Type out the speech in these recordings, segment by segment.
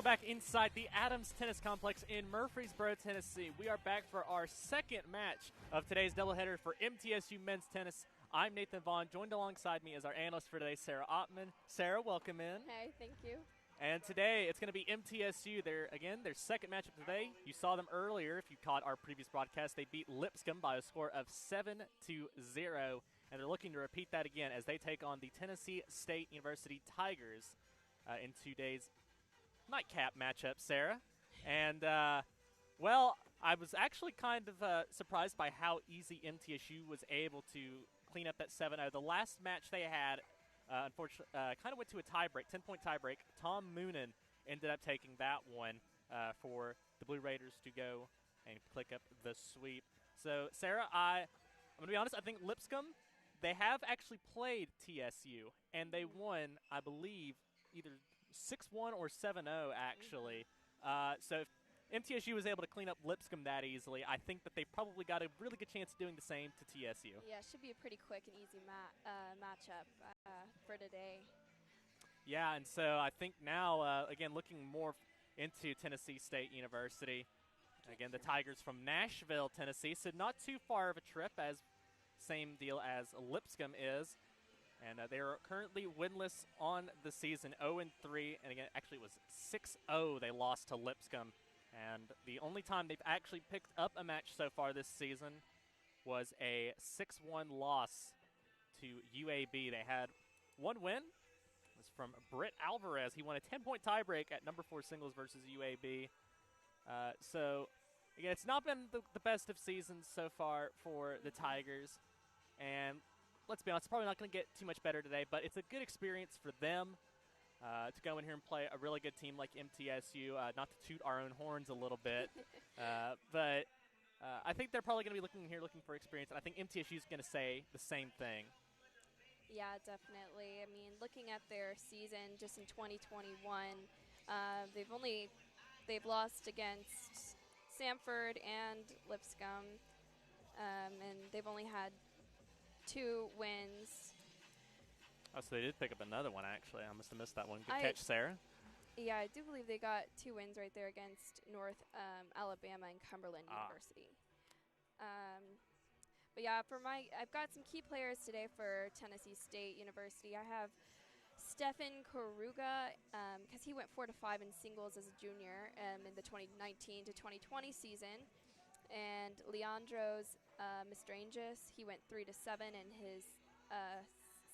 back inside the Adams Tennis Complex in Murfreesboro, Tennessee. We are back for our second match of today's doubleheader for MTSU men's tennis. I'm Nathan Vaughn. Joined alongside me is our analyst for today, Sarah Ottman. Sarah, welcome in. Hey, thank you. And today it's going to be MTSU. Their second matchup today. You saw them earlier. If you caught our previous broadcast, they beat Lipscomb by a score of 7-0, and they're looking to repeat that again as they take on the Tennessee State University Tigers in today's nightcap matchup, Sarah. And, I was actually kind of surprised by how easy MTSU was able to clean up that 7-0. The last match they had, unfortunately, kind of went to a tiebreak, 10-point tiebreak. Tom Moonen ended up taking that one for the Blue Raiders to go and click up the sweep. So, Sarah, I'm going to be honest, I think Lipscomb, they have actually played TSU, and they won, I believe, either 6-1 or 7-0, actually. So if MTSU was able to clean up Lipscomb that easily, I think that they probably got a really good chance of doing the same to TSU. Yeah, it should be a pretty quick and easy matchup for today. Yeah, and so I think now, again, looking more into Tennessee State University, again, the Tigers from Nashville, Tennessee, so not too far of a trip, as same deal as Lipscomb is. And they are currently winless on the season, 0-3. And again, actually it was 6-0 they lost to Lipscomb. And the only time they've actually picked up a match so far this season was a 6-1 loss to UAB. They had one win. It was from Britt Alvarez. He won a 10-point tiebreak at number 4 singles versus UAB. So, again, it's not been the best of seasons so far for the Tigers. And let's be honest, it's probably not going to get too much better today, but it's a good experience for them to go in here and play a really good team like MTSU, not to toot our own horns a little bit. But I think they're probably going to be looking for experience, and I think MTSU is going to say the same thing. Yeah, definitely. I mean, looking at their season just in 2021, they've lost against Samford and Lipscomb, and they've only had 2 wins. Oh, so they did pick up another one, actually. I must have missed that one. Good catch, Sarah. Yeah, I do believe they got 2 wins right there against North Alabama and Cumberland University. But yeah, I've got some key players today for Tennessee State University. I have Stefan Karuga, because he went 4-5 in singles as a junior in the 2019 to 2020 season. And Leandros Mistranges, he went 3-7 in his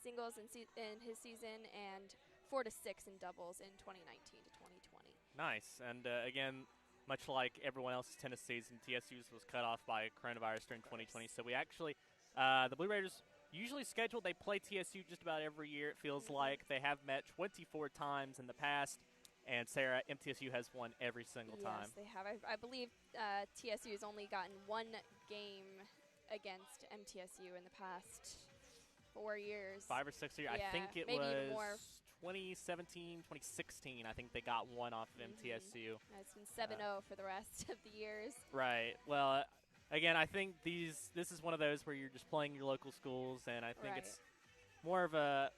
singles in his season, and 4-6 in doubles in 2019 to 2020. Nice. And again, much like everyone else's tennis season, TSU's was cut off by coronavirus during 2020. So we actually, the Blue Raiders usually scheduled, they play TSU just about every year. It feels like they have met 24 times in the past. And, Sarah, MTSU has won every single time. Yes, they have. I believe TSU has only gotten 1 game against MTSU in the past 4 years. 5 or 6 years. Yeah, I think it maybe was even more. 2017, 2016. I think they got one off of MTSU. It's been 7-0 for the rest of the years. Right. Well, again, I think this is one of those where you're just playing your local schools, and I think it's more of a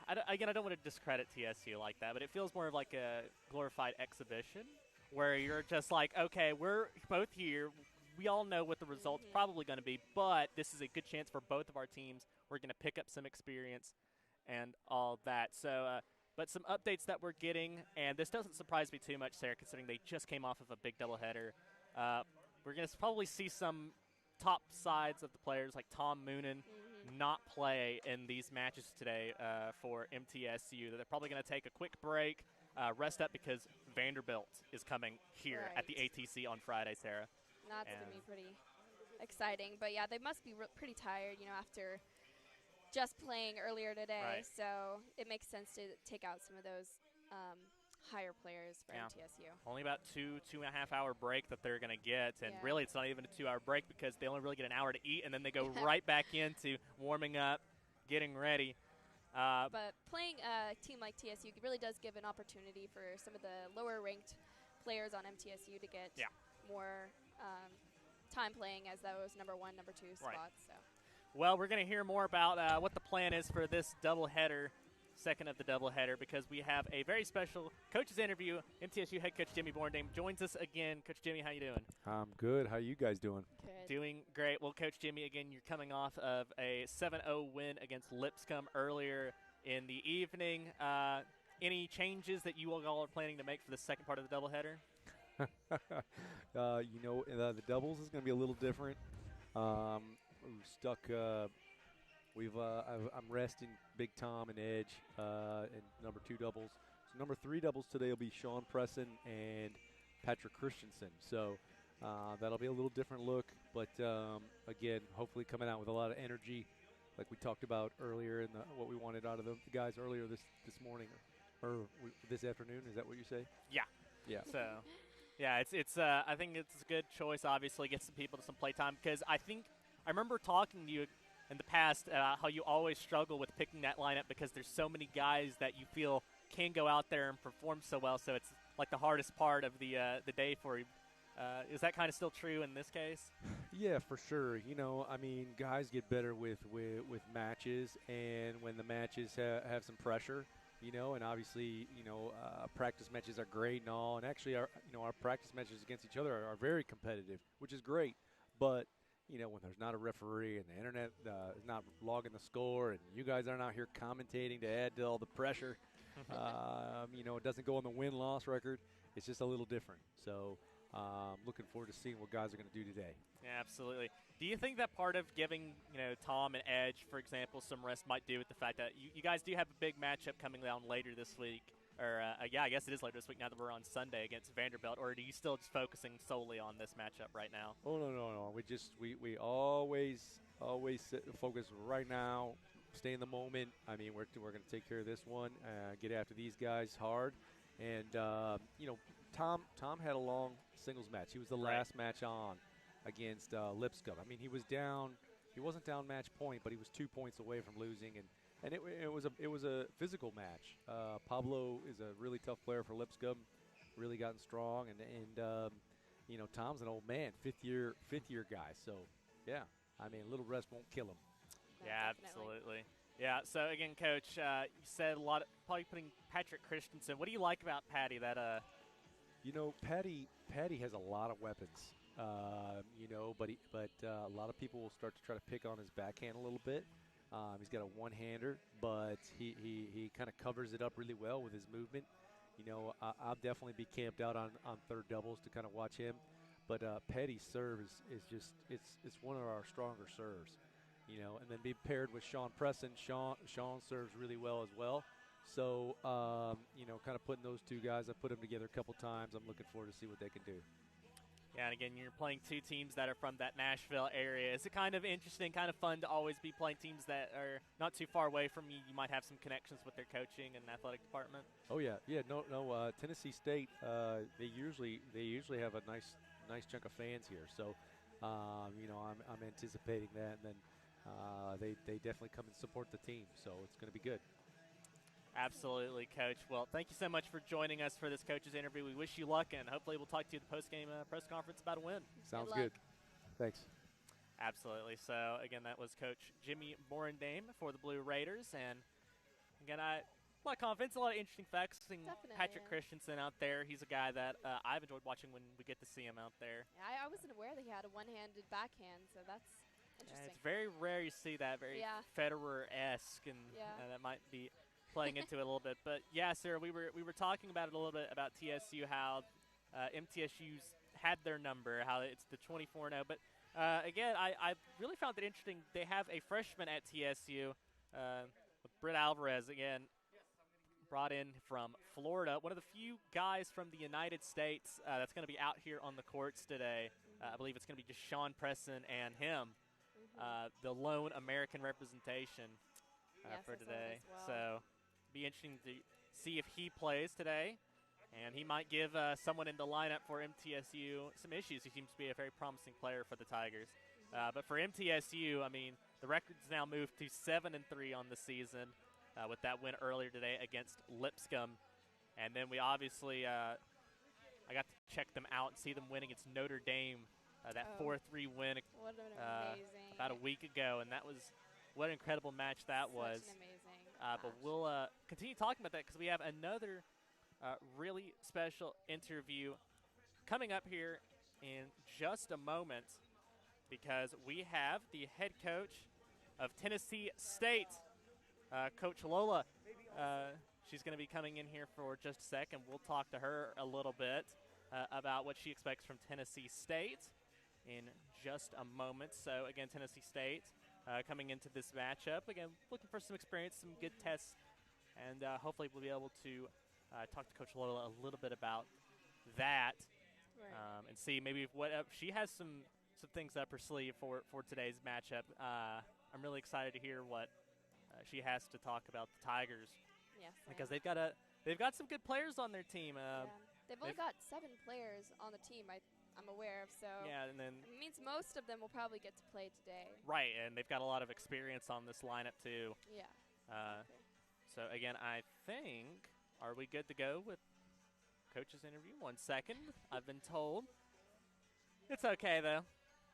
I don't want to discredit TSU like that, but it feels more of like a glorified exhibition where you're just like, okay, we're both here. We all know what the result's probably going to be, but this is a good chance for both of our teams. We're going to pick up some experience and all that. So, but some updates that we're getting, and this doesn't surprise me too much, Sarah, considering they just came off of a big doubleheader. We're going to probably see some top sides of the players like Tom Moonen not play in these matches today for MTSU. They're probably going to take a quick break, rest up, because Vanderbilt is coming here at the ATC on Friday, Sarah. That's going to be pretty exciting. But, yeah, they must be pretty tired, after just playing earlier today. Right. So it makes sense to take out some of those higher players for MTSU. Only about 2.5 hour break that they're going to get, and really it's not even a 2 hour break because they only really get an hour to eat, and then they go right back into warming up, getting ready. But playing a team like TSU really does give an opportunity for some of the lower ranked players on MTSU to get more time playing as those number 1, number 2 spots. Right. So. Well, we're going to hear more about what the plan is for this doubleheader second of the doubleheader, because we have a very special coach's interview. MTSU head coach Jimmy Borndame joins us again. Coach Jimmy, how you doing? I'm good. How you guys doing? Good. Doing great. Well, Coach Jimmy, again, you're coming off of a 7-0 win against Lipscomb earlier in the evening. Any changes that you all are planning to make for the second part of the doubleheader? The doubles is going to be a little different. I'm resting Big Tom and Edge in number 2 doubles. So number 3 doubles today will be Sean Presson and Patrick Christensen. So that'll be a little different look, but again, hopefully coming out with a lot of energy, like we talked about earlier in what we wanted out of the guys earlier this morning or this afternoon. Is that what you say? Yeah. Yeah. So. Yeah, it's. I think it's a good choice. Obviously, get some people to some playtime, because I remember talking to you in the past how you always struggle with picking that lineup because there's so many guys that you feel can go out there and perform so well. So it's like the hardest part of the day for you. Is that kind of still true in this case? Yeah, for sure. Guys get better with matches, and when the matches have some pressure. And obviously, practice matches are great and all. And actually, our practice matches against each other are very competitive, which is great. But, when there's not a referee and the internet is not logging the score and you guys aren't out here commentating to add to all the pressure, it doesn't go on the win-loss record. It's just a little different. So, looking forward to seeing what guys are going to do today. Yeah, absolutely. Do you think that part of giving, Tom and Edge, for example, some rest might do with the fact that you guys do have a big matchup coming down later this week? Or, I guess it is later this week now that we're on Sunday against Vanderbilt. Or are you still just focusing solely on this matchup right now? Oh, no. We always focus right now, stay in the moment. We're going to take care of this one, get after these guys hard. And, Tom had a long singles match. He was the last match on against Lipscomb. He was down. He wasn't down match point, but he was 2 points away from losing, and it was a physical match. Pablo is a really tough player for Lipscomb, really gotten strong, and Tom's an old man, fifth year guy. So yeah, a little rest won't kill him. Yeah, absolutely. Yeah. So again, Coach, you said a lot probably putting Patrick Christensen. What do you like about Patty? That Patty has a lot of weapons. But a lot of people will start to try to pick on his backhand a little bit. He's got a one-hander, but he kind of covers it up really well with his movement. I'll definitely be camped out on third doubles to kind of watch him. But Patty's serve is just it's one of our stronger serves. And then be paired with Sean Presson. Sean serves really well as well. So kind of putting those two guys, I put them together a couple times. I'm looking forward to see what they can do. Yeah, and again, you're playing two teams that are from that Nashville area. Is it kind of interesting, kind of fun to always be playing teams that are not too far away from you? You might have some connections with their coaching and athletic department. Oh yeah. No. Tennessee State, they usually have a nice chunk of fans here. So, I'm anticipating that, and then they definitely come and support the team. So it's going to be good. Absolutely, Coach. Well, thank you so much for joining us for this coach's interview. We wish you luck, and hopefully we'll talk to you at the post-game press conference about a win. Sounds good. Thanks. Absolutely. So, again, that was Coach Jimmy Borndame for the Blue Raiders. And, again, a lot of confidence, a lot of interesting facts. Seeing Patrick Christensen out there, he's a guy that I've enjoyed watching when we get to see him out there. Yeah, I wasn't aware that he had a one-handed backhand, so that's interesting. It's very rare you see that, very Federer-esque, and that might be – playing into it a little bit. But yeah, Sarah, we were talking about it a little bit about TSU, how MTSU's had their number, how it's the 24-0. But again, I really found it interesting. They have a freshman at TSU, Britt Alvarez, again, brought in from Florida, one of the few guys from the United States that's going to be out here on the courts today. I believe it's going to be just Sean Presson and him, the lone American representation for today. So be interesting to see if he plays today, and he might give someone in the lineup for MTSU some issues. He seems to be a very promising player for the Tigers. But for MTSU, the record's now moved to 7-3 on the season with that win earlier today against Lipscomb. And then we obviously I got to check them out and see them win against Notre Dame, that 4-3 win about a week ago, and that was what an incredible match that was. Amazing. But we'll continue talking about that because we have another really special interview coming up here in just a moment, because we have the head coach of Tennessee State, Coach Lola. She's going to be coming in here for just a second. We'll talk to her a little bit about what she expects from Tennessee State in just a moment. So, again, Tennessee State coming into this matchup. Again, looking for some experience, some good tests, and hopefully we'll be able to talk to Coach Lola a little bit about that. Right. And see maybe what she has some things up her sleeve for today's matchup. I'm really excited to hear what she has to talk about the Tigers, Yes. because they've got some good players on their team. They've only got 7 players on the team I'm aware of, so Yeah, and then it means most of them will probably get to play today. right, and they've got a lot of experience on this lineup too. Yeah. Okay. So again, I think, are we good to go with coach's interview? 1 second. I've been told. It's okay though.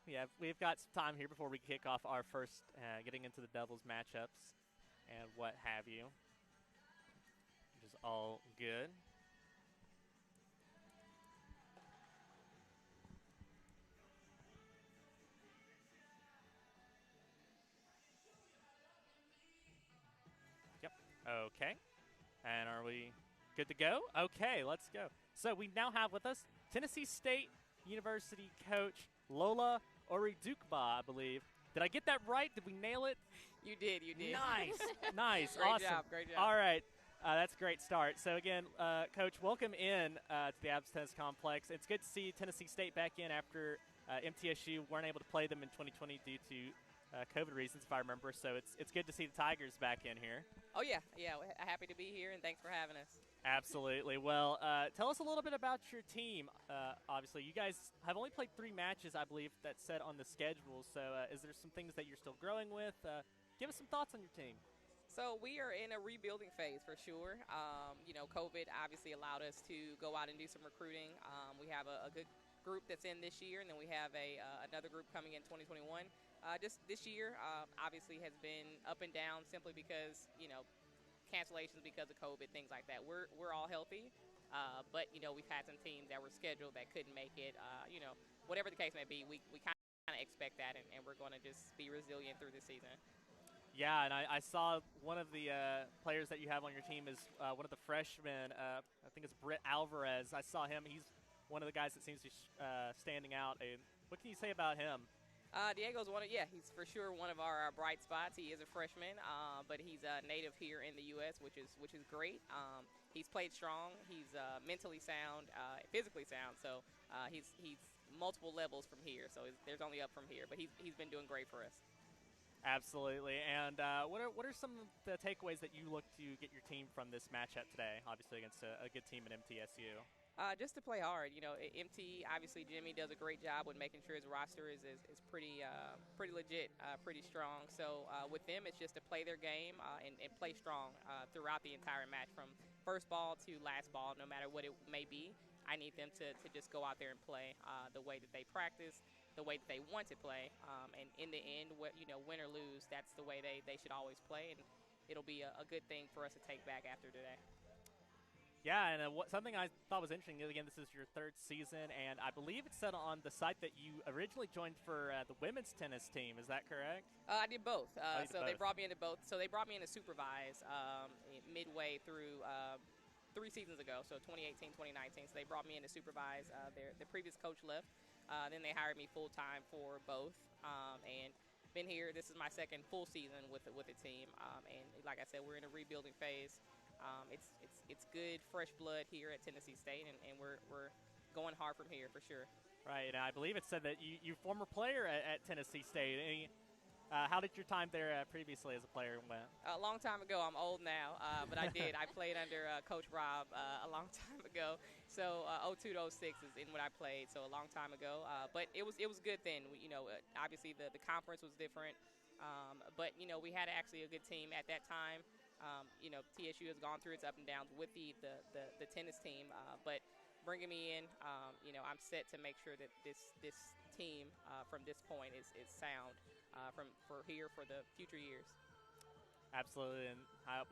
Yeah, we've got some time here before we kick off our first, getting into the Devils matchups and what have you, which is all good. Yep. Okay. And are we good to go? Okay, let's go. So we now have with us Tennessee State University coach Lola Oridukba, I believe. Did I get that right? Did we nail it? You did. Nice. Nice. Great Awesome. job, great job. All right. That's a great start. So, again, Coach, welcome in to the Abs Tennis Complex. It's good to see Tennessee State back in after MTSU weren't able to play them in 2020 due to COVID reasons, if I remember. So it's good to see the Tigers back in here. Oh, yeah. We're happy to be here, and thanks for having us. Absolutely. Well, tell us a little bit about your team. Obviously, you guys have only played 3 matches, I believe, that's set on the schedule. So is there some things that you're still growing with? Give us some thoughts on your team. So we are in a rebuilding phase for sure. COVID obviously allowed us to go out and do some recruiting. We have a good group that's in this year, and then we have another group coming in 2021. Just this year, obviously, has been up and down simply because, cancellations because of COVID, things like that. We're all healthy, but we've had some teams that were scheduled that couldn't make it. Whatever the case may be, we kind of expect that, and we're going to just be resilient through the season. Yeah, and I saw one of the players that you have on your team is one of the freshmen. I think it's Britt Alvarez. I saw him. He's one of the guys that seems to be standing out. And what can you say about him? Diego's he's for sure one of our bright spots. He is a freshman, but he's a native here in the U.S., which is great. He's played strong. He's mentally sound, physically sound. So he's multiple levels from here. So there's only up from here. But he's been doing great for us. Absolutely. And what are some of the takeaways that you look to get your team from this matchup today, obviously against a good team at MTSU? Just to play hard. MT, obviously Jimmy does a great job with making sure his roster is pretty legit, pretty strong. So with them, it's just to play their game and play strong throughout the entire match, from first ball to last ball, no matter what it may be. I need them to just go out there and play the way that they practice, the way that they want to play, and in the end, win or lose, that's the way they should always play, and it'll be a good thing for us to take back after today. Yeah, and something I thought was interesting, again, this is your 3rd season, and I believe it said on the site that you originally joined for the women's tennis team. Is that correct? I did both. Both. They brought me into both. So they brought me in to supervise midway through 3 seasons ago, so 2018, 2019. So they brought me in to supervise. The previous coach left. Then they hired me full-time for both, and been here. This is my 2nd full season with the team, and like I said, we're in a rebuilding phase. It's good, fresh blood here at Tennessee State, and we're going hard from here for sure. Right, and I believe it said that you former player at Tennessee State. How did your time there previously as a player went? A long time ago. I'm old now, but I did. I played under Coach Rob a long time ago. So 02 to 06 is in what I played, so a long time ago. But it was good then. Obviously the conference was different, but we had actually a good team at that time. TSU has gone through its up and downs with the tennis team, but bringing me in, I'm set to make sure that this team from this point is sound for the future years. Absolutely, and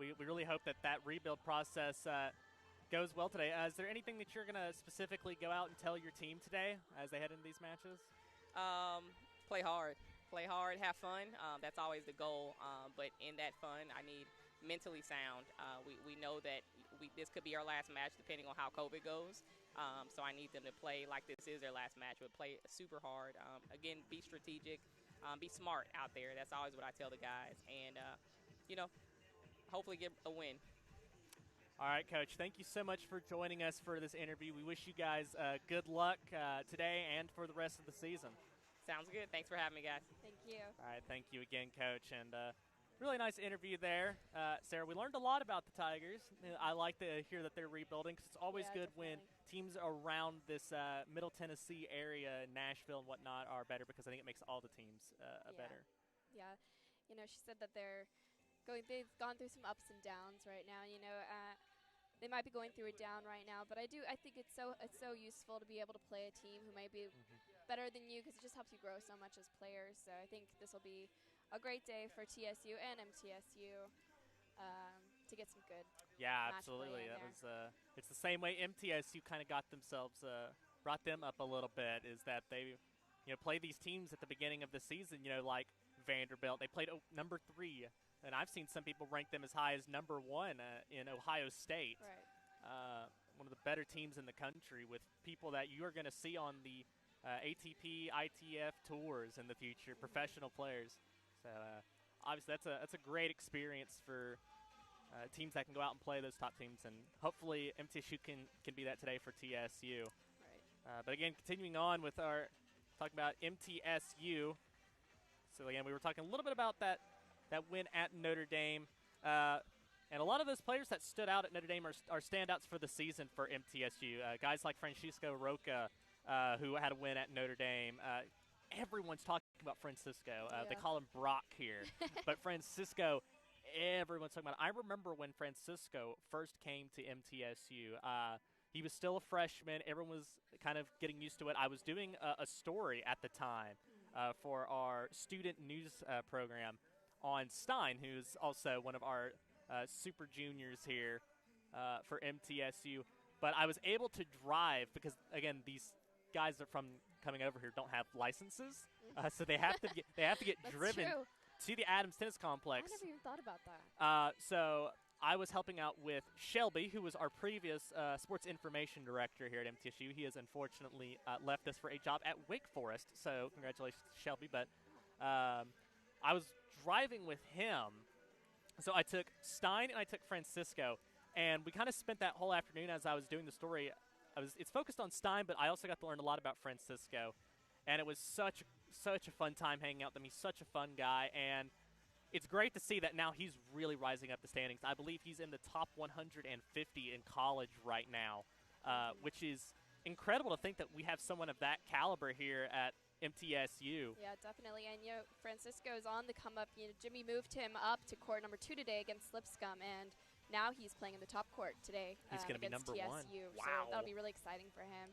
we really hope that rebuild process goes well today. Is there anything that you're going to specifically go out and tell your team today as they head into these matches? Play hard, have fun. That's always the goal. But in that fun, I need mentally sound. We know that this could be our last match depending on how COVID goes. So I need them to play like this is their last match, but play super hard. Again, be strategic, be smart out there. That's always what I tell the guys. And, hopefully get a win. All right, Coach, thank you so much for joining us for this interview. We wish you guys good luck today and for the rest of the season. Sounds good. Thanks for having me, guys. Thank you. All right, thank you again, Coach. And really nice interview there. Sarah, we learned a lot about the Tigers. I like to hear that they're rebuilding because it's always good definitely. when teams around this Middle Tennessee area, Nashville and whatnot, are better because I think it makes all the teams better. Yeah. She said that they've gone through some ups and downs right now. They might be going through a down right now, but I think it's so useful to be able to play a team who might be better than you because it just helps you grow so much as players. So I think this will be a great day for TSU and MTSU to get some good. Yeah, match absolutely. play in That there. was it's the same way MTSU kind of got themselves brought them up a little bit. Is that they play these teams at the beginning of the season. Like Vanderbilt, they played number 3. And I've seen some people rank them as high as number 1 in Ohio State. Right. One of the better teams in the country with people that you are going to see on the ATP, ITF tours in the future, professional players. So obviously that's a great experience for teams that can go out and play those top teams. And hopefully MTSU can be that today for TSU. Right. But again, continuing on with our talking about MTSU. So again, we were talking a little bit about that win at Notre Dame. And a lot of those players that stood out at Notre Dame are standouts for the season for MTSU. Guys like Francisco Roca, who had a win at Notre Dame. Everyone's talking about Francisco. They call him Brock here. But Francisco, everyone's talking about. I remember when Francisco first came to MTSU. He was still a freshman. Everyone was kind of getting used to it. I was doing a story at the time for our student news program on Stein, who's also one of our super juniors here for MTSU. But I was able to drive because, again, these guys that are from coming over here don't have licenses, so they have to get driven to the Adams Tennis Complex. I never even thought about that. So I was helping out with Shelby, who was our previous sports information director here at MTSU. He has unfortunately left us for a job at Wake Forest, so congratulations to Shelby. But I was driving with him, so I took Stein and I took Francisco, and we kind of spent that whole afternoon as I was doing the story. It's focused on Stein, but I also got to learn a lot about Francisco, and it was such a fun time hanging out with him. He's such a fun guy, and it's great to see that now he's really rising up the standings. I believe he's in the top 150 in college right now, which is incredible to think that we have someone of that caliber here at MTSU. Yeah, definitely. And, Francisco's on the come up. Jimmy moved him up to court number 2 today against Lipscomb, and now he's playing in the top court today. He's going to be number TSU, 1. Wow. So that'll be really exciting for him.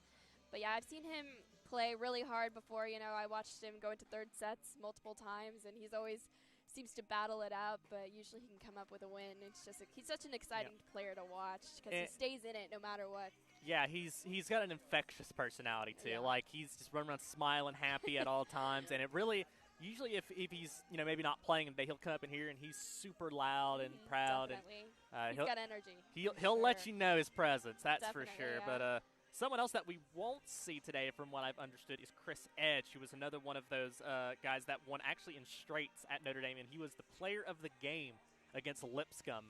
But, yeah, I've seen him play really hard before. I watched him go into third sets multiple times, and he's always seems to battle it out, but usually he can come up with a win. It's just he's such an exciting player to watch because he stays in it no matter what. Yeah, he's got an infectious personality too. Yeah. Like he's just running around smiling, happy at all times, and it really usually if he's maybe not playing today, he'll come up in here and he's super loud and proud. Definitely. And he's got energy. He'll let you know his presence. That's Definitely, for sure. yeah. But someone else that we won't see today, from what I've understood, is Chris Edge, who was another one of those guys that won actually in straights at Notre Dame, and he was the player of the game against Lipscomb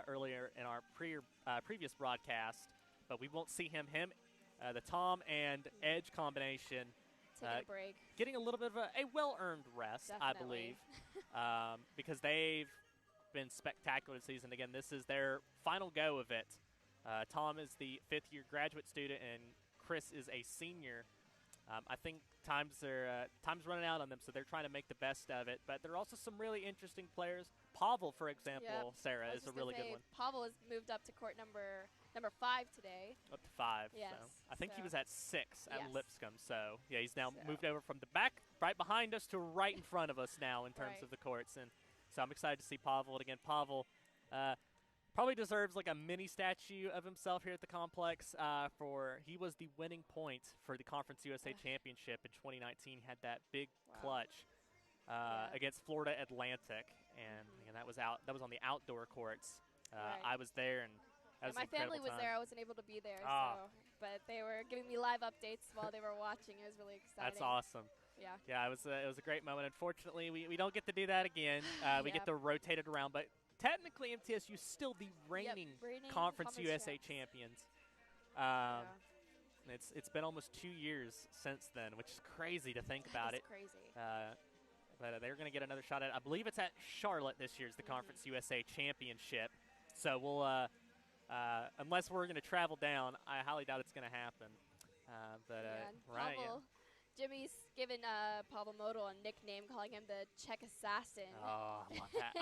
earlier in our previous broadcast. But we won't see him. The Tom and Edge combination. Taking a break. Getting a little bit of a well-earned rest, Definitely. I believe, because they've been spectacular this season. Again, this is their final go of it. Tom is the fifth-year graduate student, and Chris is a senior. I think time's running out on them, so they're trying to make the best of it. But there are also some really interesting players. Pavel, for example, Sarah, is a really good one. Pavel has moved up to court number 5 today. Up to 5. Yes. So I think he was at 6 at Yes. Lipscomb. So, he's now moved over from the back, right behind us, to right in front of us now in terms of the courts. And So I'm excited to see Pavel. And again, Pavel probably deserves like a mini statue of himself here at the complex. He was the winning point for the Conference USA Championship in 2019. Had that big clutch against Florida Atlantic, and that was on the outdoor courts. I was there, and that was my family was time. there. I wasn't able to be there, but they were giving me live updates while they were watching. It was really exciting. That's awesome. Yeah, it was a great moment. Unfortunately, we don't get to do that again. We get to rotate it around, but technically MTSU is still the reigning Conference USA champions. It's been almost 2 years since then, which is crazy to think about it. Crazy. But they're going to get another shot at it. I believe it's at Charlotte this year's the Conference USA Championship. So we'll, unless we're going to travel down, I highly doubt it's going to happen. Jimmy's given Pavel Model a nickname, calling him the Czech Assassin. Oh,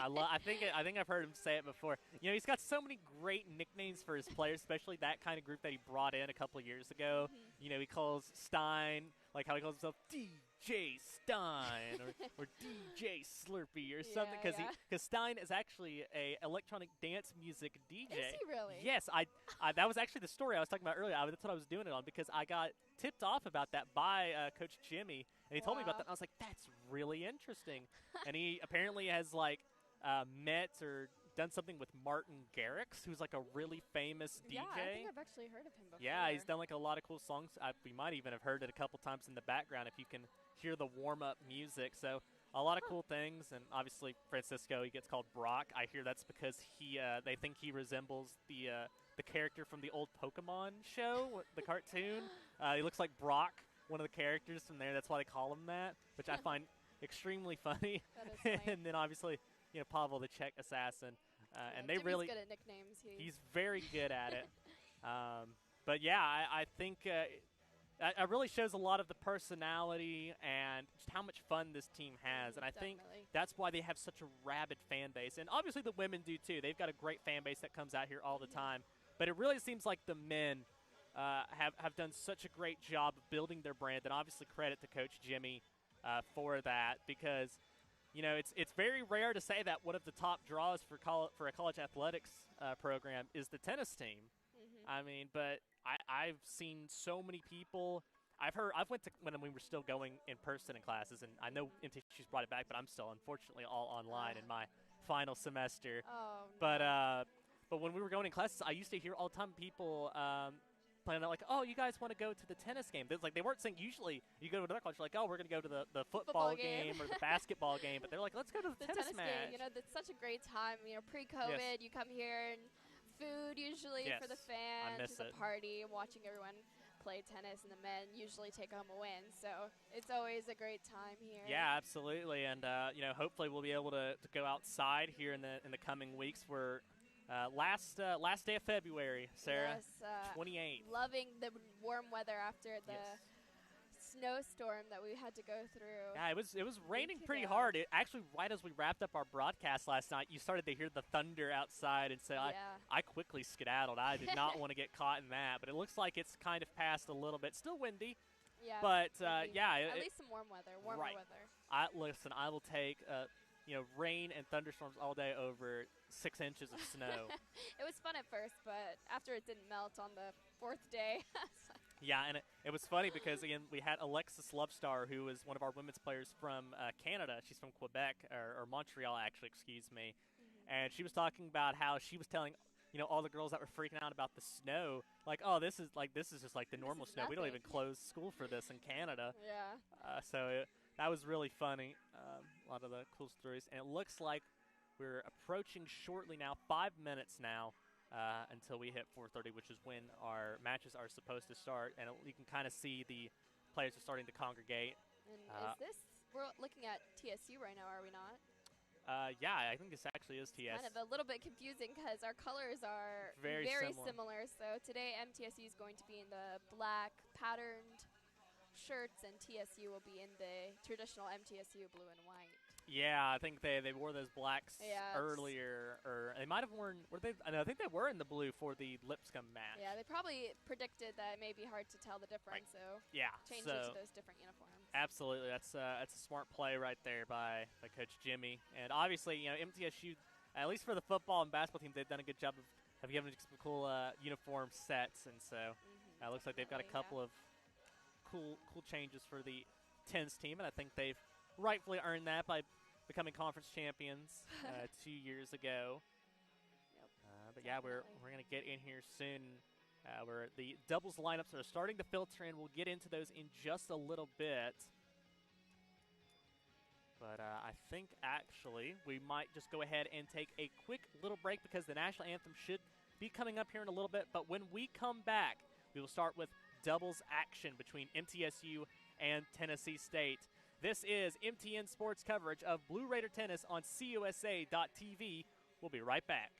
I love that. I think I've heard him say it before. He's got so many great nicknames for his players, especially that kind of group that he brought in a couple of years ago. He calls Stein, like how he calls himself DJ Stein or DJ Slurpee or something, because Stein is actually a electronic dance music DJ. Is he really? Yes, I that was actually the story I was talking about earlier. That's what I was doing it on, because I got tipped off about that by Coach Jimmy, and he told me about that, and I was like, that's really interesting. And he apparently has met or done something with Martin Garrix, who's like a really famous DJ. Yeah, I think I've actually heard of him before. Yeah, he's done like a lot of cool songs. We might even have heard it a couple times in the background if you can hear the warm-up music. So a lot of cool things, and obviously Francisco, he gets called Brock. I hear that's because they think he resembles the character from the old Pokemon show, the cartoon. He looks like Brock, one of the characters from there. That's why they call him that, which I find extremely funny. That is funny. And then obviously, Pavel the Czech Assassin. And they Jimmy's really good at nicknames. He's very good at it. But yeah, I think it really shows a lot of the personality and just how much fun this team has. And I think that's why they have such a rabid fan base. And obviously the women do too. They've got a great fan base that comes out here all the time. But it really seems like the men have done such a great job of building their brand. And obviously credit to Coach Jimmy for that, because it's very rare to say that one of the top draws for a college athletics program is the tennis team. I mean, but I've seen so many people. I've went to when we were still going in person in classes, and I know MTSU's brought it back, but I'm still unfortunately all online in my final semester. Oh, no. But when we were going in classes, I used to hear all the time people planning out like, oh, you guys want to go to the tennis game? They weren't saying usually you go to another college, like, oh, we're going to go to the football game or the basketball game, but they're like, let's go to the tennis match. Game, that's such a great time. Pre-COVID, you come here and food usually for the fans. I miss it. A party, watching everyone play tennis, and the men usually take home a win. So it's always a great time here. Yeah, absolutely. And hopefully we'll be able to go outside here in the coming weeks. We're last day of February, Sarah. Yes, 28th. Loving the warm weather after the snowstorm that we had to go through. Yeah, it was raining pretty hard. It actually, right as we wrapped up our broadcast last night, you started to hear the thunder outside, and so I quickly skedaddled. I did not want to get caught in that, but it looks like it's kind of passed a little bit. Still windy. Yeah, but at least some warmer weather. Listen, I will take rain and thunderstorms all day over 6 inches of snow. It was fun at first, but after it didn't melt on the 4th day. Yeah, and it was funny because, again, we had Alexis Lovestar, who is one of our women's players from Canada. She's from Quebec, or Montreal, actually, excuse me. And she was talking about how she was telling all the girls that were freaking out about the snow, like, oh, this is just like the normal snow. We don't even close school for this in Canada. Yeah. That was really funny. A lot of the cool stories. And it looks like we're approaching shortly now, 5 minutes now, until we hit 4:30, which is when our matches are supposed to start. And you can kind of see the players are starting to congregate. And we're looking at TSU right now, are we not? Yeah, I think this actually is TS. Kind of a little bit confusing because our colors are very similar. So today MTSU is going to be in the black patterned shirts, and TSU will be in the traditional MTSU blue and white. Yeah, I think they wore those blacks Yeah, earlier, or they might have worn. Were they? I think they were in the blue for the Lipscomb match. Yeah, they probably predicted that it may be hard to tell the difference, so Yeah, changed so it to those different uniforms. absolutely, that's a smart play right there by Coach Jimmy, and obviously, MTSU, at least for the football and basketball teams, they've done a good job of giving some cool uniform sets, and so it looks like they've got a couple of cool changes for the tennis team, and I think they've rightfully earned that by becoming conference champions 2 years ago. Yep, but yeah, we're going to get in here soon. Where the doubles lineups are starting to filter in. We'll get into those in just a little bit. But I think actually we might just go ahead and take a quick little break because the national anthem should be coming up here in a little bit. But when we come back, we will start with doubles action between MTSU and Tennessee State. This is MTN Sports coverage of Blue Raider Tennis on CUSA.TV. We'll be right back.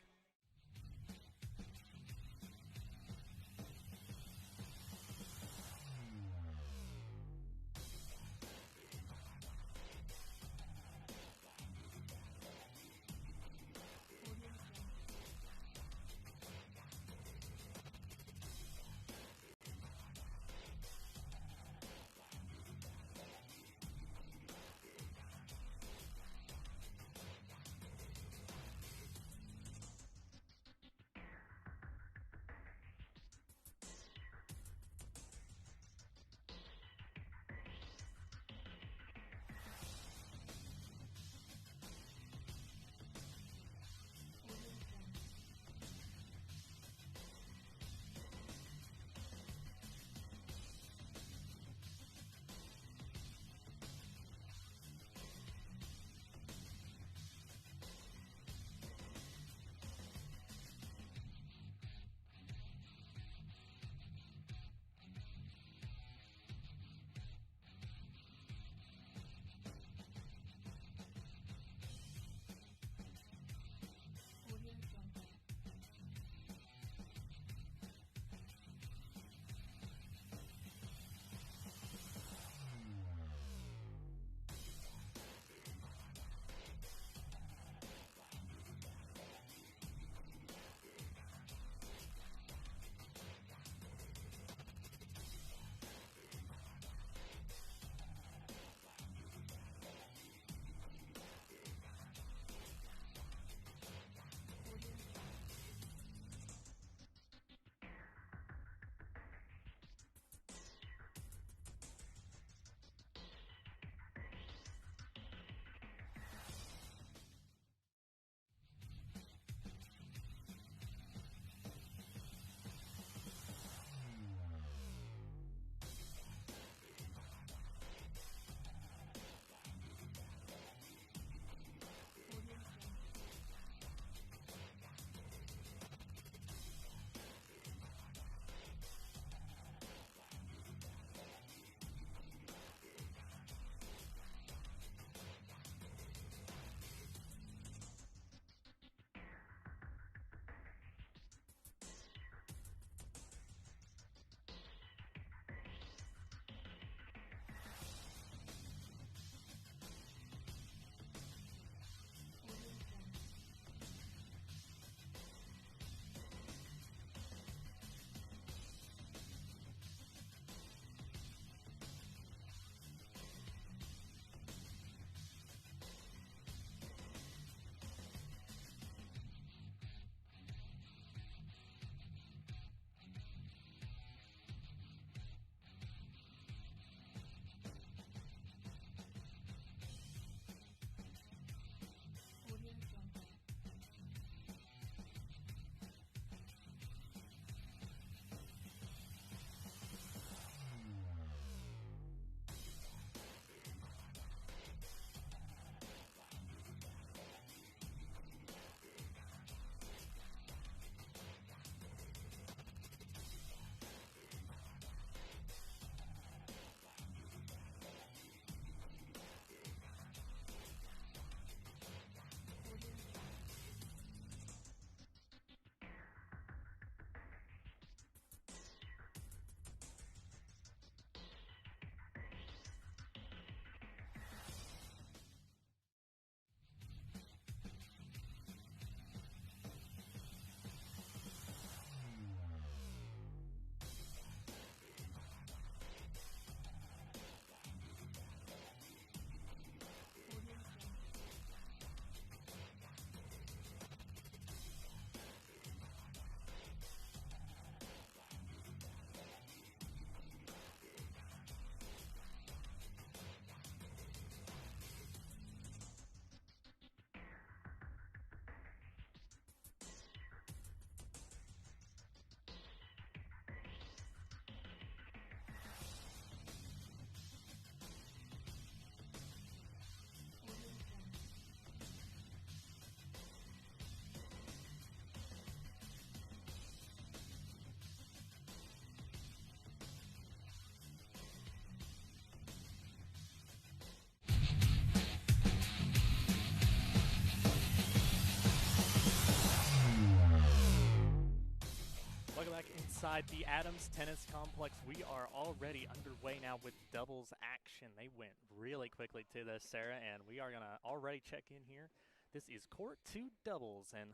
Mieschelek inside the Adams Tennis Complex. We are already underway now with doubles action. They went really quickly to this, Sarah, and we are going to already check in here. This is Court 2 doubles, and,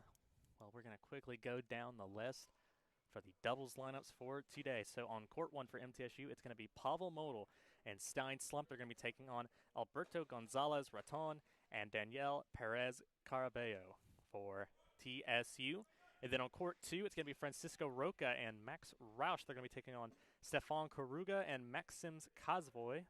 well, we're going to quickly go down the list for the doubles lineups for today. So on Court 1 for MTSU, it's going to be Pavel Model and Stein Slump. They're going to be taking on Alberto Gonzalez Raton and Danielle Perez Carabello for TSU. And then on Court 2, it's going to be Francisco Roca and Max Rausch. They're going to be taking on Stefan Karuga and Maxims Kazvoy.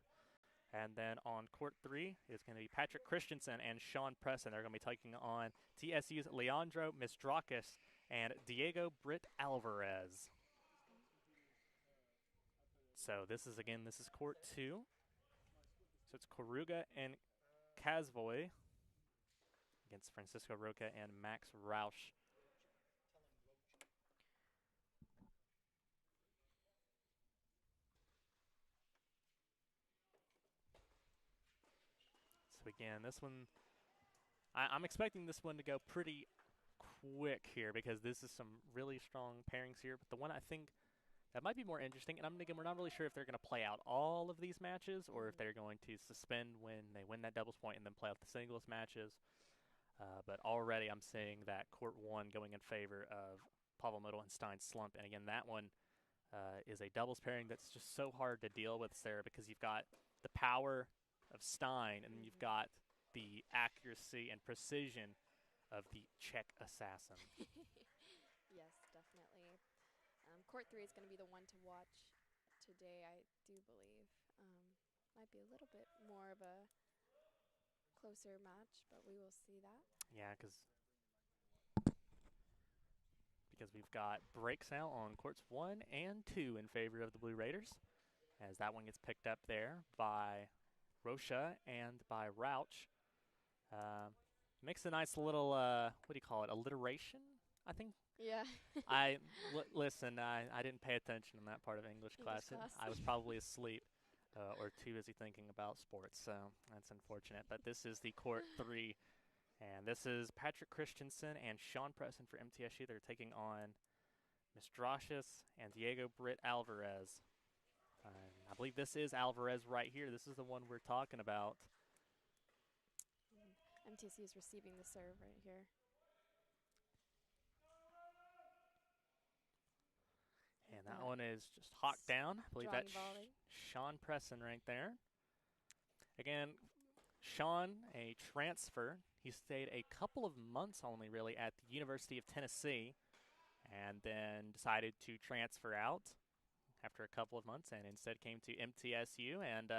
And then on Court 3, it's going to be Patrick Christensen and Sean Presson. They're going to be taking on TSU's Leandro Mistrakis and Diego Britt Alvarez. So this is Court 2. So it's Karuga and Kazvoy against Francisco Roca and Max Rausch. So again, this one, I'm expecting this one to go pretty quick here because this is some really strong pairings here. But the one I think that might be more interesting, and we're not really sure if they're going to play out all of these matches or if they're going to suspend when they win that doubles point and then play out the singles matches. But already I'm seeing that Court 1 going in favor of Pavel Model and Stein Slump. And again, that one is a doubles pairing that's just so hard to deal with, Sarah, because you've got the power of Stein, and then you've got the accuracy and precision of the Czech assassin. Yes, definitely. Court 3 is going to be the one to watch today, I do believe. Might be a little bit more of a closer match, but we will see that. Yeah, because we've got breaks out on Courts 1 and 2 in favor of the Blue Raiders, as that one gets picked up there by Rocha and by Rauch. Makes a nice little, what do you call it, alliteration, I think? Yeah. Listen, I didn't pay attention in that part of English class. I was probably asleep or too busy thinking about sports, so that's unfortunate. But this is the Court 3, and this is Patrick Christensen and Sean Presson for MTSU. They're taking on Mistrashis and Diego Britt Alvarez. I believe this is Alvarez right here. This is the one we're talking about. MTSU is receiving the serve right here. And that one is just hawked down. I believe that's Sean Presson right there. Again, Sean, a transfer. He stayed a couple of months only, really, at the University of Tennessee, and then decided to transfer out after a couple of months, and instead came to MTSU, and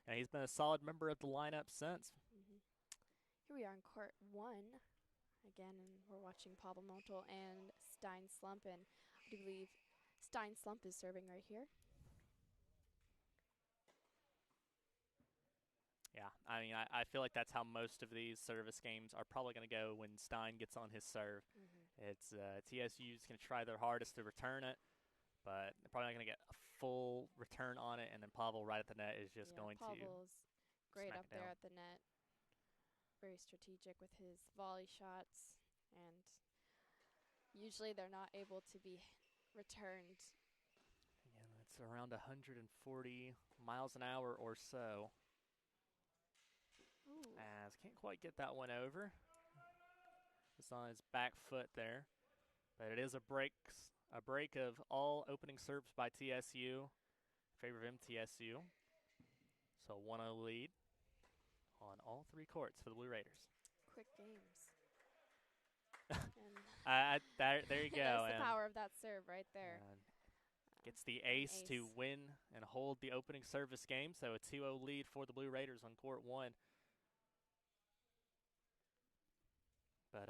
he's been a solid member of the lineup since. Here we are in Court 1 again, and we're watching Pavel Model and Stein Slump, and I do believe Stein Slump is serving right here. Yeah, I mean, I feel like that's how most of these service games are probably going to go when Stein gets on his serve. It's TSU's going to try their hardest to return it, but they're probably not going to get a full return on it, and then Pavel right at the net is just going Pavel's great up there down at the net. Very strategic with his volley shots, and usually they're not able to be returned. Yeah, it's around 140 miles an hour or so. As can't quite get that one over. It's on his back foot there, but it is a break of all opening serves by TSU in favor of MTSU. So 1-0 lead on all three courts for the Blue Raiders. Quick games. There you go. There's the power of that serve right there. Gets the ace to win and hold the opening service game. So a 2-0 lead for the Blue Raiders on Court 1. But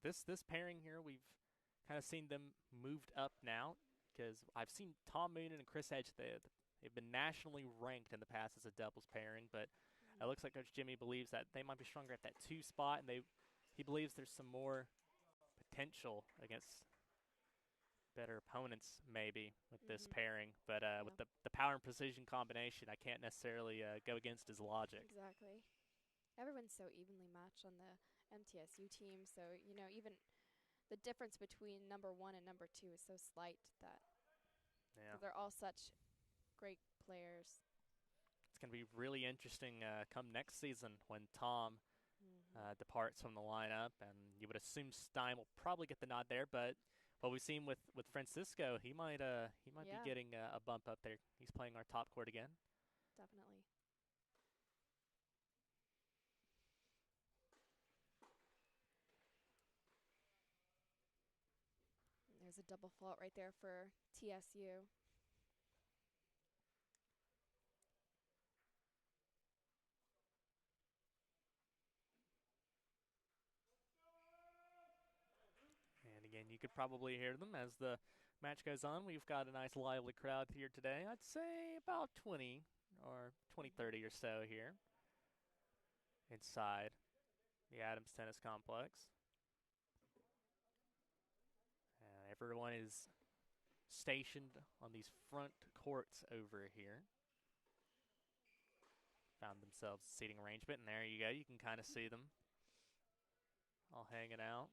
this pairing here, we've kind of seen them moved up now, because I've seen Tom Moonen and Chris Edge. They've been nationally ranked in the past as a doubles pairing, but it looks like Coach Jimmy believes that they might be stronger at that 2 spot, and he believes there's some more potential against better opponents maybe with this pairing. But with the power and precision combination, I can't necessarily go against his logic. Exactly. Everyone's so evenly matched on the MTSU team, so, even the difference between number 1 and number 2 is so slight that they're all such great players. It's going to be really interesting come next season when Tom departs from the lineup, and you would assume Stein will probably get the nod there, but what we've seen with Francisco, he might be getting a bump up there. He's playing our top court again. Definitely. And there's a double fault right there for TSU. And again, you could probably hear them as the match goes on. We've got a nice lively crowd here today. I'd say about 20 or 30 or so here inside the Adams Tennis Complex. Everyone is stationed on these front courts over here. Found themselves a seating arrangement, and there you go. You can kind of see them all hanging out.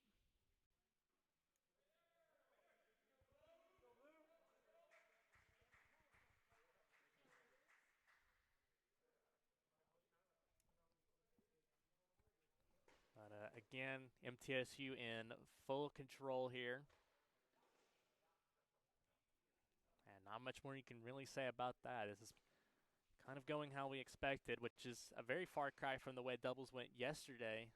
But again, MTSU in full control here. And not much more you can really say about that. This is kind of going how we expected, which is a very far cry from the way doubles went yesterday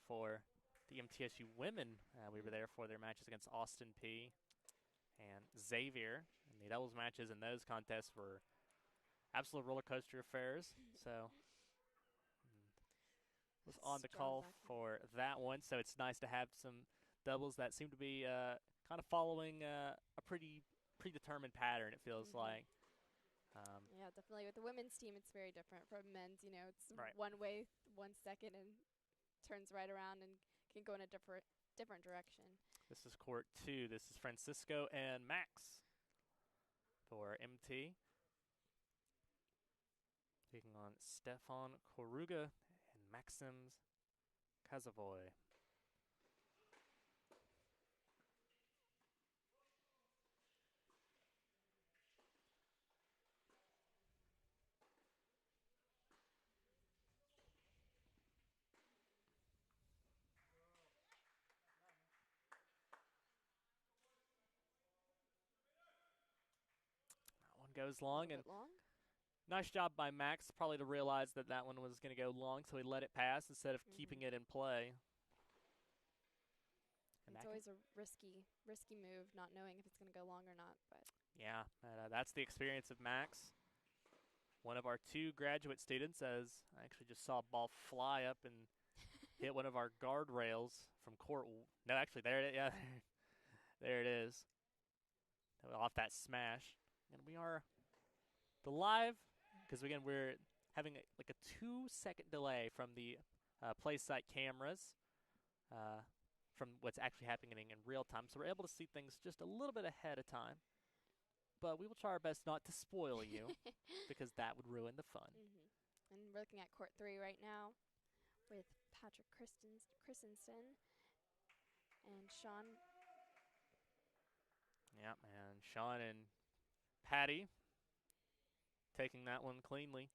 for the MTSU women. We were there for their matches against Austin P and Xavier. And the doubles matches in those contests were absolute roller coaster affairs. So was on the call for that one. So it's nice to have some doubles that seem to be kind of following a pretty predetermined pattern, it feels like. Yeah, definitely. With the women's team, it's very different from men's. You know, it's right. one way, 1 second, and turns right around and can go in a different direction. This is court 2. This is Francisco and Max for MT. Taking on Stefan Koruga and Maxims Kazavoy. Goes long, and nice job by Max probably to realize that one was going to go long, so he let it pass instead of keeping it in play. And it's always a risky move, not knowing if it's going to go long or not. But yeah, that's the experience of Max. One of our 2 graduate students, as I actually just saw a ball fly up and hit one of our guardrails from court. No, actually, there it is. Yeah, there it is. Off that smash. And we are the live, because again, we're having like a 2-second delay from the play site cameras from what's actually happening in real time. So we're able to see things just a little bit ahead of time. But we will try our best not to spoil you, because that would ruin the fun. And we're looking at court 3 right now with Patrick Christensen and Sean. Yeah, and Sean and Patty taking that one cleanly.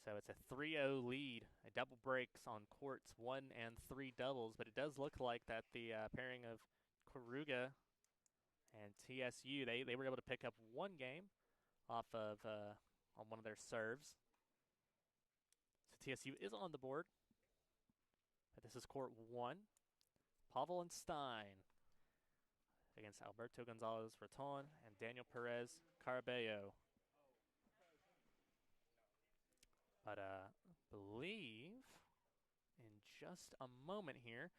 So it's a 3-0 lead. A double breaks on courts 1 and 3 doubles, but it does look like that the pairing of Koruga and TSU, they were able to pick up 1 game off of on one of their serves. So TSU is on the board. But this is court 1. Pavel and Stein against Alberto Gonzalez Raton and Daniel Perez Carabello. But believe in just a moment here,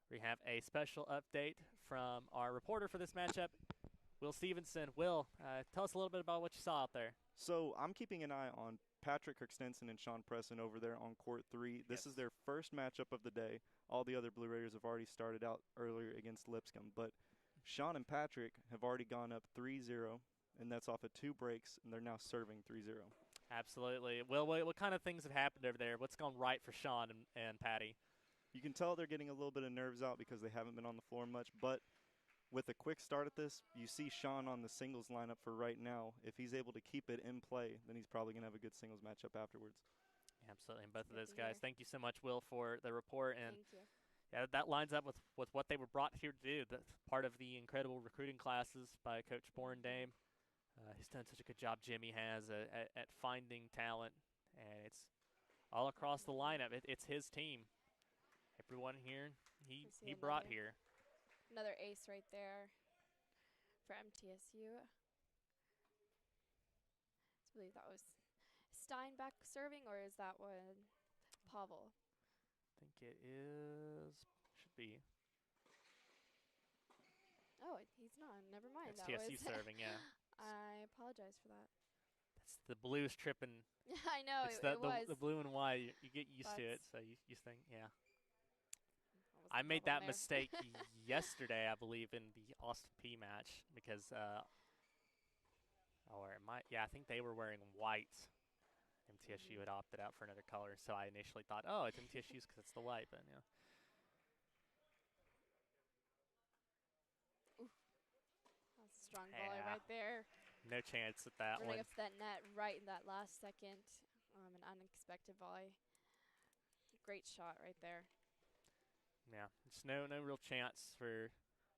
we have a special update from our reporter for this matchup, Will Stevenson. Will, tell us a little bit about what you saw out there. So I'm keeping an eye on Patrick Christensen and Sean Presson over there on court 3. This is their first matchup of the day. All the other Blue Raiders have already started out earlier against Lipscomb, but Sean and Patrick have already gone up 3-0, and that's off of 2 breaks, and they're now serving 3-0. Absolutely. Well, what kind of things have happened over there? What's gone right for Sean and Patty? You can tell they're getting a little bit of nerves out because they haven't been on the floor much, but with a quick start at this, you see Sean on the singles lineup for right now. If he's able to keep it in play, then he's probably going to have a good singles matchup afterwards. Absolutely, and both of Good those to guys. hear. Thank you so much, Will, for the report. And Thank you. yeah, that lines up with what they were brought here to do. That's part of the incredible recruiting classes by Coach Borendame. He's done such a good job, Jimmy has, at finding talent, and it's all across the lineup. It's his team. Everyone here, he brought here. Another ace right there for MTSU. I believe that was Steinbeck serving, or is that one Pavel? I think it is, should be. Oh, he's not. Never mind. It's That TSU was serving, yeah. I apologize for that. That's the blues tripping. I know, It's it was. the blue and white. You get used to it, so you think, yeah. I made that mistake yesterday, I believe, in the Austin P match because, I think they were wearing white. MTSU had opted out for another color, so I initially thought, oh, it's MTSU's because it's the white, but yeah. That's a strong volley right there. No chance at that Running one. up to that net right in that last second. An unexpected volley. Great shot right there. Yeah, it's no real chance for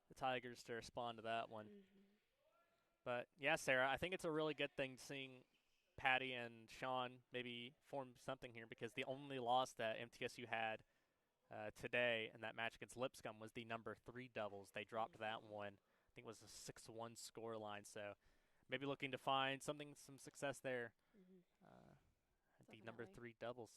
the Tigers to respond to that one. But, yeah, Sarah, I think it's a really good thing seeing Patty and Sean maybe form something here because the only loss that MTSU had today in that match against Lipscomb was the number 3 doubles. They dropped that one. I think it was a 6-1 score line, so maybe looking to find some success there at the number 3 doubles.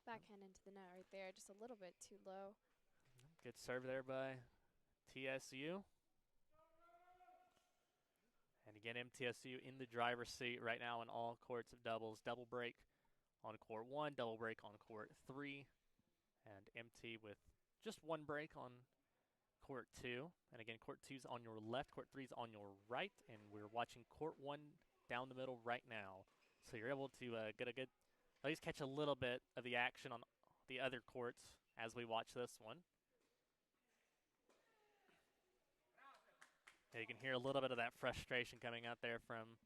Backhand into the net right there, just a little bit too low. Good serve there by TSU. And again, MTSU in the driver's seat right now in all courts of doubles. Double break on court 1, double break on court 3, and MT with just 1 break on court 2. And again, court 2's on your left, court 3's on your right, and we're watching court 1 down the middle right now. So you're able to get a good, at least catch a little bit of the action on the other courts as we watch this one. You can hear a little bit of that frustration coming out there from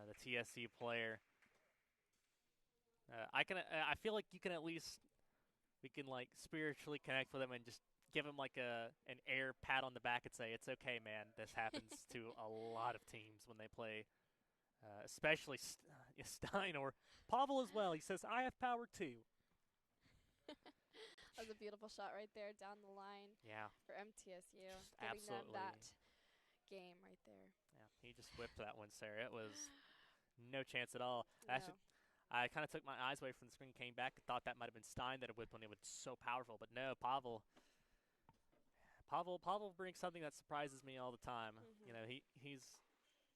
the TSU player. I feel like you can at least, we can like spiritually connect with him and just give him like an air pat on the back and say, it's okay, man. This happens to a lot of teams when they play, especially Stein or Pavel as well. He says, I have power too. That was a beautiful shot right there down the line. Yeah. For MTSU. Just Giving absolutely. them that game right there. Yeah, he just whipped that one, Sarah. It was no chance at all. No. I kind of took my eyes away from the screen, came back, and thought that might have been Stein that had whipped one. It was so powerful, but no, Pavel brings something that surprises me all the time. You know, he's,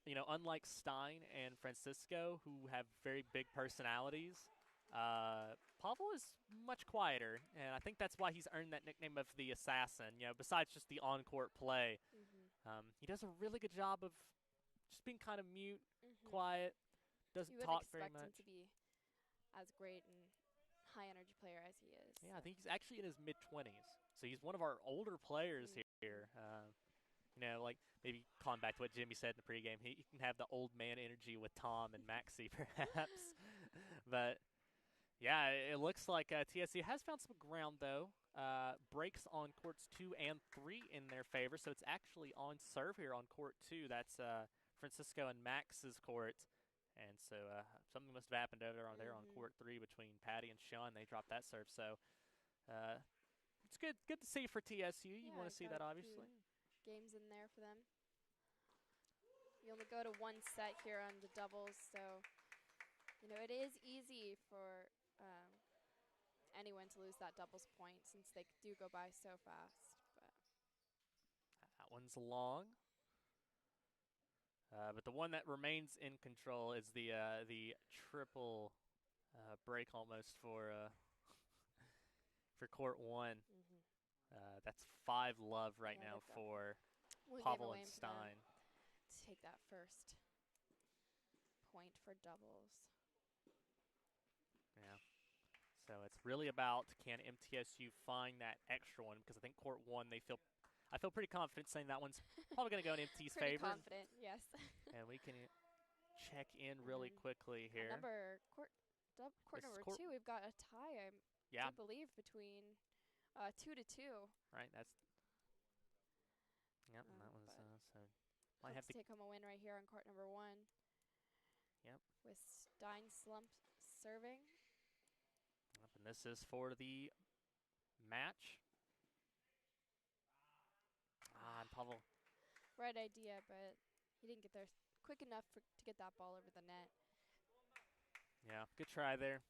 you know, unlike Stein and Francisco, who have very big personalities, Pavel is much quieter, and I think that's why he's earned that nickname of the assassin, you know, besides just the on-court play. He does a really good job of just being kind of mute, quiet, doesn't talk very much. You wouldn't expect him to be as great and high-energy player as he is. Yeah, I think he's actually in his mid-20s, so he's one of our older players here. You know, like maybe calling back to what Jimmy said in the pregame, he can have the old man energy with Tom and Maxie, perhaps. But yeah, it looks like TSU has found some ground, though. Breaks on courts 2 and 3 in their favor, so it's actually on serve here on court 2. That's Francisco and Max's court. And so something must have happened over there on court 3 between Patty and Sean. They dropped that serve. So it's good to see for TSU. You want to see that, obviously. Games in there for them. You only go to 1 set here on the doubles, so you know it is easy for anyone to lose that doubles point since they do go by so fast. But that one's long. But the one that remains in control is the triple break almost for court 1. That's 5 love right Yeah, now they've got for one game Pavel away and for them Stein. to take that first point for doubles. Yeah. So it's really about, can MTSU find that extra one? Because I think court 1, I feel pretty confident saying that one's probably going to go in MT's Pretty favor. confident, yes. And we can check in really And quickly here. Court This is number court- 2, we've got a tie, Yeah, I believe, between 2-2. right. That's yep. And that was But so might have Hopes to. take home a win right here on court number 1. Yep. With Stein slump serving. Yep, and this is for the match. And Pavel. Right idea, but he didn't get there quick enough to get that ball over the net. Yeah, good try there.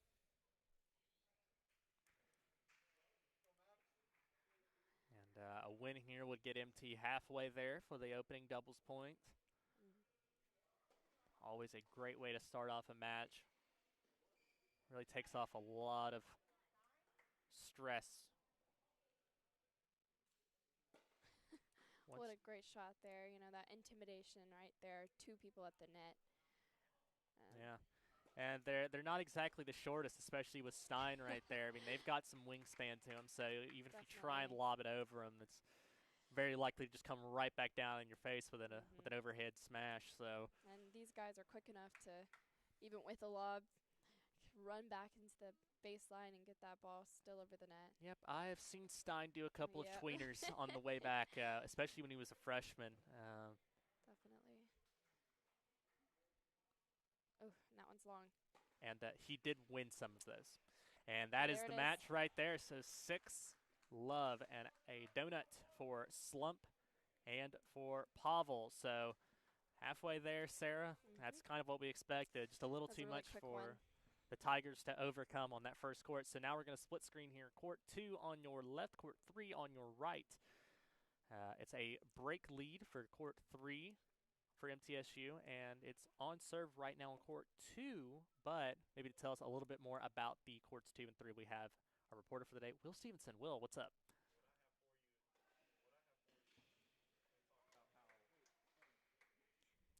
And a win here would get MT halfway there for the opening doubles point. Always a great way to start off a match. Really takes off a lot of stress. What a great shot there. You know, that intimidation right there. 2 people at the net. Yeah. And they're not exactly the shortest, especially with Stein right there. I mean, they've got some wingspan to them, so even if you try and lob it over them, it's very likely to just come right back down in your face with an overhead smash. So. And these guys are quick enough to, even with a lob, run back into the baseline and get that ball still over the net. Yep, I have seen Stein do a couple of Yep. tweeners on the way back, especially when he was a freshman. Definitely. Oh, and that one's long. And he did win some of those. And that is There the it match is. right there. So 6 love and a donut for Slump and for Pavel. So halfway there, Sarah. That's kind of what we expected. Just a little That's a too really much quick for one. the Tigers to overcome on that first court. So now we're going to split screen here. Court 2 on your left, court 3 on your right. It's a break lead for court 3 for MTSU, and it's on serve right now on court 2, but maybe to tell us a little bit more about the courts 2 and 3, we have our reporter for the day, Will Stevenson. Will, what's up?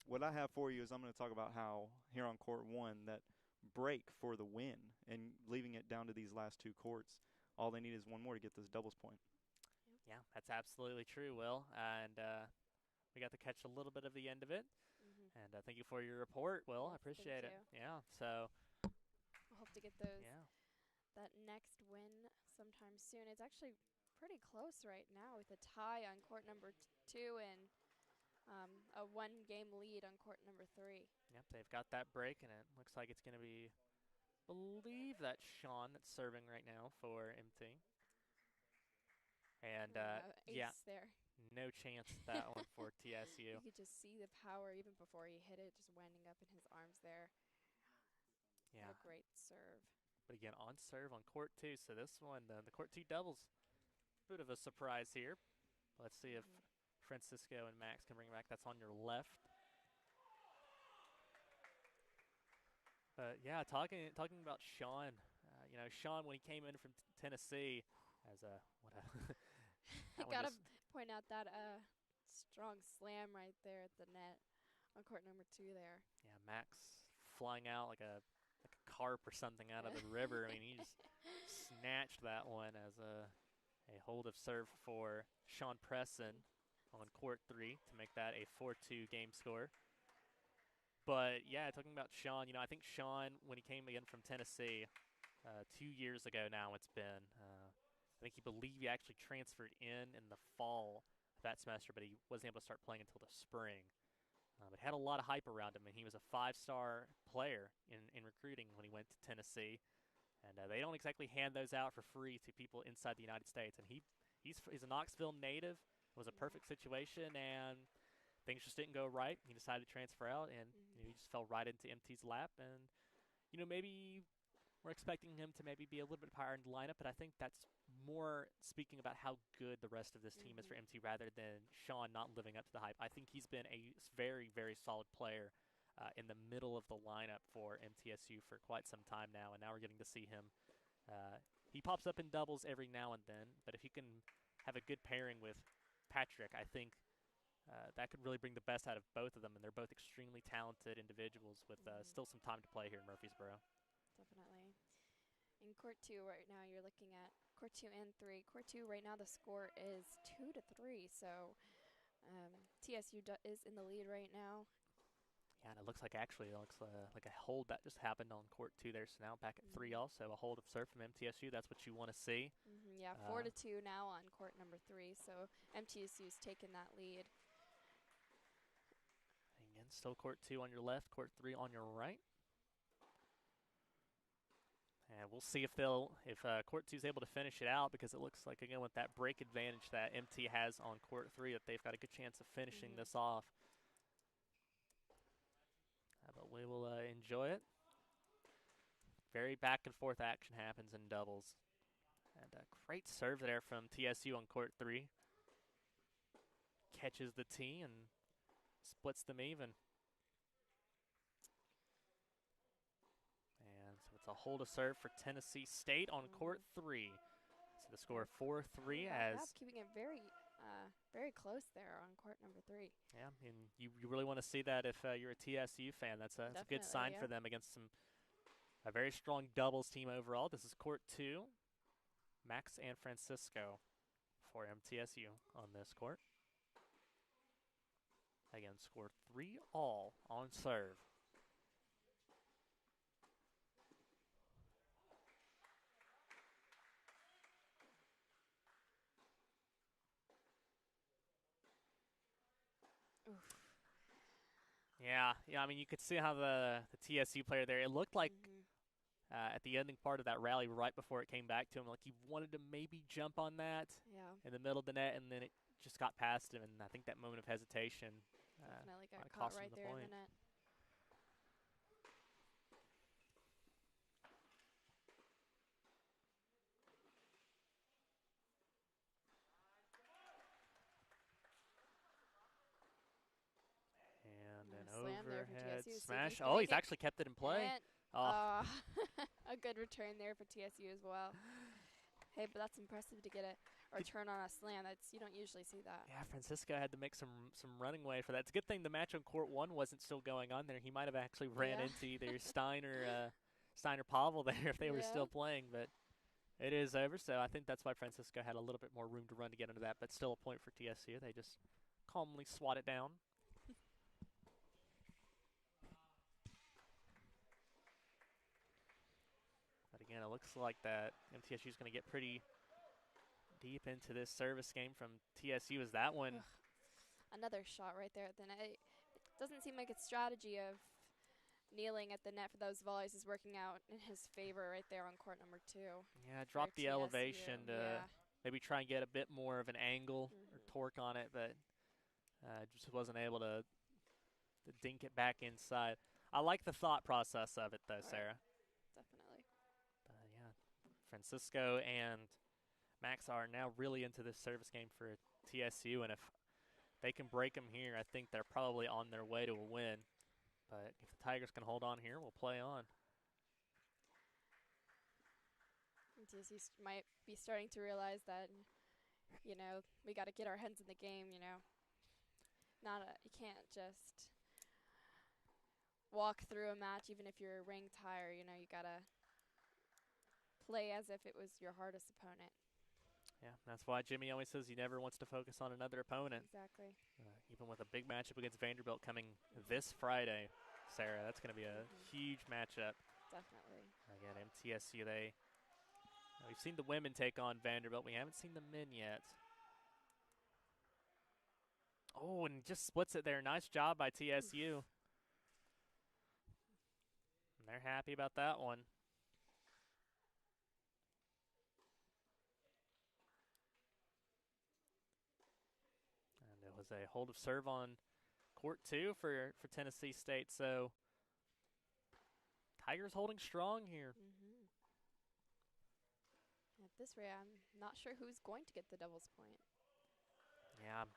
What I have for you is I'm going to talk about how here on court 1 that break for the win and leaving it down to these last 2 courts. All they need is one more to get this doubles point. Yeah, that's absolutely true, Will. And we got to catch a little bit of the end of it. And thank you for your report, Will. I appreciate it. Yeah, so. We'll hope to get that next win sometime soon. It's actually pretty close right now with a tie on court number 2 and a 1-game lead on court number 3. Yep, they've got that break, and it looks like it's going to be, I believe that's Sean that's serving right now for MT. And yeah, there. No chance at that one for TSU. You could just see the power even before he hit it, just winding up in his arms there. Yeah. What a great serve. But again, on serve on court 2. So this one, the court 2 doubles, bit of a surprise here. Let's see if Francisco and Max can bring it back. That's on your left. But yeah, talking about Sean. You know, Sean, when he came in from Tennessee, as a Gotta point out that strong slam right there at the net on court number 2 there. Yeah, Max flying out like a carp or something out of the river. I mean, he just snatched that one as a hold of serve for Sean Presson on court 3 to make that a 4-2 game score. But yeah, talking about Sean, you know, I think Sean, when he came in from Tennessee 2 years ago now, it's been. I think he believed he actually transferred in the fall that semester, but he wasn't able to start playing until the spring. But had a lot of hype around him, and he was a 5-star player in recruiting when he went to Tennessee. And they don't exactly hand those out for free to people inside the United States. And he's a Knoxville native. It was a perfect situation, and things just didn't go right. He decided to transfer out, and you know, he just fell right into MT's lap. And you know, maybe we're expecting him to maybe be a little bit higher in the lineup, but I think that's more speaking about how good the rest of this team is for MT rather than Sean not living up to the hype. I think he's been a very, very solid player in the middle of the lineup for MTSU for quite some time now, and now we're getting to see him. He pops up in doubles every now and then, but if he can have a good pairing with Patrick, I think that could really bring the best out of both of them, and they're both extremely talented individuals with still some time to play here in Murfreesboro. Definitely. In court 2 right now, you're looking at court 2 and 3. Court 2 right now, the score is 2-3. So TSU is in the lead right now. Yeah, and it looks like like a hold that just happened on court 2 there. So now back at 3 also, a hold of serve from MTSU. That's what you want to see. Yeah, 4-2 now on court number 3. So MTSU's taken that lead. Again, still court 2 on your left, court 3 on your right. And we'll see if court 2 is able to finish it out, because it looks like, again, with that break advantage that MT has on court 3, that they've got a good chance of finishing this off. But we will enjoy it. Very back and forth action happens in doubles. And a great serve there from TSU on court 3. Catches the tee and splits them even. And so it's a hold of serve for Tennessee State on court 3. So the score 4-3 as keeping it very close there on court number 3. Yeah, and you really want to see that if you're a TSU fan. That's a good sign for them against a very strong doubles team overall. This is court 2, Max and Francisco for MTSU on this court. Again, score 3-all on serve. Yeah. I mean, you could see how the TSU player there, it looked like at the ending part of that rally right before it came back to him, like he wanted to maybe jump on that in the middle of the net, and then it just got past him, and I think that moment of hesitation definitely got caught right there in the net. Overhead smash. Oh, he's actually kept it in play. A good return there for TSU as well. Hey, but that's impressive to get a return on a slam. You don't usually see that. Yeah, Francisco had to make some running way for that. It's a good thing the match on court 1 wasn't still going on there. He might have actually ran into either Stein or Pavel there if they were still playing, but it is over. So I think that's why Francisco had a little bit more room to run to get into that, but still a point for TSU. They just calmly swat it down. Again, it looks like that MTSU is going to get pretty deep into this service game from TSU. Is that one? Another shot right there at the net. It doesn't seem like its strategy of kneeling at the net for those volleys is working out in his favor right there on court number 2. Yeah, drop the elevation to maybe try and get a bit more of an angle or torque on it, but just wasn't able to dink it back inside. I like the thought process of it, though, Sarah. Definitely. Francisco and Max are now really into this service game for TSU, and if they can break them here, I think they're probably on their way to a win. But if the Tigers can hold on here, we'll play on. TSU might be starting to realize that, we got to get our heads in the game, you can't just walk through a match even if you're ranked higher, you got to play as if it was your hardest opponent. Yeah, that's why Jimmy always says he never wants to focus on another opponent. Exactly. Even with a big matchup against Vanderbilt coming this Friday, Sarah, that's going to be a huge matchup. Definitely. Again, MTSU, we've seen the women take on Vanderbilt. We haven't seen the men yet. Oh, and just splits it there. Nice job by TSU. And they're happy about that one. Was a hold of serve on court 2 for Tennessee State. So Tigers holding strong here. At this rate, I'm not sure who's going to get the doubles point. Yeah.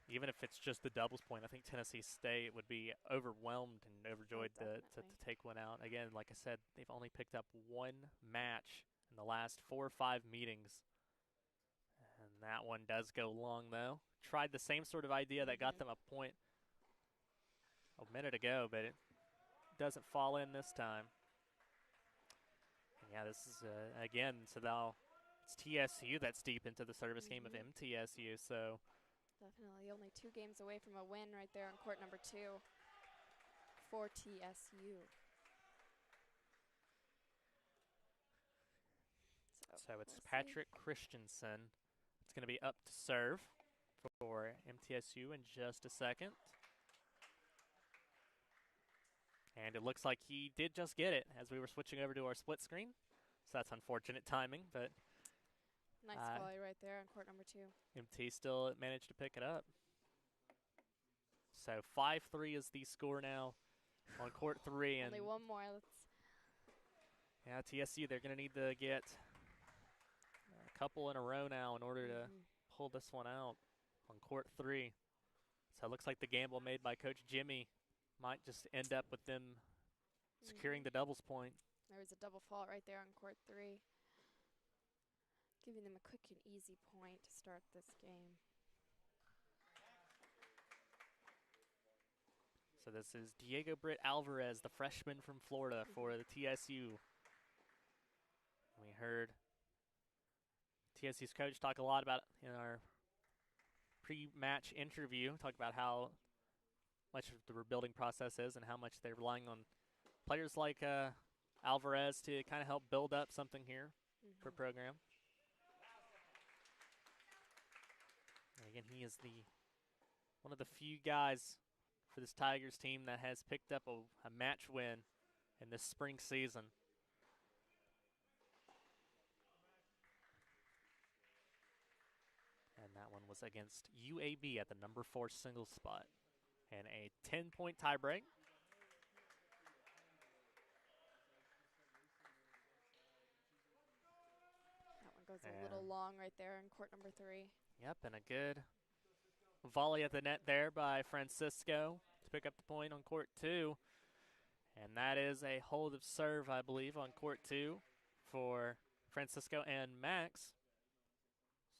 Even if it's just the doubles point, I think Tennessee State would be overwhelmed and overjoyed to take one out. Again, like I said, they've only picked up one match in the last 4 or 5 meetings. That one does go long, though. Tried the same sort of idea that got them a point a minute ago, but it doesn't fall in this time. Yeah, this is, again, so now it's TSU that's deep into the service game of MTSU, so. Definitely only 2 games away from a win right there on court number 2 for TSU. So it's Patrick Christensen. It's going to be up to serve for MTSU in just a second. And it looks like he did just get it as we were switching over to our split screen. So that's unfortunate timing, but nice volley right there on court number 2. MT still managed to pick it up. So 5-3 is the score now on court 3. Only one more. Yeah, TSU, they're going to need to get a couple in a row now in order to pull this one out on court 3. So it looks like the gamble made by Coach Jimmy might just end up with them securing the doubles point. There was a double fault right there on court 3. Giving them a quick and easy point to start this game. So this is Diego Britt Alvarez, the freshman from Florida for the TSU. We heard TSU's coach talk a lot about in our pre-match interview, talk about how much of the rebuilding process is and how much they're relying on players like Alvarez to kind of help build up something here for program. And again, he is one of the few guys for this Tigers team that has picked up a match win in this spring season. And that one was against UAB at the number 4 singles spot. And a 10-point tiebreak. That one goes a little long right there in court number 3. Yep, and a good volley at the net there by Francisco to pick up the point on court 2. And that is a hold of serve, I believe, on court 2 for Francisco and Max.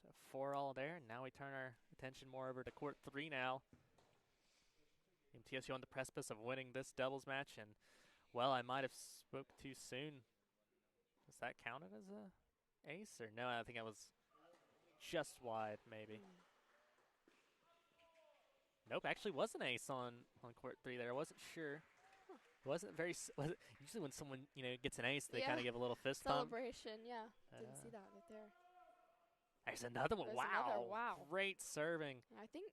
So 4 all there. And now we turn our attention more over to court 3 now. MTSU on the precipice of winning this doubles match. And, well, I might have spoke too soon. Is that counted as a ace? Or no, I think I was just wide, maybe. Nope, actually was an ace on court 3 there. I wasn't sure. It wasn't very. Usually when someone gets an ace, they kind of give a little fist pump. Celebration, yeah. Didn't see that right there. There's another one. Wow. Great serving. I think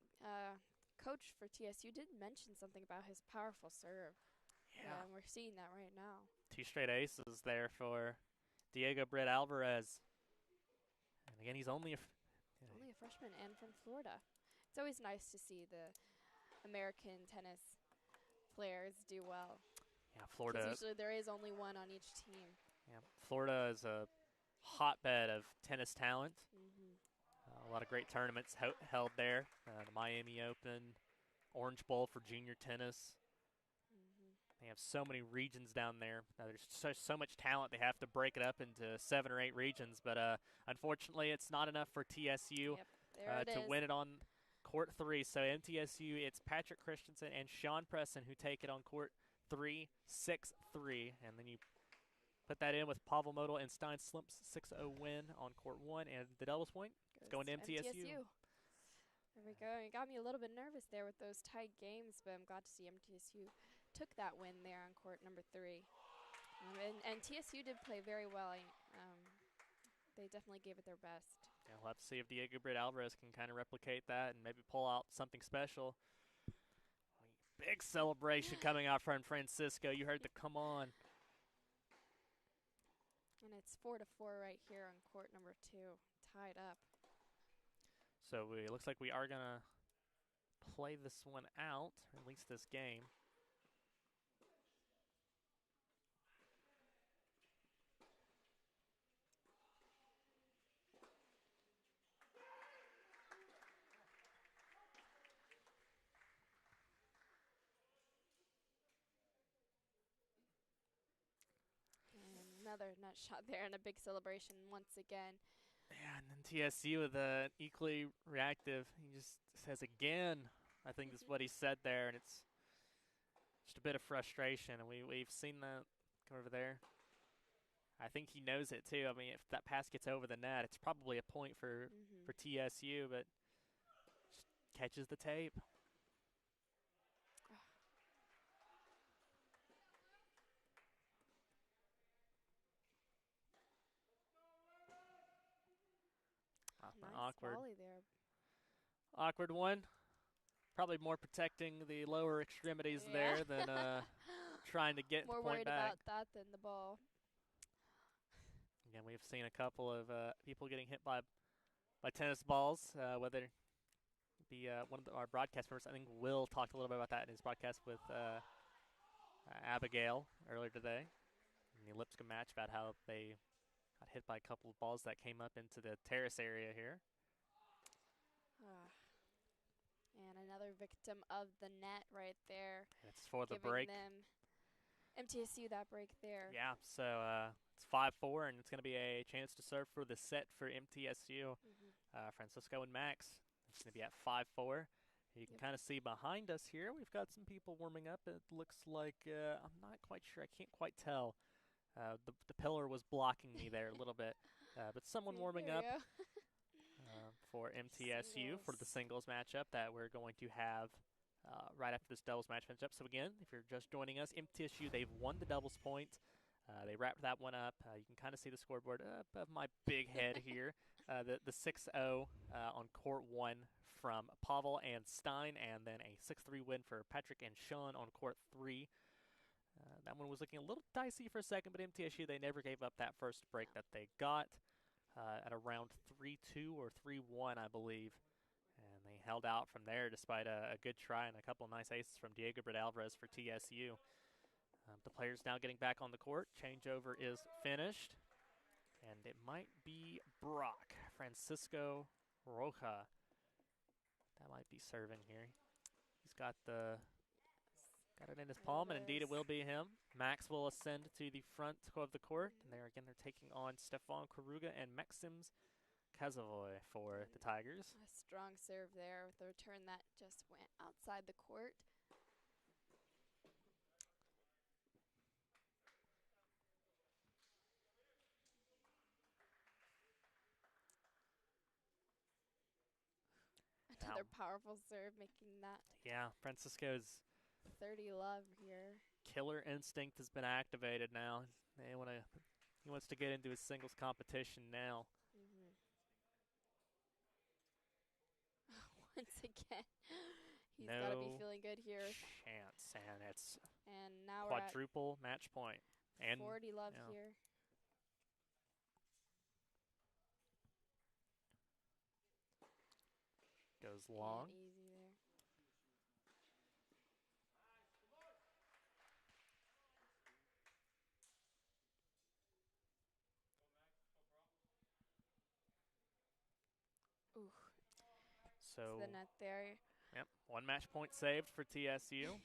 coach for TSU did mention something about his powerful serve. Yeah. And we're seeing that right now. 2 straight aces there for Diego Britt Alvarez. And again, he's only a freshman and from Florida. It's always nice to see the American tennis players do well. Yeah, Florida. Usually there is only one on each team. Yeah, Florida is a hotbed of tennis talent. A lot of great tournaments held there. The Miami Open, Orange Bowl for junior tennis. They have so many regions down there. There's so much talent, they have to break it up into 7 or 8 regions. But unfortunately, it's not enough for TSU to win it on court 3. So MTSU, it's Patrick Christensen and Sean Presson who take it on court 3, 6-3. And then you put that in with Pavel Model and Stein Slimp's 6-0 win on court 1. And the doubles point is going to MTSU. There we go. You got me a little bit nervous there with those tight games, but I'm glad to see MTSU took that win there on court number 3. And TSU did play very well. They definitely gave it their best. Yeah, we'll have to see if Diego Britt Alvarez can kind of replicate that and maybe pull out something special. Big celebration coming out from Francisco. You heard the come on. And it's 4-4 right here on court number 2, tied up. So it looks like we are going to play this one out, or at least this game. And another nut shot there and a big celebration once again Yeah, and then TSU with equally reactive. He just says again. I think that's what he said there, and it's just a bit of frustration, and we've seen that come over there. I think he knows it too. I mean, if that pass gets over the net, it's probably a point for TSU, but just catches the tape. Nice Awkward. volley there. Awkward one. Probably more protecting the lower extremities there than trying to get more the point worried back. about that than the ball. Again, we've seen a couple of people getting hit by tennis balls, whether it be one of our broadcast members. I think Will talked a little bit about that in his broadcast with Abigail earlier today in the Lipscomb match about how they got hit by a couple of balls that came up into the terrace area here. And another victim of the net right there. It's for the giving break. Them MTSU that break there. Yeah, so it's 5-4, and it's going to be a chance to serve for the set for MTSU. Francisco and Max. It's going to be at 5-4. You can kind of see behind us here, we've got some people warming up. It looks like, I'm not quite sure, I can't quite tell. The pillar was blocking me there a little bit. But someone warming up for MTSU for the singles matchup that we're going to have right after this doubles match finishes up. So again, if you're just joining us, MTSU, they've won the doubles point. They wrapped that one up. You can kind of see the scoreboard above my big head here. The 6-0 on court 1 from Pavel and Stein, and then a 6-3 win for Patrick and Sean on court 3. That one was looking a little dicey for a second, but MTSU, they never gave up that first break that they got at around 3-2 or 3-1, I believe. And they held out from there despite a good try and a couple of nice aces from Diego Brett Alvarez for TSU. The players now getting back on the court. Changeover is finished. And it might be Brock, Francisco Roja. That might be serving here. He's got it in his palm, and indeed it will be him. Max will ascend to the front of the court. And there again, they're taking on Stefan Karuga and Maxims Kazovoy for the Tigers. A strong serve there with the return that just went outside the court. Another powerful serve, making that. Yeah, Francisco's 30 love here. Killer instinct has been activated now. He wants to get into his singles competition now. Once again, he's got to be feeling good here. Chance, and it's now quadruple match point. And 40 love here. Goes long. And easy there. Ooh. So the net there. Yep, one match point saved for TSU.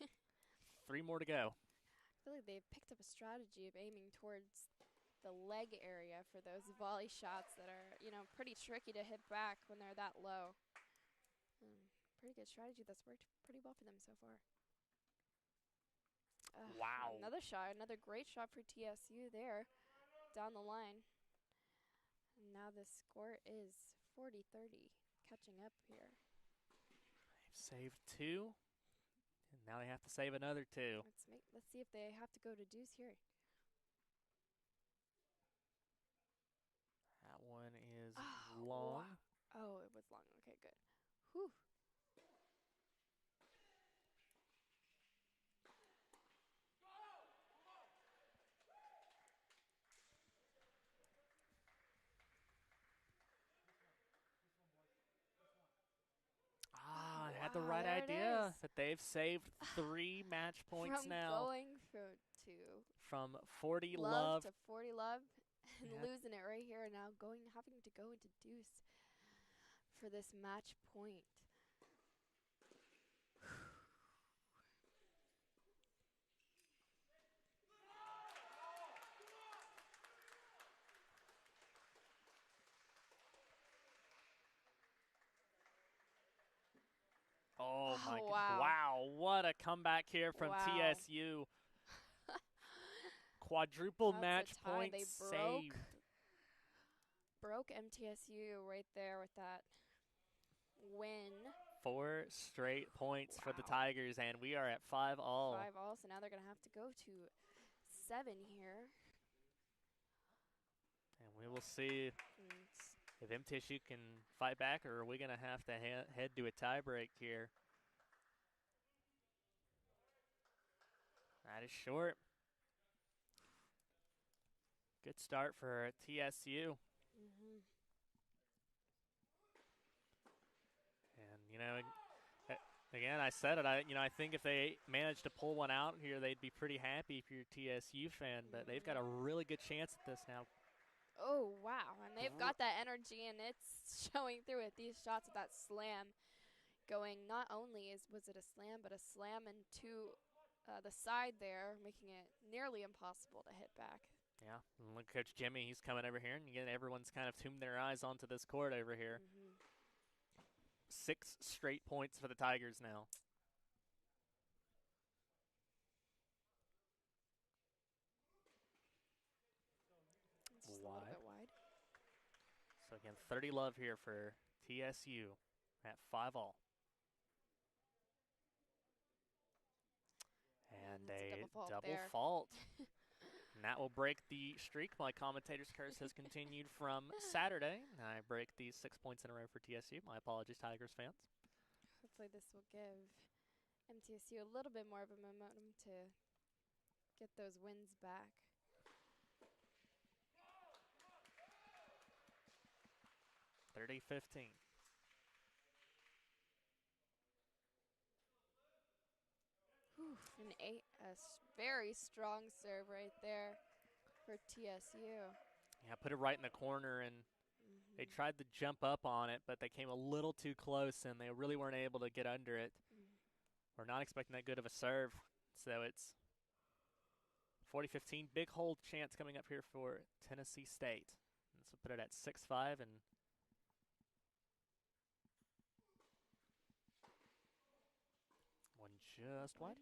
3 more to go. I feel like they've picked up a strategy of aiming towards the leg area for those volley shots that are, pretty tricky to hit back when they're that low. Pretty good strategy that's worked pretty well for them so far. Wow. Another shot, another great shot for TSU there down the line. And now the score is 40-30, catching up here. They've saved 2, and now they have to save another 2. Let's see if they have to go to deuce here. That one is long. Wow. Oh, it was long. Okay, good. Whew. Had the right idea, but they've saved 3 match points now. From 40 love to 40 love, and losing it right here, and now having to go into deuce for this match point. Oh, my God. Wow. Wow, what a comeback here from Wow. TSU. Quadruple That's a match tie. points They saved. broke MTSU right there with that win. 4 straight points for the Wow. Tigers, and we are at 5-all. 5-all, so now they're going to have to go to 7 here. And we will see And if MTSU can fight back, or are we going to have to head to a tiebreak here? That is short. Good start for TSU. And, you know, again, I said it. I think if they managed to pull one out here, they'd be pretty happy if you're a TSU fan. But they've got a really good chance at this now. oh, wow. And they've got that energy, and it's showing through it. These shots with that slam going, not only was it a slam, but a slam into the side there, making it nearly impossible to hit back. Yeah, and look, Coach Jimmy, he's coming over here, and again, everyone's kind of tuned their eyes onto this court over here. 6 straight points for the Tigers now. It's just a little bit wide. So again, 30 love here for TSU at 5-all. And That's a double there. fault. And that will break the streak. My commentator's curse has continued from Saturday. I break these 6 points in a row for TSU. My apologies, Tigers fans. Hopefully this will give MTSU a little bit more of a momentum to get those wins back. (30-15). A very strong serve right there for TSU. Yeah, put it right in the corner, and they tried to jump up on it, but they came a little too close, and they really weren't able to get under it. We're not expecting that good of a serve, so it's 40-15. Big hold chance coming up here for Tennessee State. And so put it at 6-5, and one just wide.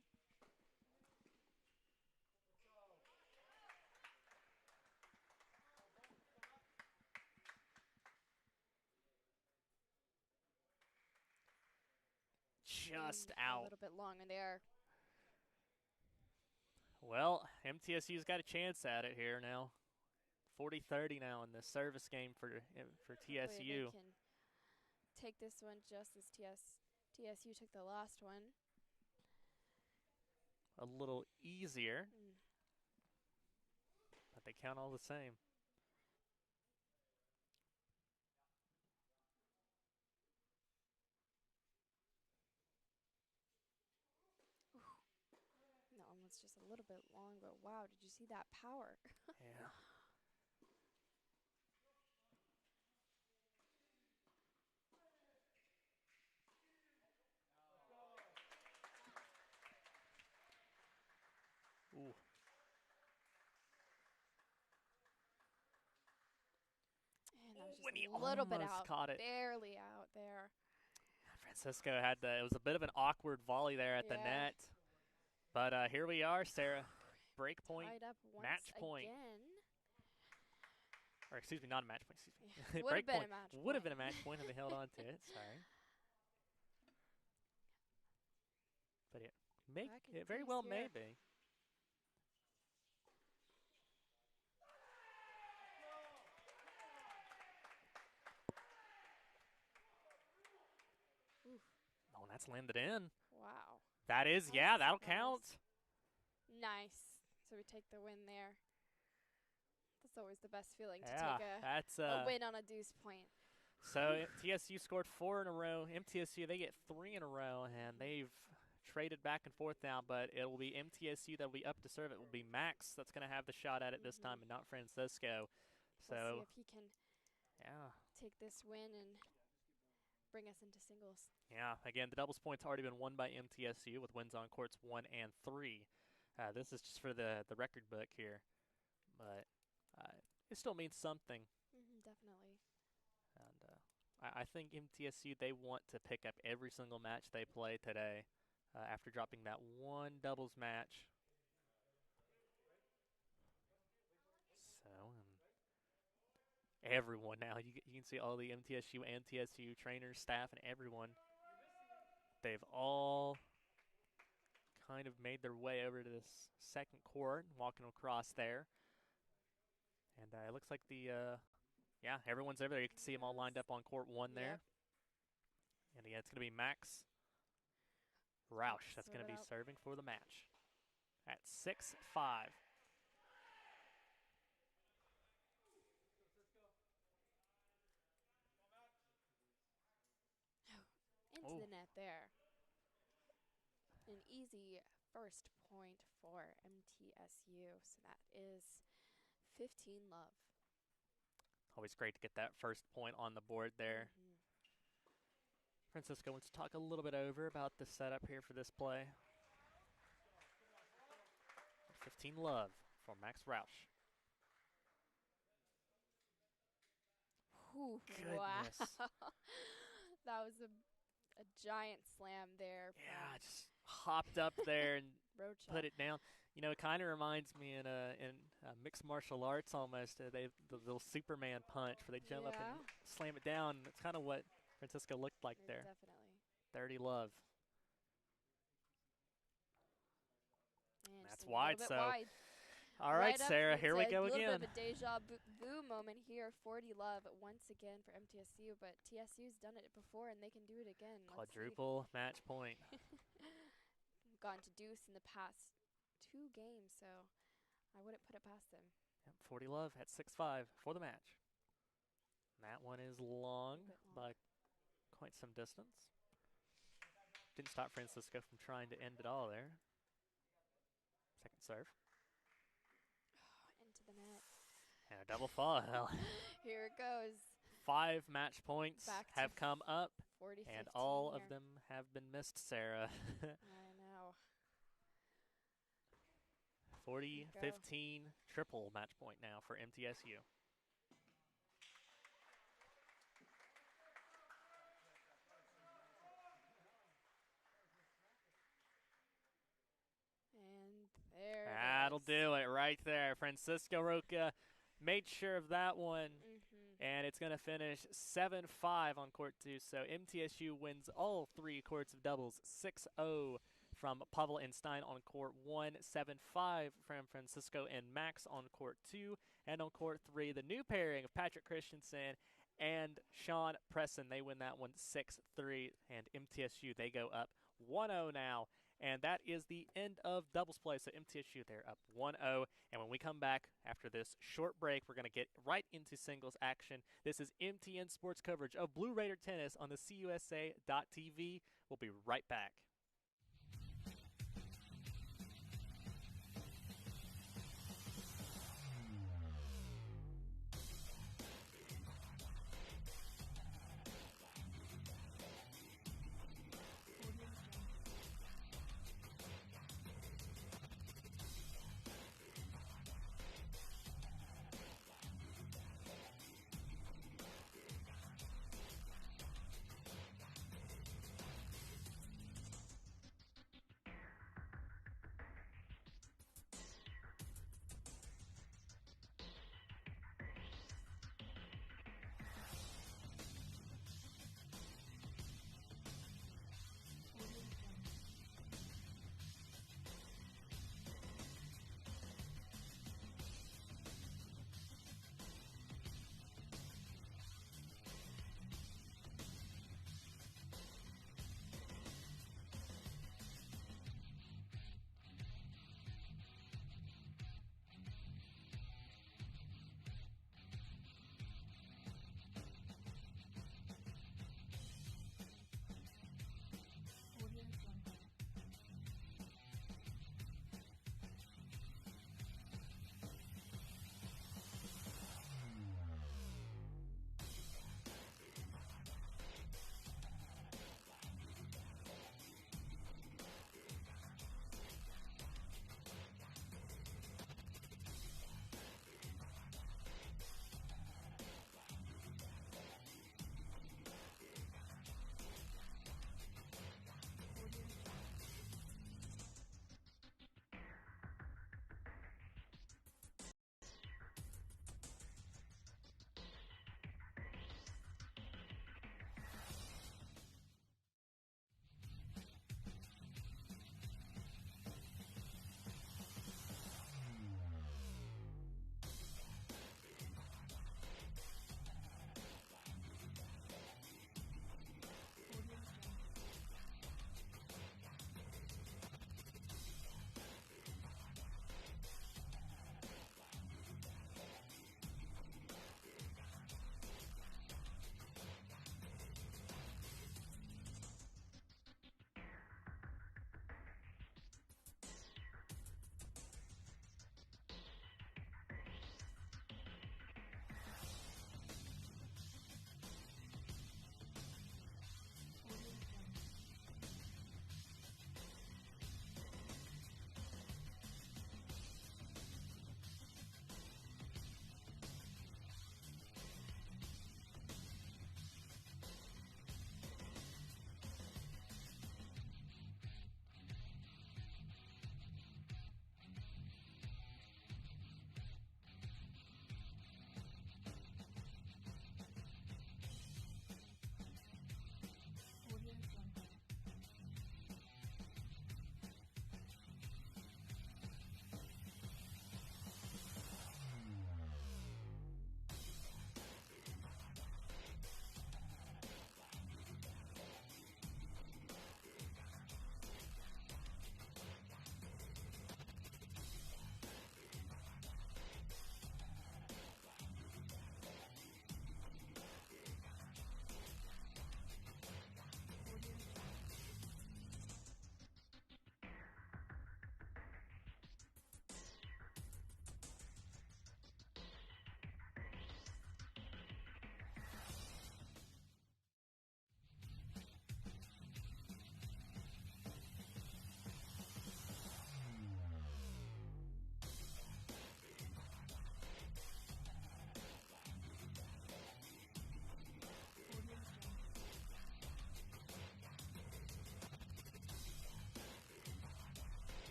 Just out. A little bit long in there. Well, MTSU's got a chance at it here now. 40-30 now in the service game for TSU. They can take this one just as TSU took the last one. A little easier, but they count all the same. That one was just a little bit long, but wow, did you see that power? Yeah. Ooh. And that was just When he a little bit almost out, caught it. barely out there. Francisco had it was a bit of an awkward volley there at the net. But here we are, Sarah. Break point, Tied up once match point. again. Or excuse me, not a match point, excuse me. Yeah, Break been point. a match Would have point. been a match point if they held on to it. Sorry. But it very well may be. Oh, that's landed in. Wow. That is, yeah, that'll count. Nice. So we take the win there. That's always the best feeling to Yeah, take that's a win on a deuce point. So TSU scored 4 in a row. MTSU, they get 3 in a row, and they've traded back and forth now, but it will be MTSU that will be up to serve. It will be Max that's going to have the shot at it this time and not Francisco. So we'll see if he can take this win and bring us into singles. Yeah, again, the doubles points already been won by MTSU with wins on courts 1 and 3. This is just for the record book here, but it still means something. Definitely. And I think MTSU, they want to pick up every single match they play today after dropping that one doubles match. So, everyone now, you can see all the MTSU and TSU trainers, staff, and everyone. They've all kind of made their way over to this second court, walking across there. And it looks like yeah, everyone's over there. You can see them all lined up on court 1 there. And yeah, it's going to be Max Roush that's going to be serving for the match at 6-5. Into the net there. An easy first point for MTSU. So that is 15 love. Always great to get that first point on the board there. Francisco wants to talk a little bit about the setup here for this play. 15 love for Max Roush. Goodness. Wow. That was a giant slam there. Yeah, just hopped up there and Rocha. put it down. You know, it kind of reminds me in mixed martial arts almost. The little Superman punch where they jump up and slam it down. That's kind of what Francisco looked like there. Definitely. 30 love. And that's wide, so. Wide. All right, Sarah, here we go again. A little bit of a deja vu moment here. 40 love once again for MTSU, but TSU's done it before, and they can do it again. Quadruple match point. Gone to deuce in the past 2 games, so I wouldn't put it past them. Yep, 40 love at 6-5 for the match. That one is long by quite some distance. Didn't stop Francisco from trying to end it all there. Second serve. Into the net. And a double fall. Here it goes. 5 match points have come up, 40, and all of them have been missed, Sarah. I know. 40-15 triple match point now for MTSU. And there That'll do it right there. Francisco Roca made sure of that one. And it's going to finish 7-5 on court 2. So MTSU wins all 3 courts of doubles. 6-0 from Pavel and Stein on court 1. 7-5 from Francisco and Max on court 2. And on court 3, the new pairing of Patrick Christensen and Sean Presson. They win that one 6-3. And MTSU, they go up 1-0 now. And that is the end of doubles play. So MTSU, they're up 1-0. And when we come back after this short break, we're going to get right into singles action. This is MTN Sports coverage of Blue Raider tennis on the CUSA.TV. We'll be right back.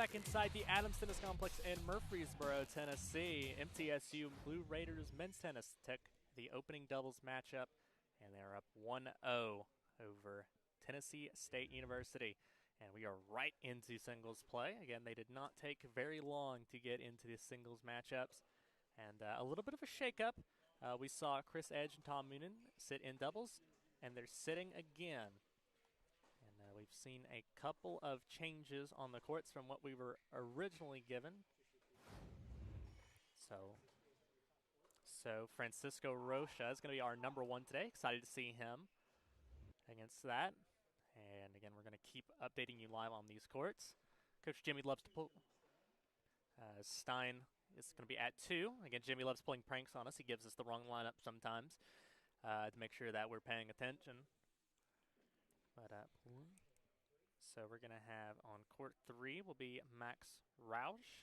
back inside the Adams Tennis Complex in Murfreesboro, Tennessee. MTSU Blue Raiders men's tennis took the opening doubles matchup, and they're up 1-0 over Tennessee State University. And we are right into singles play. Again, they did not take very long to get into the singles matchups. And a little bit of a shakeup. We saw Chris Edge and Tom Moonen sit in doubles, and they're sitting again. And we've seen a couple of changes on the courts from what we were originally given. So Francisco Rocha is going to be our number one today. Excited to see him against that. And again, we're going to keep updating you live on these courts. Coach Jimmy loves to pull. Stein is going to be at 2. Again, Jimmy loves pulling pranks on us. He gives us the wrong lineup sometimes to make sure that we're paying attention. But so we're going to have on court 3 will be Max Roush.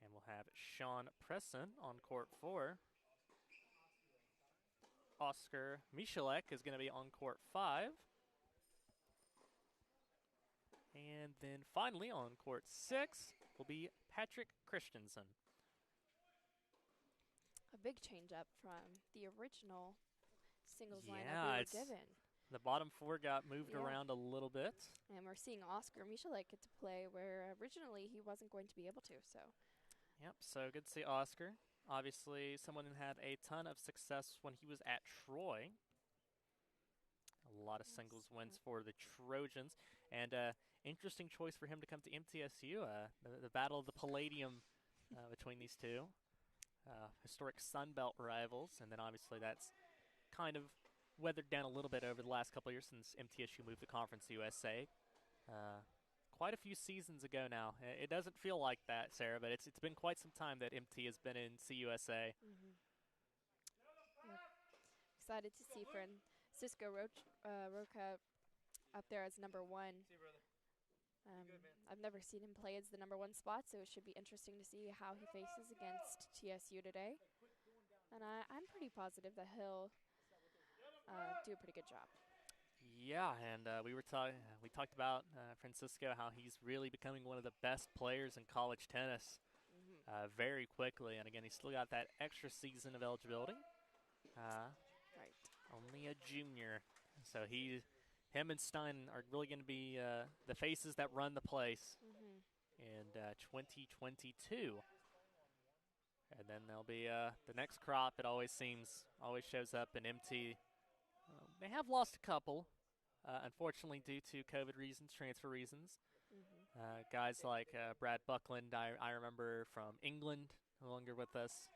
And we'll have Sean Presson on court 4. Oscar Mieschelek is going to be on court 5. And then finally on court 6 will be Patrick Christensen. A big change up from the original singles lineup we were given. The bottom 4 got moved around a little bit. And we're seeing Oscar Mieschelek get to play where originally he wasn't going to be able to. Yep, so good to see Oscar. Obviously, someone who had a ton of success when he was at Troy. A lot of singles wins for the Trojans. And interesting choice for him to come to MTSU. The battle of the Palladium between these two. Historic Sun Belt rivals. And then obviously that's kind of weathered down a little bit over the last couple of years since MTSU moved to Conference USA. Quite a few seasons ago now. It doesn't feel like that, Sarah, but it's been quite some time that MT has been in CUSA. Mm-hmm. Yep. Excited to see Francisco Roca up there as number 1. See you, brother. I've never seen him play as the number 1 spot, so it should be interesting to see how he faces against TSU today. And I'm pretty positive that he'll do a pretty good job. Yeah, and we talked about Francisco, how he's really becoming one of the best players in college tennis very quickly. And again, he's still got that extra season of eligibility. Right. Only a junior. So him and Stein are really going to be the faces that run the place in 2022. And then there'll be the next crop. It always shows up in MT. They have lost a couple. Unfortunately, due to COVID reasons, transfer reasons. Guys like Brad Buckland, I remember from England, no longer with us,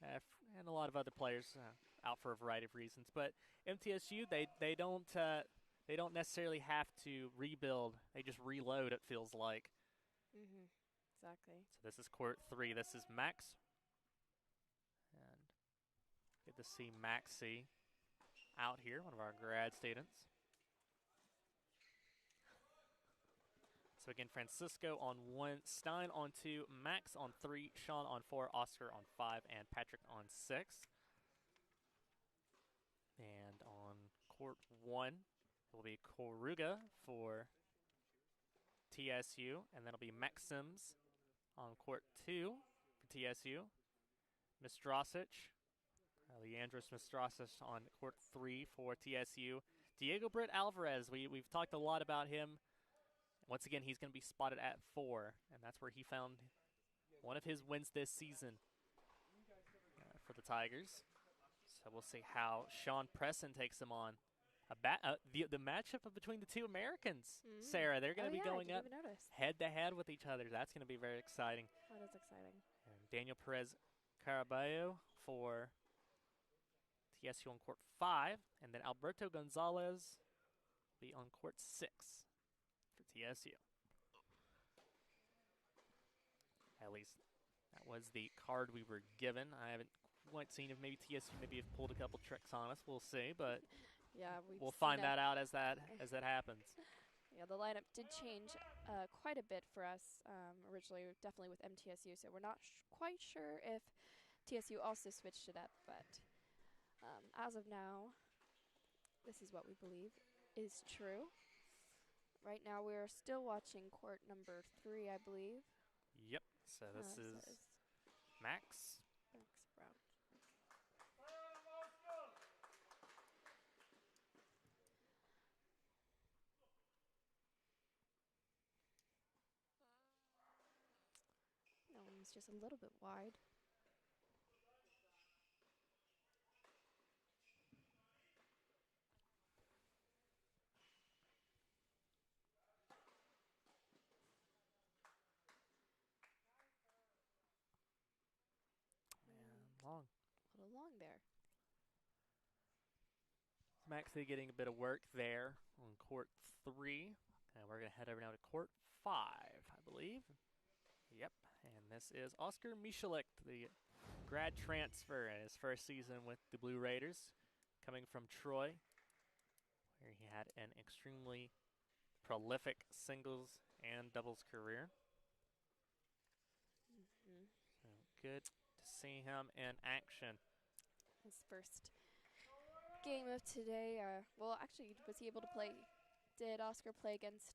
and a lot of other players out for a variety of reasons. But MTSU, they don't necessarily have to rebuild; they just reload. It feels like. Exactly. So this is court 3. This is Max, and good to see Maxie out here, one of our grad students. So again, Francisco on 1, Stein on 2, Max on 3, Sean on 4, Oscar on 5, and Patrick on 6. And on court 1, it will be Koruga for TSU, and then it'll be Maxims on court 2 for TSU. Mistrosic, Leandros Mistrosic on court 3 for TSU. Diego Britt Alvarez, we've talked a lot about him. Once again, he's going to be spotted at 4, and that's where he found one of his wins this season for the Tigers. So we'll see how Sean Presson takes him on. The matchup between the two Americans, Sarah, they're going to be going up head-to-head with each other. That's going to be very exciting. That is exciting. And Daniel Perez Caraballo for TSU on court 5, and then Alberto Gonzalez will be on court 6. TSU. At least that was the card we were given. I haven't quite seen if maybe TSU maybe have pulled a couple tricks on us. We'll see, but yeah, we'll find that out as that happens. Yeah, the lineup did change quite a bit for us originally, definitely with MTSU. So we're not quite sure if TSU also switched it up, but as of now, this is what we believe is true. right now we're still watching court number 3, I believe. Yep. So this is says Max. Max Brown. That one's just a little bit wide. Long. A little long there. Maxie getting a bit of work there on court 3. And we're going to head over now to court 5, I believe. Yep. And this is Oscar Mieschelek, the grad transfer in his first season with the Blue Raiders, coming from Troy, where he had an extremely prolific singles and doubles career. Mm-hmm. So good to see him in action. His first game of today. Well, actually, was he able to play? Did Oscar play against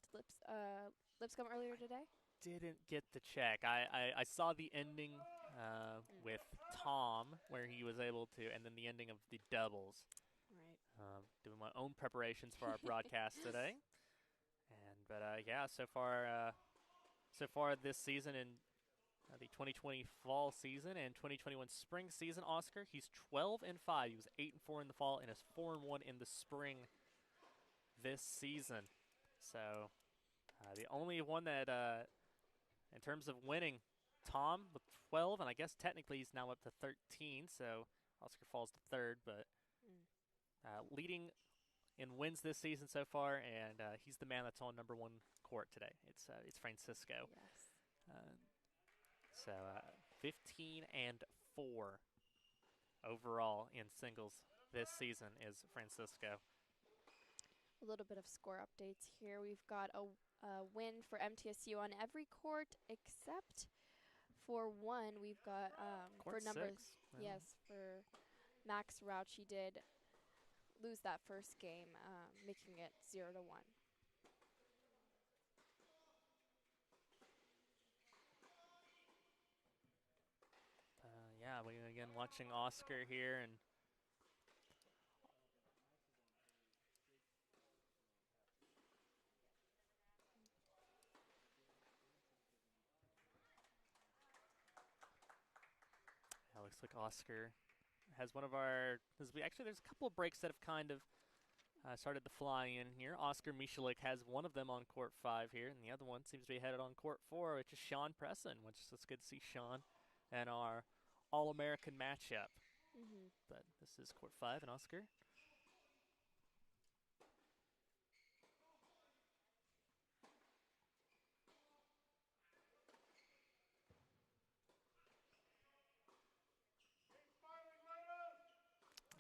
Lipscomb earlier today? Didn't get the check. I saw the ending with Tom, where he was able to, and then the ending of the doubles. Right. Doing my own preparations for our broadcast today. But yeah, so far this season in the 2020 fall season and 2021 spring season, Oscar, he's 12-5. He was 8-4 in the fall and is 4-1 in the spring this season. So the only one that, in terms of winning, Tom with 12, and I guess technically he's now up to 13. So Oscar falls to third, but leading in wins this season so far, and he's the man that's on number 1 court today. It's Francisco. Yes. So 15-4 overall in singles this season is Francisco. A little bit of score updates here. We've got a win for MTSU on every court except for one. We've got Court for number 6. yes, for Max Rauch. He did lose that first game, making it 0-1. Yeah, we again watching Oscar here, and looks like Oscar has one of our. Actually, there's a couple of breaks that have kind of started to fly in here. Oscar Mieschelek has one of them on court 5 here, and the other one seems to be headed on court 4, which is Sean Presson, which is good to see Sean and our All-American matchup. Mm-hmm. But this is court 5 and Oscar.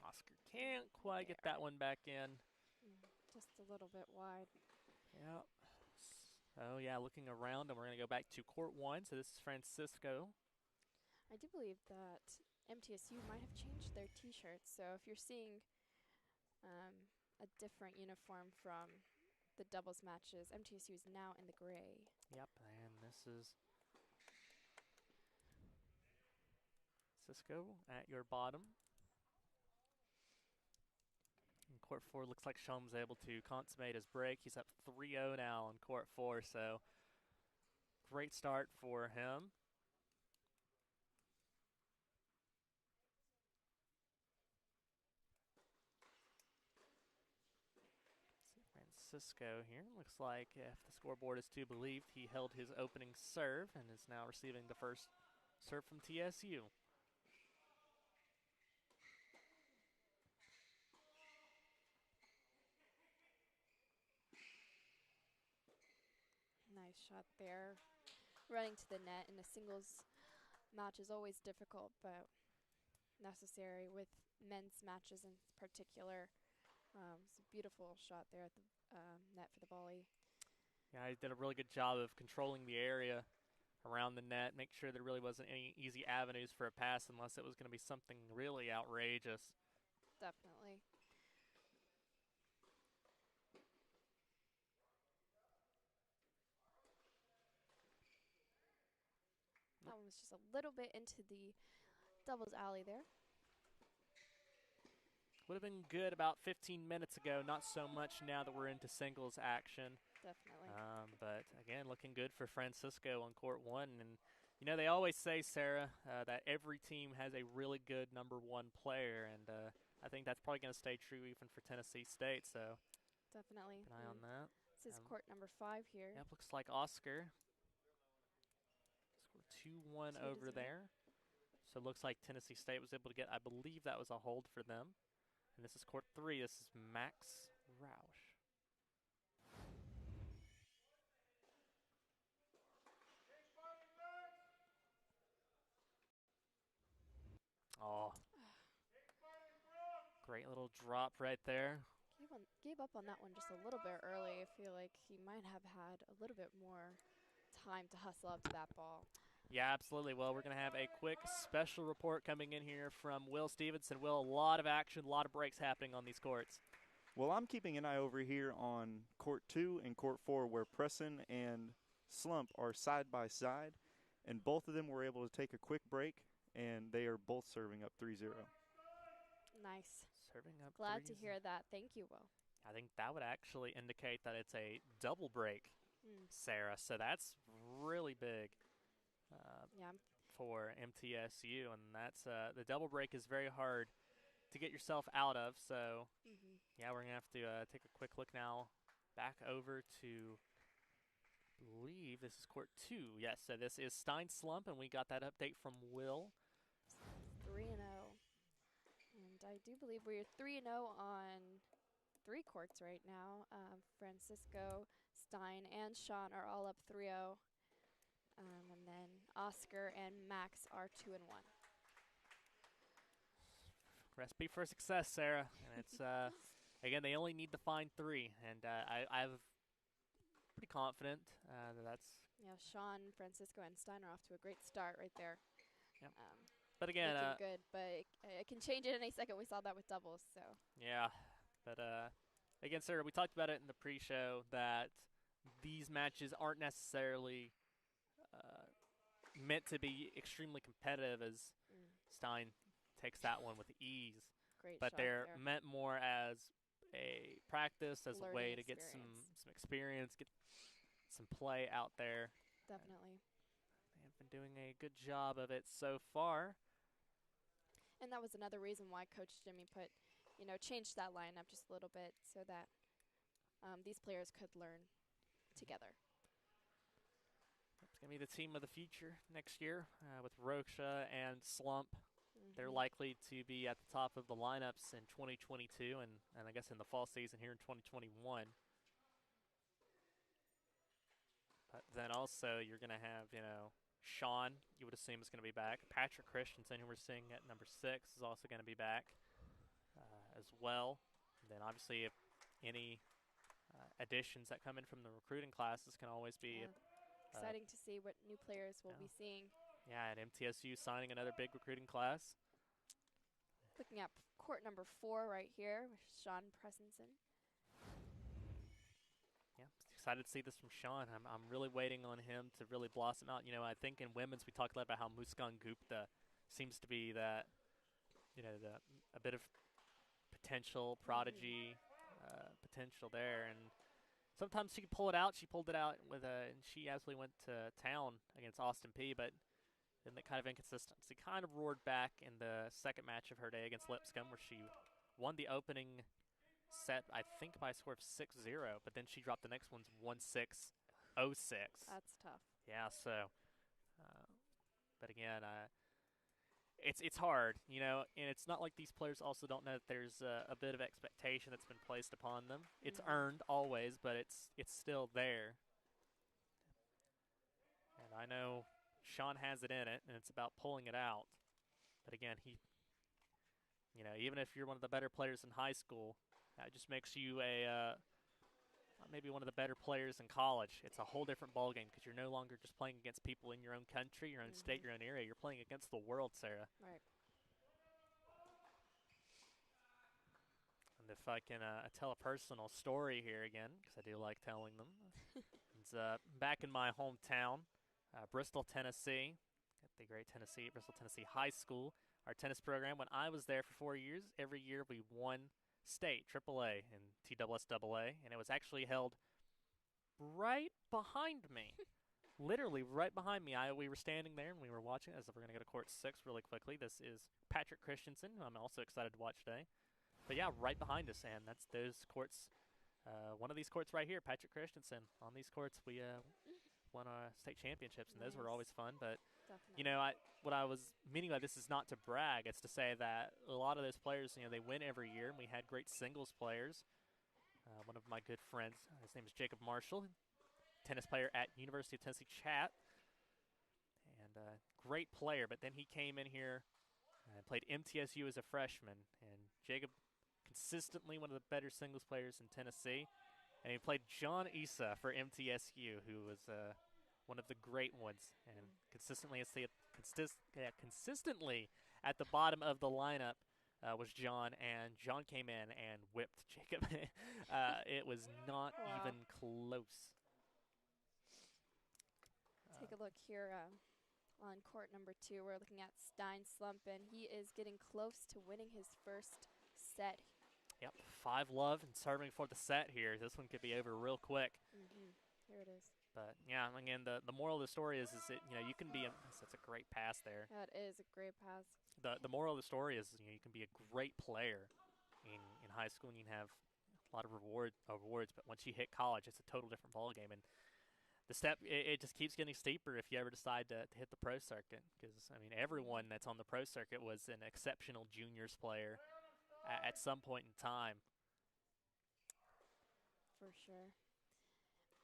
Oscar can't quite get that one back in. Just a little bit wide. Yep. Oh, yeah, looking around, and we're going to go back to court 1. So this is Francisco. I do believe that MTSU might have changed their T-shirts. So if you're seeing a different uniform from the doubles matches, MTSU is now in the gray. Yep, and this is Cisco at your bottom. In court 4, looks like Sean was able to consummate his break. He's up 3-0 now on court 4, so great start for him. Francisco here. Looks like if the scoreboard is to be believed, he held his opening serve and is now receiving the first serve from TSU. Nice shot there. Running to the net in a singles match is always difficult, but necessary with men's matches in particular. It's a beautiful shot there at the net for the volley. Yeah, he did a really good job of controlling the area around the net, make sure there really wasn't any easy avenues for a pass unless it was going to be something really outrageous. Definitely. was just a little bit into the doubles alley there. Would have been good about 15 minutes ago, not so much now that we're into singles action. Definitely. But, again, looking good for Francisco on court one. And, you know, they always say, Sarah, that every team has a really good number one player, and I think that's probably going to stay true even for Tennessee State. So Definitely. keep an eye on that. This is court number 5 here. Yep, looks like Oscar scored 2-1 over there. So it looks like Tennessee State was able to get, I believe that was a hold for them. And this is court 3. This is Max Roush. Oh, great little drop right there. Gave up on that one just a little bit early. I feel like he might have had a little bit more time to hustle up to that ball. Yeah, absolutely. Well, we're going to have a quick special report coming in here from Will Stevenson. Will, a lot of action, a lot of breaks happening on these courts. Well, I'm keeping an eye over here on court 2 and court 4 where Preston and Slump are side by side, and both of them were able to take a quick break, and they are both serving up 3-0. Nice. Serving up. Glad to hear that. Thank you, Will. I think that would actually indicate that it's a double break, Sarah. So that's really big for MTSU, and that's the double break is very hard to get yourself out of. So yeah, we're gonna have to take a quick look now back over to, I believe this is court 2. Yes, so this is Stein Slump, and we got that update from Will. 3-0. And I do believe we're 3-0 on 3 courts right now. Francisco, Stein, and Sean are all up 3-0. And then Oscar and Max are 2-1. Recipe for success, Sarah. And it's again, they only need to find 3, and I'm pretty confident that that's. Yeah, Sean, Francisco, and Stein are off to a great start right there. Yep. But again, good, but it can change at any second. We saw that with doubles, so. Yeah, but again, Sarah, we talked about it in the pre-show that these matches aren't necessarily meant to be extremely competitive, as Stein takes that one with ease. Great but shot they're there. meant more as a practice, as Learning a way to get experience. some experience, get some play out there. Definitely. They have been doing a good job of it so far. And that was another reason why Coach Jimmy changed that lineup just a little bit so that these players could learn together. It's going to be the team of the future next year with Rocha and Slump. They're likely to be at the top of the lineups in 2022 and I guess in the fall season here in 2021. But then also you're going to have, Sean, you would assume, is going to be back. Patrick Christensen, who we're seeing at number 6, is also going to be back as well. And then obviously if any additions that come in from the recruiting classes can always be exciting to see what new players we'll be seeing. Yeah, and MTSU signing another big recruiting class. Looking at court number 4 right here with Sean Pressenson. Yeah, excited to see this from Sean. I'm really waiting on him to really blossom out. I think in women's we talked a lot about how Muskan Gupta seems to be that, a bit of potential prodigy potential there, and sometimes she can pull it out. She pulled it out and she absolutely went to town against Austin Peay, but then that kind of inconsistency kind of roared back in the second match of her day against Lipscomb, where she won the opening set, I think, by a score of 6-0, but then she dropped the next one's 1-6, 0-6. That's tough. Yeah, so, but again, it's hard, and it's not like these players also don't know that there's a bit of expectation that's been placed upon them. It's earned always, but it's still there. And I know Sean has it in it, and it's about pulling it out. But again, even if you're one of the better players in high school, that just makes you maybe one of the better players in college. It's a whole different ballgame because you're no longer just playing against people in your own country, your own state, your own area. You're playing against the world, Sarah. Right. And if I can tell a personal story here again, because I do like telling them. It's back in my hometown, Bristol, Tennessee. the great Bristol, Tennessee High School. Our tennis program, when I was there for 4 years, every year we won state, AAA, and TSSAA, and it was actually held right behind me. Literally right behind me. We were standing there and we were watching as if we're going to go to court 6 really quickly. This is Patrick Christensen, who I'm also excited to watch today. But yeah, right behind us, and that's those courts. One of these courts right here, Patrick Christensen. On these courts, we won our state championships, and those were always fun. But, you know, what I was meaning by this is not to brag. It's to say that a lot of those players, you know, they win every year, and we had great singles players. One of my good friends, his name is Jacob Marshall, tennis player at University of Tennessee Chat, and great player. But then he came in here and played MTSU as a freshman, and Jacob consistently one of the better singles players in Tennessee, and he played John Issa for MTSU, who was one of the great ones, and consistently at the bottom of the lineup was John, and John came in and whipped Jacob. It was not even close. Take a look here on court number 2. We're looking at Stein Slump, and he is getting close to winning his first set. Yep, 5-love and serving for the set here. This one could be over real quick. Here it is. But yeah, again, the moral of the story is that, you know, you can be that's a great pass there. That is a great pass. The moral of the story is, you know, you can be a great player in high school and you can have a lot of rewards. But once you hit college, it's a total different ballgame. And the step, it just keeps getting steeper if you ever decide to hit the pro circuit. Because, I mean, everyone that's on the pro circuit was an exceptional juniors player at some point in time. For sure.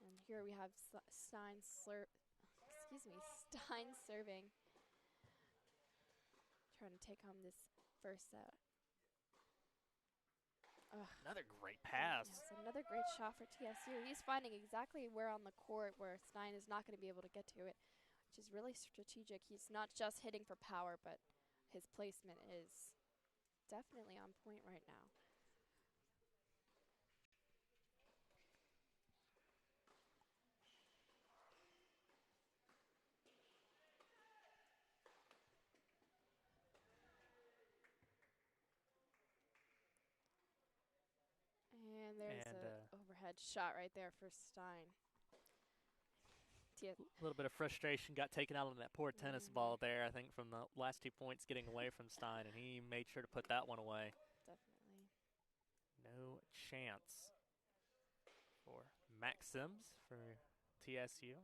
And here we have Stein serving. Trying to take home this first set. Another great pass. Yes, another great shot for TSU. He's finding exactly where on the court where Stein is not going to be able to get to it, which is really strategic. He's not just hitting for power, but his placement is definitely on point right now. And there's an overhead shot right there for Stein. A little bit of frustration got taken out on that poor tennis ball there, I think, from the last 2 points getting away from Stein, and he made sure to put that one away. Definitely. No chance for Max Sims for TSU.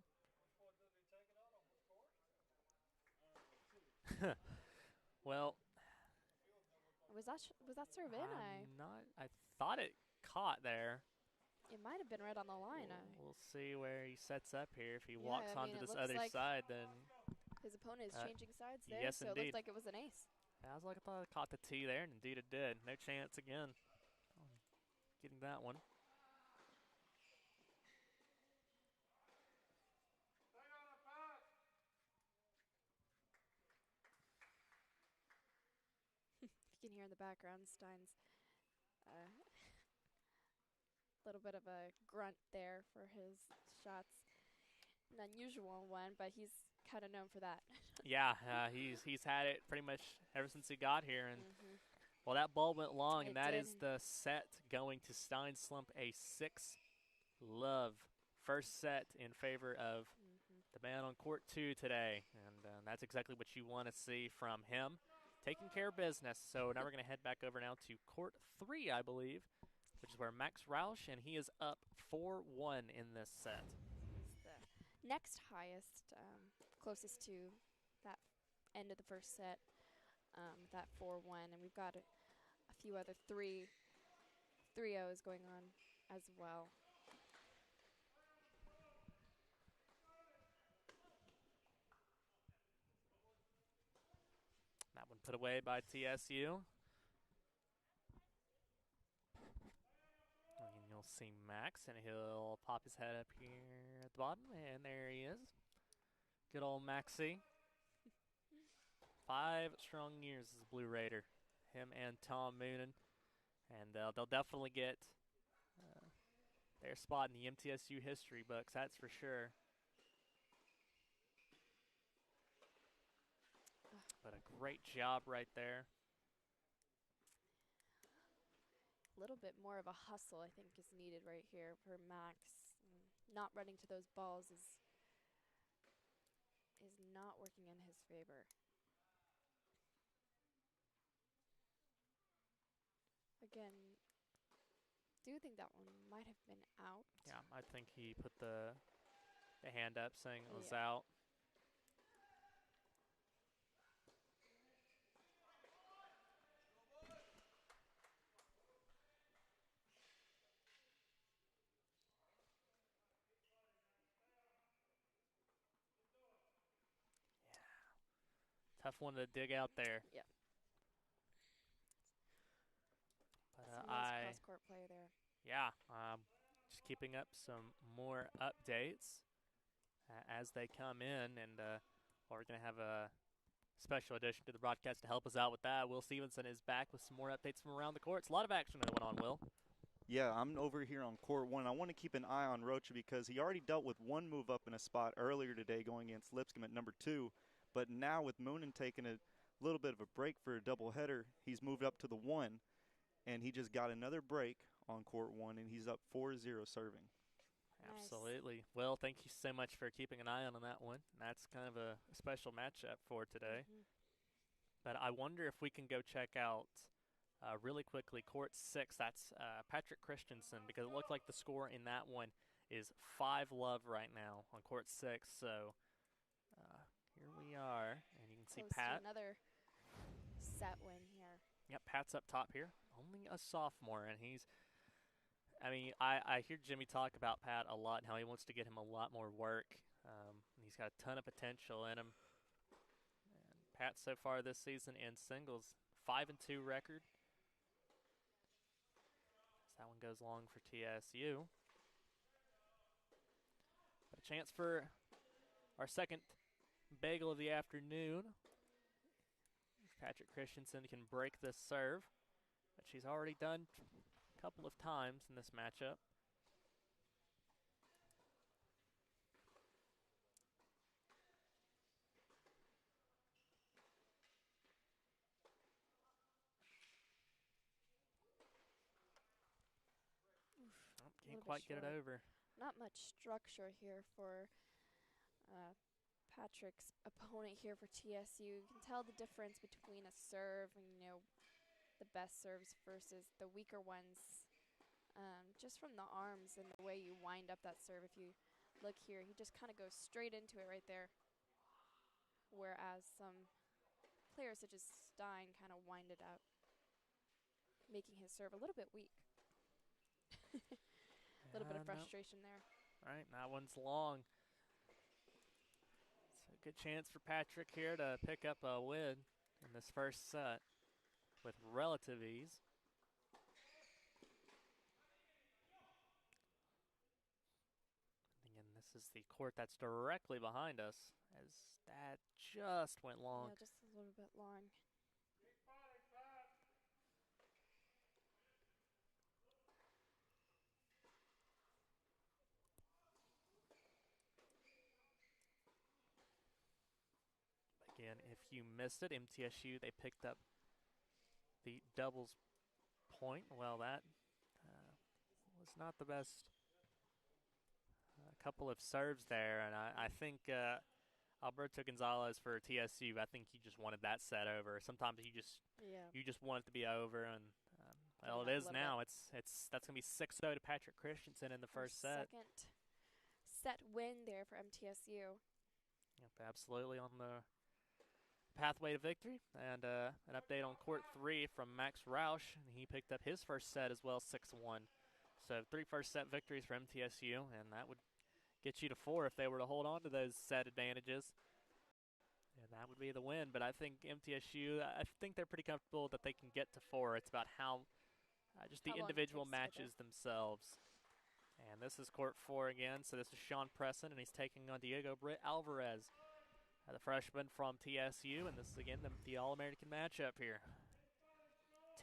Well, was that serve in? I thought it caught there. It might have been right on the line. We'll see where he sets up here. If he walks onto this other side, then his opponent is changing sides there. Yes, so indeed. It looked like it was an ace. I was like, I thought I caught the tee there, and indeed it did. No chance again on getting that one. You can hear in the background Stein's little bit of a grunt there for his shots. An unusual one, but he's kind of known for that. Yeah, he's had it pretty much ever since he got here, and well, that ball went long, and that is the set going to Stein Slump, a 6-love first set in favor of the man on court 2 today, and that's exactly what you want to see from him, taking care of business. So now we're going to head back over now to court 3, I believe, which is where Max Roush, and he is up 4-1 in this set. It's the next highest, closest to that end of the first set, that 4-1, and we've got a few other 3-0s going on as well. That one put away by TSU. And you'll see Max, and he'll pop his head up here at the bottom, and there he is. Good old Maxie. 5 strong years as a Blue Raider, him and Tom Moonen. And they'll definitely get their spot in the MTSU history books, that's for sure. great job right there. A little bit more of a hustle, I think, is needed right here for Max. Not running to those balls is not working in his favor. Again, do think that one might have been out. Yeah, I think he put the hand up saying it was Yeah. out. Tough one to dig out there. Yep. But Some nice cross-court play there. yeah, just keeping up some more updates as they come in, and we're going to have a special addition to the broadcast to help us out with that. Will Stevenson is back with some more updates from around the courts. A lot of action going on, Will. Yeah, I'm over here on court 1. I want to keep an eye on Rocha because he already dealt with one move up in a spot earlier today going against Lipscomb at number 2. But now with Moonen taking a little bit of a break for a doubleheader, he's moved up to the 1. And he just got another break on court 1, and he's up 4-0 serving. Nice. Absolutely. Well, thank you so much for keeping an eye on that one. That's kind of a special matchup for today. But I wonder if we can go check out really quickly court 6. That's Patrick Christensen, because it looked like the score in that one is 5-love right now on court 6. So here we are, and you can see Close Pat. to another set win here. Yep, Pat's up top here. Only a sophomore, and I hear Jimmy talk about Pat a lot and how he wants to get him a lot more work. He's got a ton of potential in him. And Pat so far this season in singles, 5-2 record. So that one goes long for TSU. But a chance for our second bagel of the afternoon. Patrick Christensen can break this serve, but she's already done a couple of times in this matchup. Can't quite get it over. Not much structure here for Patrick's opponent here for TSU. You can tell the difference between a serve and, the best serves versus the weaker ones. Just from the arms and the way you wind up that serve. If you look here, he just kind of goes straight into it right there. Whereas some players such as Stein kind of wind it up, making his serve a little bit weak. A little bit of frustration there. All right, that one's long. It's a good chance for Patrick here to pick up a win in this first set with relative ease. Again, this is the court that's directly behind us, as that just went long. Yeah, just a little bit long. Again, if you missed it, MTSU, they picked up the doubles point. Well, that was not the best couple of serves there, and I think Alberto Gonzalez for TSU, I think he just wanted that set over. Sometimes you just want it to be over, and well, it is now. That's gonna be 6-0 to Patrick Christensen in the first set. Second set win there for MTSU. Yep, absolutely on the pathway to victory. And an update on court 3 from Max Roush. He picked up his first set as well, 6-1. So 3 first set victories for MTSU, and that would get you to 4 if they were to hold on to those set advantages. And that would be the win. But I think MTSU, I think they're pretty comfortable that they can get to 4. It's about how just the individual matches themselves. And this is court 4 again. So this is Sean Presson, and he's taking on Diego Britt Alvarez, the freshman from TSU. And this is, again, the All-American matchup here.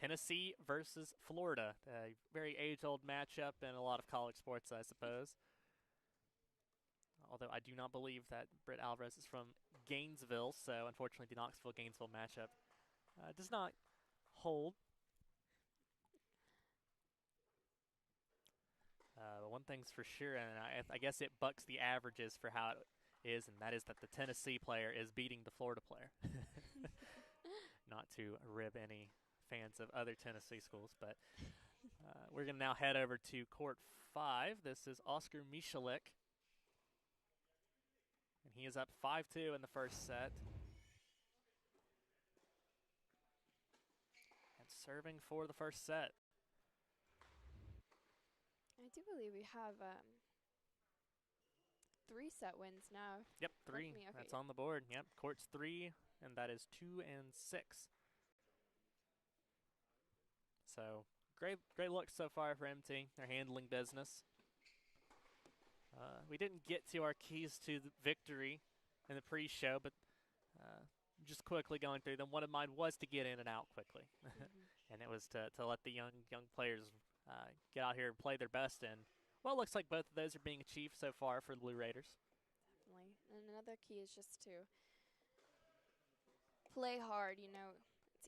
Tennessee versus Florida. A very age-old matchup in a lot of college sports, I suppose. Although I do not believe that Britt Alvarez is from Gainesville, so unfortunately the Knoxville-Gainesville matchup does not hold. But one thing's for sure, and I guess it bucks the averages for how it is, and that is that the Tennessee player is beating the Florida player. Not to rib any fans of other Tennessee schools, but we're going to now head over to Court 5. This is Oscar Mieschelek, and he is up 5-2 in the first set. And serving for the first set. I do believe we have 3 set wins now. Yep, 3. Okay, That's on the board. Yep, Court's 3, and that is 2 and 6. So great look so far for MT. They're handling business. We didn't get to our keys to the victory in the pre-show, but just quickly going through them. One of mine was to get in and out quickly, and it was to let the young players get out here and play their best. And well, it looks like both of those are being achieved so far for the Blue Raiders. Definitely. And another key is just to play hard. You know,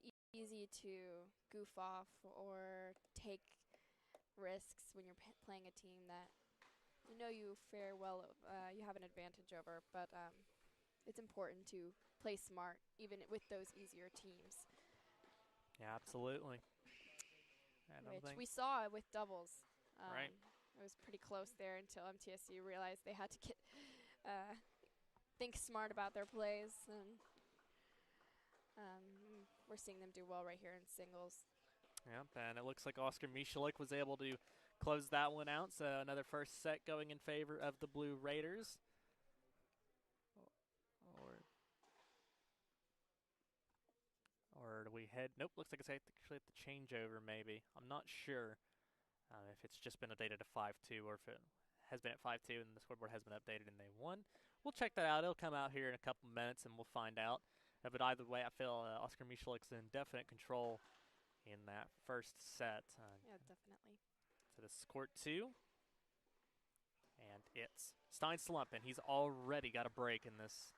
it's easy to goof off or take risks when you're playing a team that you know you fare well, you have an advantage over. But it's important to play smart, even with those easier teams. Yeah, absolutely. Which we saw with doubles. Right. It was pretty close there until MTSU realized they had to get think smart about their plays, and we're seeing them do well right here in singles. Yep, and it looks like Oscar Mieschelek was able to close that one out. So another first set going in favor of the Blue Raiders. Or do we head? Nope, looks like it's actually at the changeover maybe. I'm not sure if it's just been updated to 5-2 or if it has been at 5-2 and the scoreboard has been updated and they won. We'll check that out. It'll come out here in a couple minutes and we'll find out. But either way, I feel Oscar Mieschelek's in definite control in that first set. Yeah, definitely. So this is Court 2. And it's Stein slumping. He's already got a break in this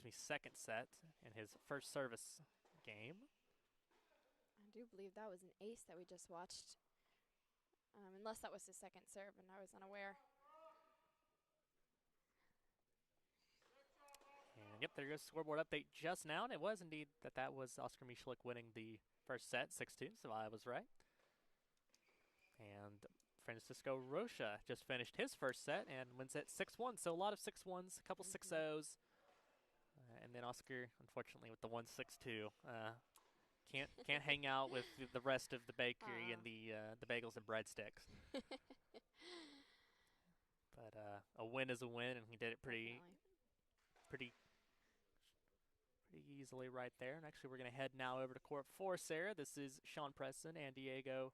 second set in his first service game. I do believe that was an ace that we just watched. Unless that was his second serve and I was unaware. And yep, there goes the scoreboard update just now, and it was indeed that was Oscar Mieschelek winning the first set, 6-2, so I was right. And Francisco Rocha just finished his first set and wins it 6-1, so a lot of 6-1s, a couple 6-0s. And then Oscar, unfortunately, with the 1-6-2, can't hang out with the rest of the bakery and the bagels and breadsticks. But a win is a win, and he did it pretty easily right there. And actually, we're going to head now over to Court 4, Sarah. This is Sean Preston and Diego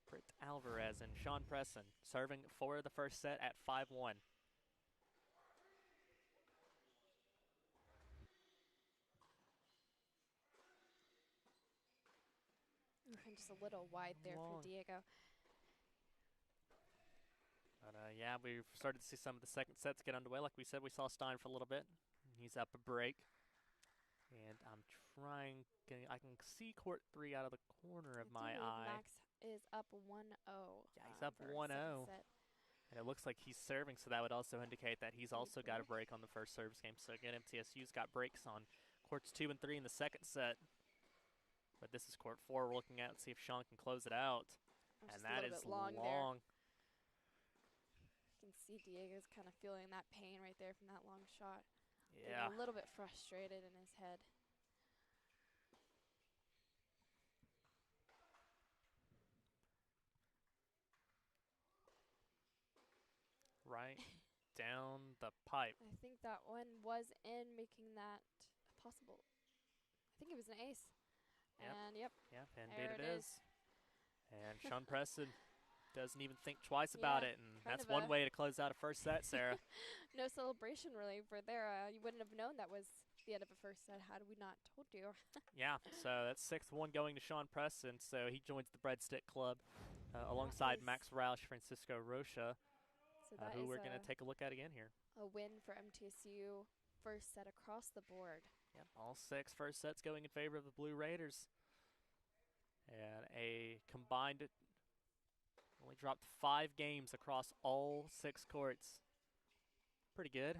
Britt Alvarez. And Sean Preston serving for the first set at 5-1. Just a little wide there for Diego. But yeah, we've started to see some of the second sets get underway. Like we said, we saw Stein for a little bit. He's up a break. And I'm trying, I can see Court 3 out of the corner of my eye. Max is up 1-0. Yeah, he's up 1-0. And it looks like he's serving, so that would also indicate that he's also got a break on the first service game. So again, MTSU's got breaks on Courts 2 and 3 in the second set. But this is Court 4 we're looking at. See if Sean can close it out. And that is long. You can see Diego's kind of feeling that pain right there from that long shot. Yeah. Getting a little bit frustrated in his head. Right down the pipe. I think that one was in, making that possible. I think it was an ace. Yep. And yep. Yep, indeed it is. And Sean Preston doesn't even think twice about it, and that's one way to close out a first set, Sarah. No celebration really for there. You wouldn't have known that was the end of a first set had we not told you. Yeah, so that's 6-1 going to Sean Preston, so he joins the Breadstick Club alongside Max Roush, Francisco Rocha. So So that who is we're going to take a look at again here. a win for MTSU. First set across the board. Yep, all 6 first sets going in favor of the Blue Raiders. And a combined, only dropped 5 games across all 6 courts. Pretty good.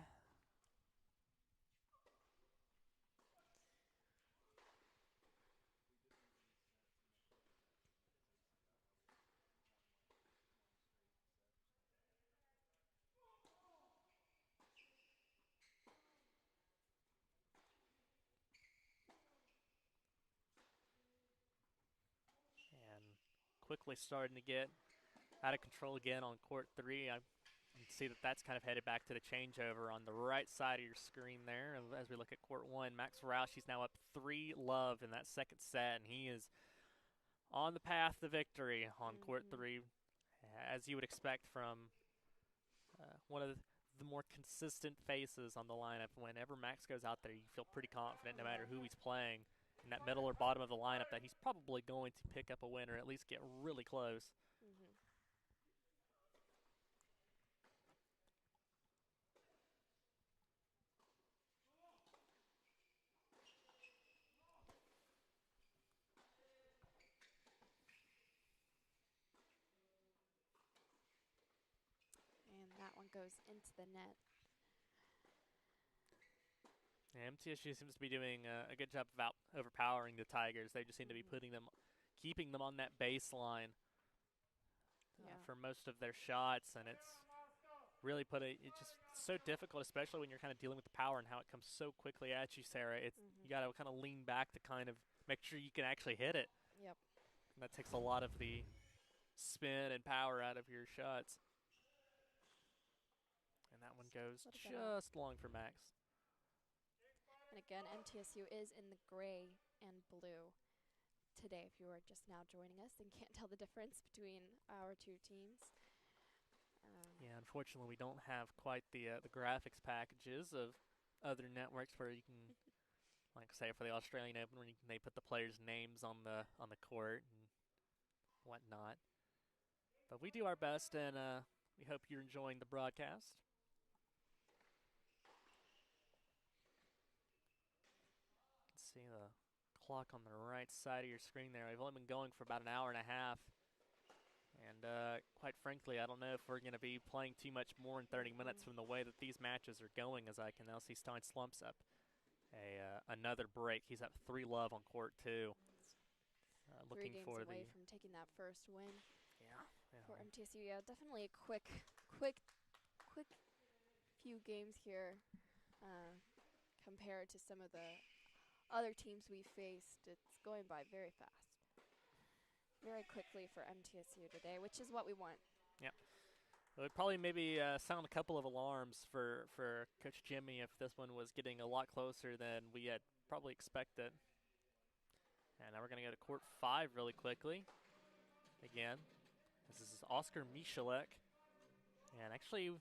Quickly starting to get out of control again on court 3. I can see that that's kind of headed back to the changeover on the right side of your screen there. As we look at court 1, Max Roush, he's now up 3-love in that second set, and he is on the path to victory on court 3, as you would expect from one of the more consistent faces on the lineup. Whenever Max goes out there, you feel pretty confident no matter who he's playing in that middle or bottom of the lineup that he's probably going to pick up a win or at least get really close. And that one goes into the net. Yeah, MTSU seems to be doing a good job of overpowering the Tigers. They just seem to be keeping them on that baseline for most of their shots, and it's really it's just so difficult, especially when you're kind of dealing with the power and how it comes so quickly at you, Sarah. It's you got to kind of lean back to kind of make sure you can actually hit it. Yep. And that takes a lot of the spin and power out of your shots. And that one goes just long for Max. And again, MTSU is in the gray and blue today, if you are just now joining us and can't tell the difference between our 2 teams. Yeah, unfortunately, we don't have quite the graphics packages of other networks where you can, like say for the Australian Open, where they put the players' names on the court and whatnot. But we do our best, and we hope you're enjoying the broadcast. See the clock on the right side of your screen there. We've only been going for about an hour and a half. And quite frankly, I don't know if we're going to be playing too much more in 30 minutes from the way that these matches are going, as I can now see Stein slumps up another break. He's up 3-love on court 2. Looking 3 games for away from taking that first win. Yeah. For MTSU, yeah, definitely a quick few games here compared to some of the other teams we faced. It's going by very fast. Very quickly for MTSU today, which is what we want. Yep. It would probably maybe sound a couple of alarms for Coach Jimmy if this one was getting a lot closer than we had probably expected. And now we're going to go to court 5 really quickly. Again, this is Oscar Mieschelek. And actually,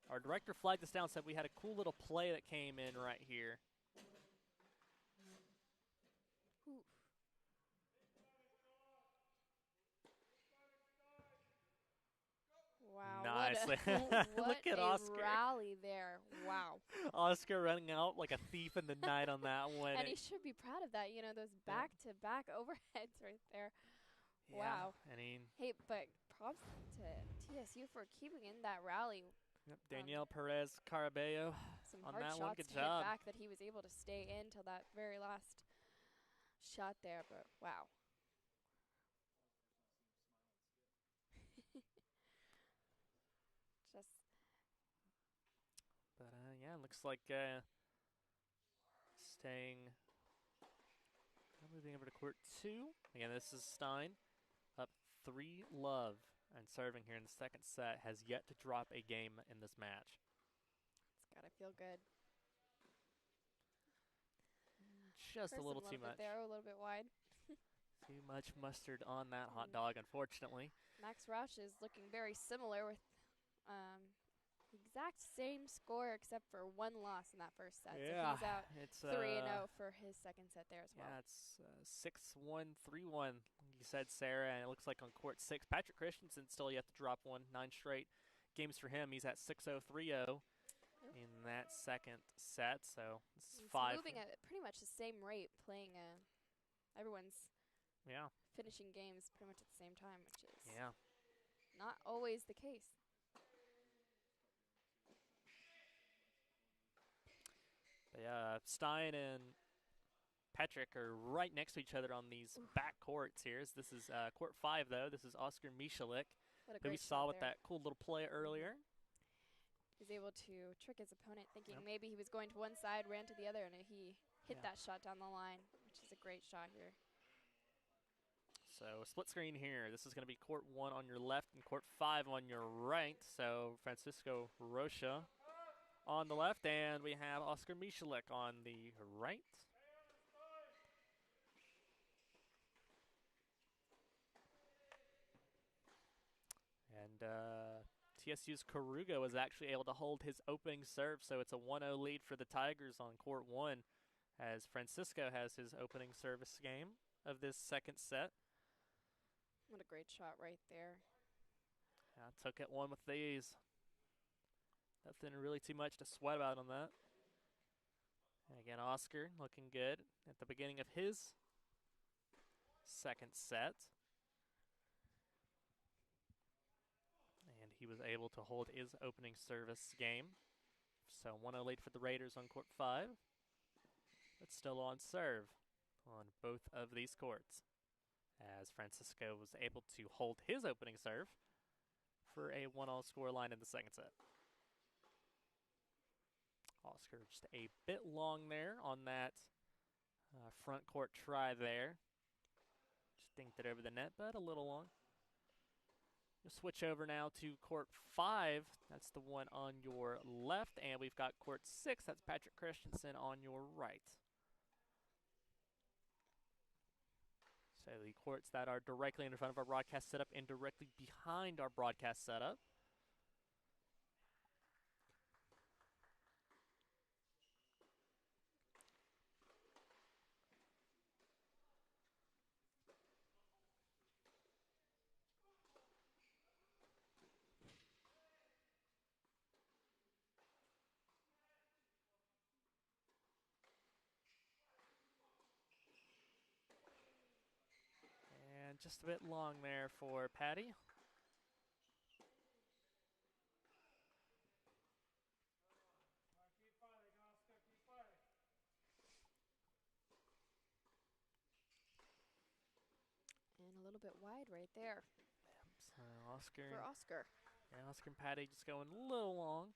our director flagged this down and said we had a cool little play that came in right here. Wow. Nicely. What Look at a Oscar. rally there. Wow. Oscar running out like a thief in the night on that one. And he should be proud of that. You know, those back-to-back overheads right there. Yeah, Wow. I mean, hey, but props to TSU for keeping in that rally. Yep, Danielle Perez Carabello Some on hard that shots one. Good to job. hit back that he was able to stay in till that very last shot there. But wow. But yeah, looks like moving over to court 2. Again, this is Stein up 3-love and serving here in the second set. Has yet to drop a game in this match. It's gotta feel good. Just a little too much. There, a little bit wide. Too much mustard on that hot dog, unfortunately. Max Roush is looking very similar with exact same score except for 1 loss in that first set. Yeah, so he's out it's 3-0 for his second set there as well. Yeah, it's 6-1, 3-1. You said, Sarah, and it looks like on court 6, Patrick Christensen still yet to drop one. 9 straight games for him. He's at 6-0, 3-0 in that second set. So this is He's 5. moving at pretty much the same rate, playing everyone's finishing games pretty much at the same time, which is not always the case. Stein and Patrick are right next to each other on these back courts here. This is court 5, though. This is Oscar Mieschelek, who we saw with that cool little play earlier. He was able to trick his opponent, thinking maybe he was going to one side, ran to the other, and he hit that shot down the line, which is a great shot here. So split screen here. This is going to be court 1 on your left and court 5 on your right. So Francisco Rocha on the left, and we have Oscar Mieschelek on the right. And TSU's Karuga was actually able to hold his opening serve, so it's a 1-0 lead for the Tigers on court 1 as Francisco has his opening service game of this second set. What a great shot right there. Took it one with these. Nothing really too much to sweat about on that. And again, Oscar looking good at the beginning of his second set. And he was able to hold his opening service game. So 1-0 lead for the Raiders on court 5. But still on serve on both of these courts, as Francisco was able to hold his opening serve for a 1-all scoreline in the second set. Oscar just a bit long there on that front court try there. Just dinked it over the net, but a little long. We'll switch over now to court 5. That's the one on your left, and we've got court 6. That's Patrick Christensen on your right. So the courts that are directly in front of our broadcast setup and directly behind our broadcast setup. And just a bit long there for Patty. And a little bit wide right there. So Oscar. For Oscar. Yeah, Oscar and Patty just going a little long.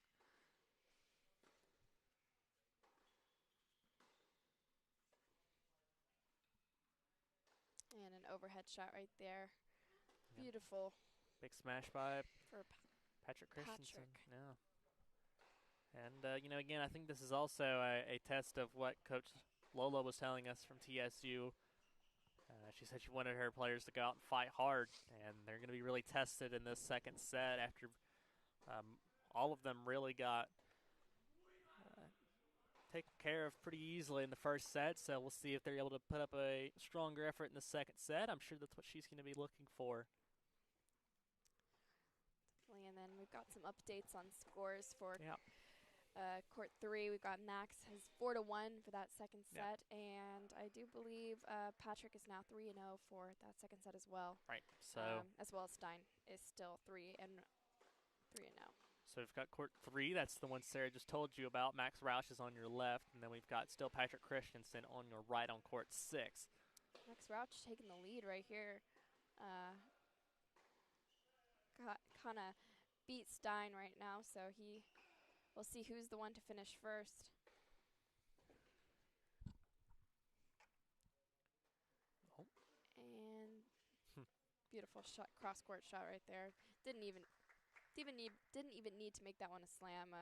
And an overhead shot right there. Beautiful. Big smash by for Patrick Christensen. Yeah. And, you know, again, I think this is also a test of what Coach Lola was telling us from TSU. She said she wanted her players to go out and fight hard, and they're going to be really tested in this second set after all of them really got taken care of pretty easily in the first set. So we'll see if they're able to put up a stronger effort in the second set. I'm sure that's what she's going to be looking for. Definitely, and then we've got some updates on scores for court 3. We've got Max has 4-1 for that second set, and I do believe Patrick is now 3-0 for that second set as well. Right. So as well as Stein is still 3-0. So we've got court 3. That's the one Sarah just told you about. Max Roush is on your left, and then we've got still Patrick Christensen on your right on court 6. Max Roush taking the lead right here. Kind of beat Stein right now, so we'll see who's the one to finish first. And beautiful shot, cross-court shot right there. Didn't even need to make that one a slam.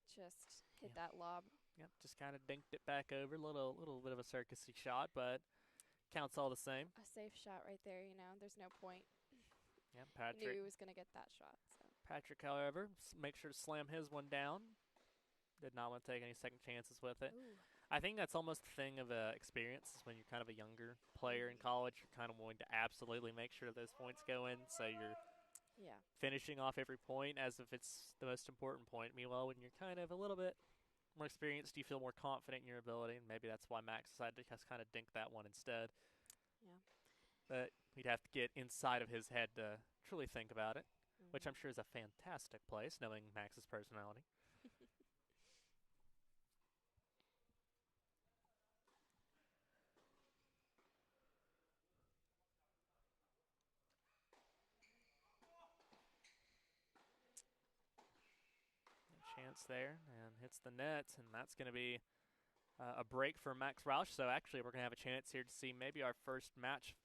Just hit that lob. Yep, just kind of dinked it back over. Little bit of a circusy shot, but counts all the same. A safe shot right there. You know, there's no point. Yep, Patrick Knew he was going to get that shot. So. Patrick, however, make sure to slam his one down. Did not want to take any second chances with it. Ooh. I think that's almost a thing of experience. When you're kind of a younger player in college, you're kind of wanting to absolutely make sure those points go in. So you're Yeah. finishing off every point as if it's the most important point. Meanwhile, when you're kind of a little bit more experienced, you feel more confident in your ability, and maybe that's why Max decided to just kind of dink that one instead. Yeah. But we'd have to get inside of his head to truly think about it, which I'm Mhm. sure is a fantastic place, knowing Max's personality. Chance there, and hits the net, and that's going to be a break for Max Roush. So actually, we're going to have a chance here to see maybe our first match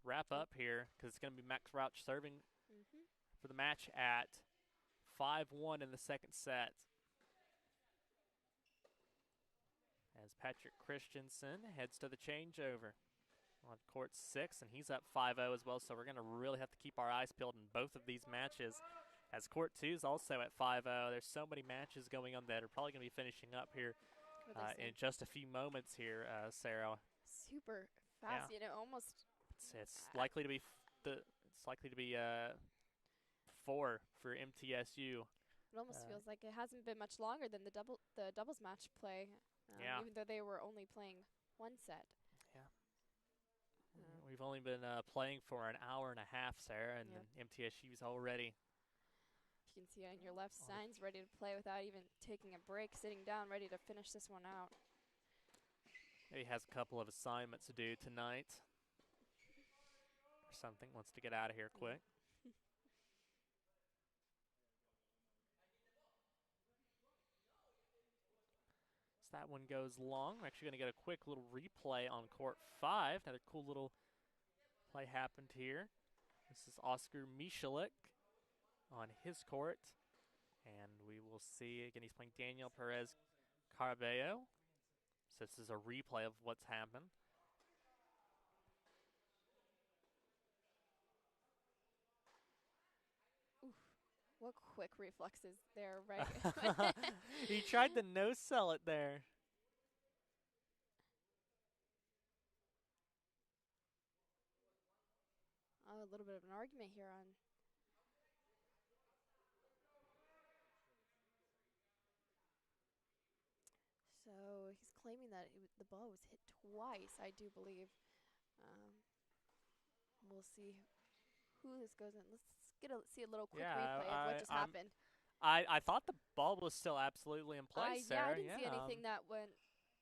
wrap up here, because it's going to be Max Roush serving Mhm. for the match at 5-1 in the second set. As Patrick Christensen heads to the changeover on court 6, and he's up 5-0 as well, so we're going to really have to keep our eyes peeled in both of these matches. As court 2 is also at 5-0, there's so many matches going on that are probably going to be finishing up here in just a few moments here, Sarah. Super fast, almost. It's likely to be it's likely to be 4 for MTSU. It almost feels like it hasn't been much longer than the doubles match play, Yeah. even though they were only playing one set. Yeah. We've only been playing for an hour and a half, Sarah, and Yep. MTSU's already. You can see on your left, Signs ready to play without even taking a break, sitting down, ready to finish this one out. He has a couple of assignments to do tonight or something. Wants to get out of here quick. So that one goes long. We're actually going to get a quick little replay on court 5. Another cool little play happened here. This is Oscar Mieschelek on his court. And we will see, again, he's playing Daniel Perez Carballo. So this is a replay of what's happened. Oof. What quick reflexes there, right? He tried to no-sell it there. Oh, a little bit of an argument here on. So he's claiming that the ball was hit twice, I do believe. We'll see who this goes in. Let's see a little quick replay of what just happened. I thought the ball was still absolutely in place, Yeah, Sarah. I didn't see anything that went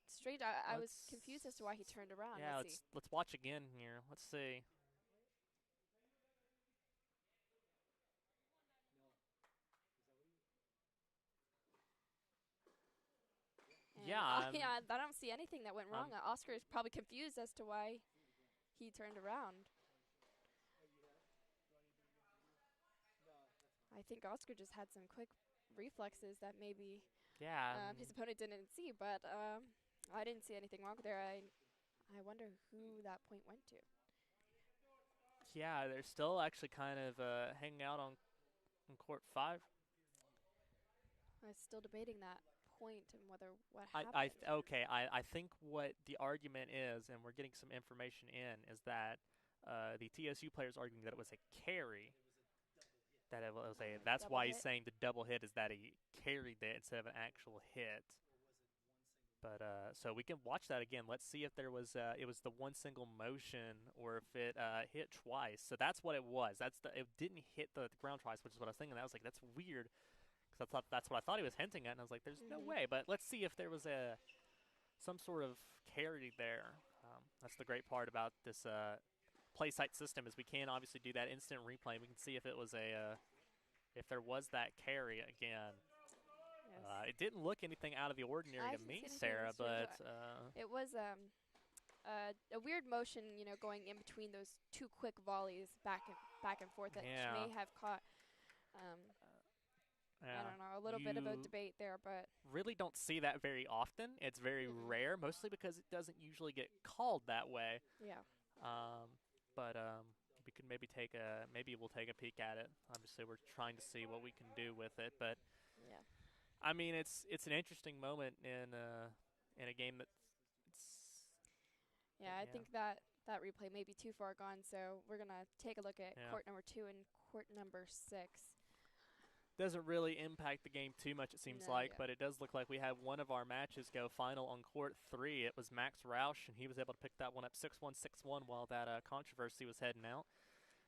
straight. I was confused as to why he turned around. Yeah, let's watch again here. Let's see. Yeah, I don't see anything that went wrong. Oscar is probably confused as to why he turned around. I think Oscar just had some quick reflexes that maybe his opponent didn't see, but I didn't see anything wrong there. I wonder who that point went to. Yeah, they're still actually kind of hanging out on court 5. I was still debating that point and what happened. I think what the argument is, and we're getting some information in, is that the TSU player is arguing that it was a carry. That it was a. That's why he's saying the double hit is that he carried it instead of an actual hit. But so we can watch that again. Let's see if there was it was the one single motion or if it hit twice. So that's what it was. It didn't hit the ground twice, which is what I was thinking. I was like, that's weird, because that's what I thought he was hinting at, and I was like, there's no way. But let's see if there was some sort of carry there. That's the great part about this play site system, is we can obviously do that instant replay. We can see if it was if there was that carry again. Yes. It didn't look anything out of the ordinary to me, Sarah, but it was a weird motion, going in between those two quick volleys back and forth that may have caught. I don't know, a little bit of a debate there, but really don't see that very often. It's very rare, mostly because it doesn't usually get called that way. Yeah. But we could maybe we'll take a peek at it. Obviously, we're trying to see what we can do with it, but yeah. I mean, it's an interesting moment in a game that's. Yeah, I think that that replay may be too far gone, so we're going to take a look at court number 2 and court number 6. Doesn't really impact the game too much, it seems like, but it does look like we had one of our matches go final on court 3. It was Max Roush, and he was able to pick that one up 6-1, 6-1 while that controversy was heading out.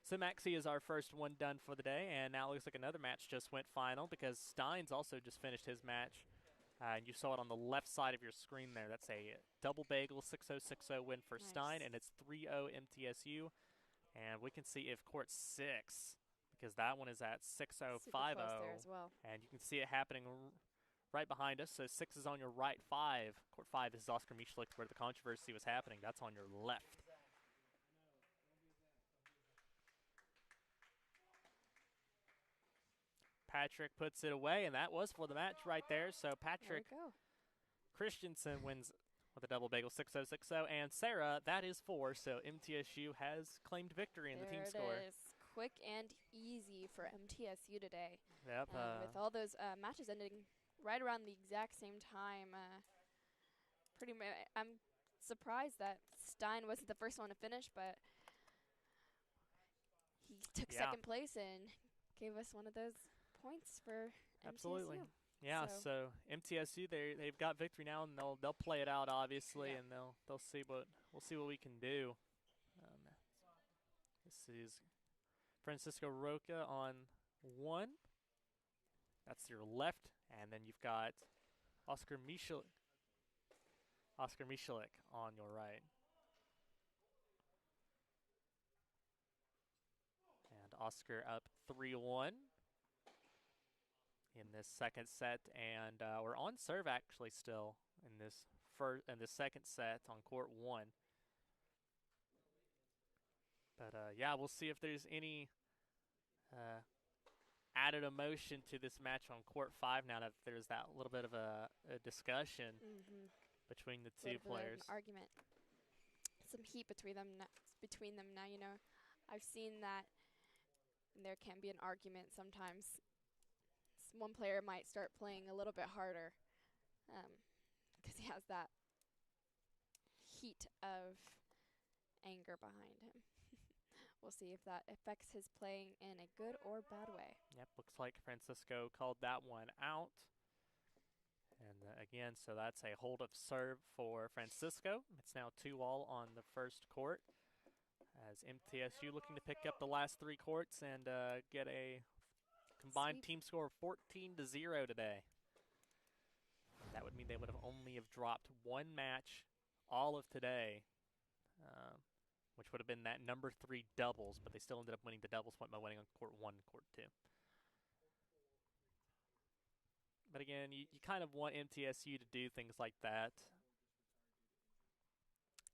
So Maxie is our first one done for the day, and now it looks like another match just went final because Steins also just finished his match. And you saw it on the left side of your screen there. That's a double bagel 6-0, 6-0 win for Stein, and it's 3-0 MTSU. And we can see if court 6, because that one is at 6-0, 5-0. There as well. And you can see it happening right behind us. So 6 is on your right, 5. Court 5 is Oscar Mieschelek, where the controversy was happening. That's on your left. Patrick puts it away, and that was for the match right there. So Patrick Christensen wins with a double bagel 6-0, 6-0. And Sarah, that is 4. So MTSU has claimed victory in the team score. There it is. Quick and easy for MTSU today. Yep. With all those matches ending right around the exact same time. I'm surprised that Stein wasn't the first one to finish, but he took second place and gave us one of those points for Absolutely. MTSU. Yeah, so MTSU they've got victory now, and they'll play it out obviously, and they'll see what we can do. This is Francisco Roca on 1. That's your left, and then you've got Oscar Mieschelek on your right. And Oscar up 3-1 in this second set, and we're on serve actually still in this second set on court 1. But yeah, we'll see if there's any added emotion to this match on court 5 now that there's that little bit of a discussion between the two players. An argument, some heat between them now. You know, I've seen that there can be an argument sometimes. One player might start playing a little bit harder because he has that heat of anger behind him. We'll see if that affects his playing in a good or bad way. Yep, looks like Francisco called that one out. And again, so that's a hold of serve for Francisco. It's now 2-all on the first court, as MTSU looking to pick up the last 3 courts and get a combined team score of 14-0 today. That would mean they would have only dropped 1 match all of today, which would have been that number 3 doubles, but they still ended up winning the doubles point by winning on court 1 and court 2. But again, you kind of want MTSU to do things like that.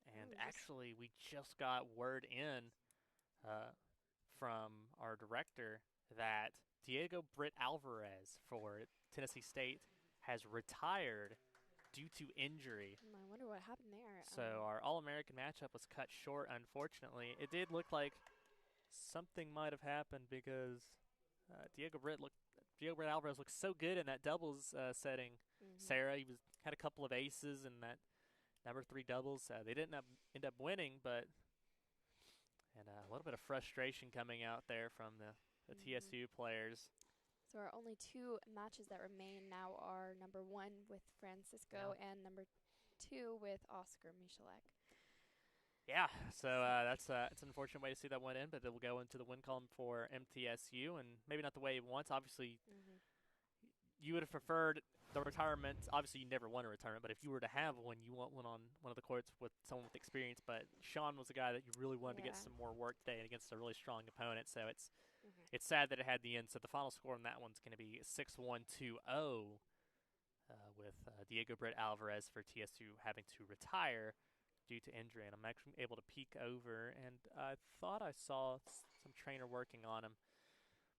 And actually, we just got word in from our director that Diego Britt Alvarez for Tennessee State has retired due to injury. I wonder what happened there. So our All-American matchup was cut short, unfortunately. It did look like something might have happened because Diego Britt Alvarez looked so good in that doubles setting. Sarah, he had a couple of aces in that number 3 doubles. They didn't end up winning, but a little bit of frustration coming out there from the TSU players. So our only 2 matches that remain now are number 1 with Francisco and number 2 with Oscar Mieschelek. Yeah, so that's an unfortunate way to see that one in, but it will go into the win column for MTSU, and maybe not the way he wants. Obviously, you would have preferred the retirement. Obviously, you never want a retirement, but if you were to have one, you want one on one of the courts with someone with experience. But Sean was a guy that you really wanted to get some more work today against a really strong opponent, so it's sad that it had the end. So the final score on that one's going to be 6-1, 2-0 with Diego Britt Alvarez for TSU having to retire due to injury. And I'm actually able to peek over, and I thought I saw some trainer working on him,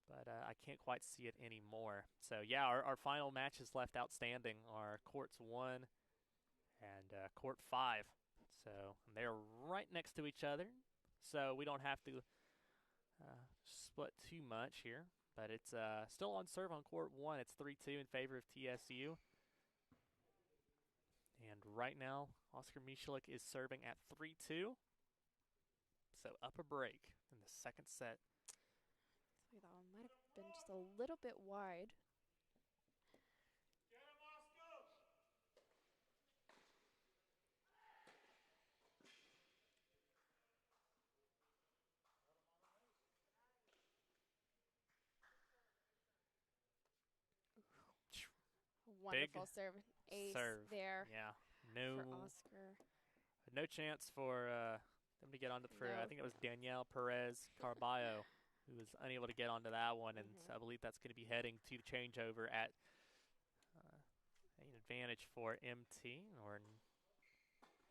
but I can't quite see it anymore. So, yeah, our final matches left outstanding are courts 1 and court 5. So they're right next to each other, so we don't have to split too much here. But it's still on serve on court 1. It's 3-2 in favor of TSU. And right now, Oscar Mieschelek is serving at 3-2. So up a break in the second set. That one might have been just a little bit wide. Wonderful serve. Ace there Yeah. for Oscar. No chance for them to get onto the I think it was Danielle Perez Carballo who was unable to get onto that one, and so I believe that's going to be heading to the changeover at an advantage for MT. Or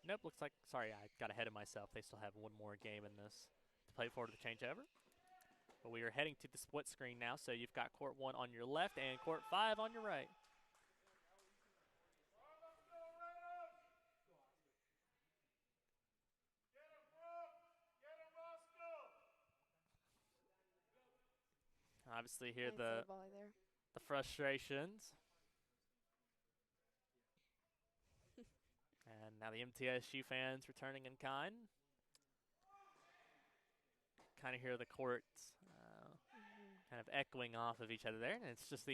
nope, looks like, sorry, I got ahead of myself. They still have one more game in this to play for the changeover. But we are heading to the split screen now, so you've got court 1 on your left and court 5 on your right. Obviously here the frustrations. And now the MTSU fans returning in kind. Kind of hear the courts kind of echoing off of each other there. And it's just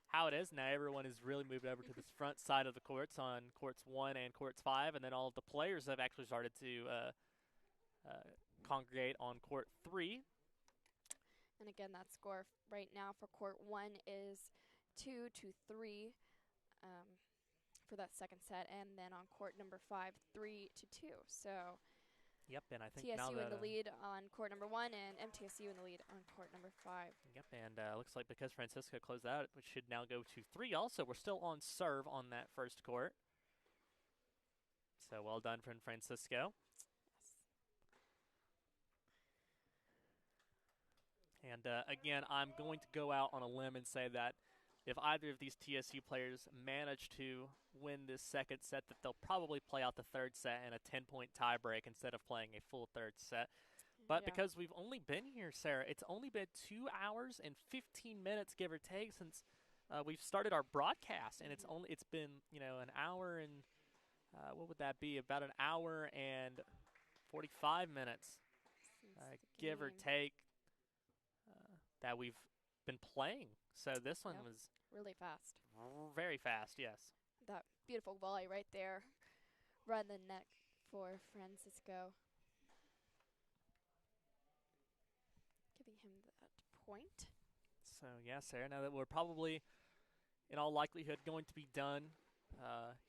how it is. Now everyone is really moved over to this front side of the courts on courts 1 and courts 5. And then all of the players have actually started to congregate on court 3. And again, that score right now for court 1 is 2-3 for that second set, and then on court number 5, 3-2. So, yep, and I think TSU now in the lead on court number 1, and MTSU in the lead on court number 5. Yep, and looks like because Francisco closed out, it should now go to 3. Also, we're still on serve on that first court. So well done from Francisco. And again, I'm going to go out on a limb and say that if either of these TSU players manage to win this second set, that they'll probably play out the third set in a 10-point tiebreak instead of playing a full third set. But because we've only been here, Sarah, it's only been 2 hours and 15 minutes, give or take, since we've started our broadcast, and it's been an hour and what would that be? About an hour and 45 minutes, give or take. That we've been playing. So this one was really fast. Very fast, yes. That beautiful volley right there. Run the net for Francisco. Giving him that point. So, yeah, Sarah, now that we're probably, in all likelihood, going to be done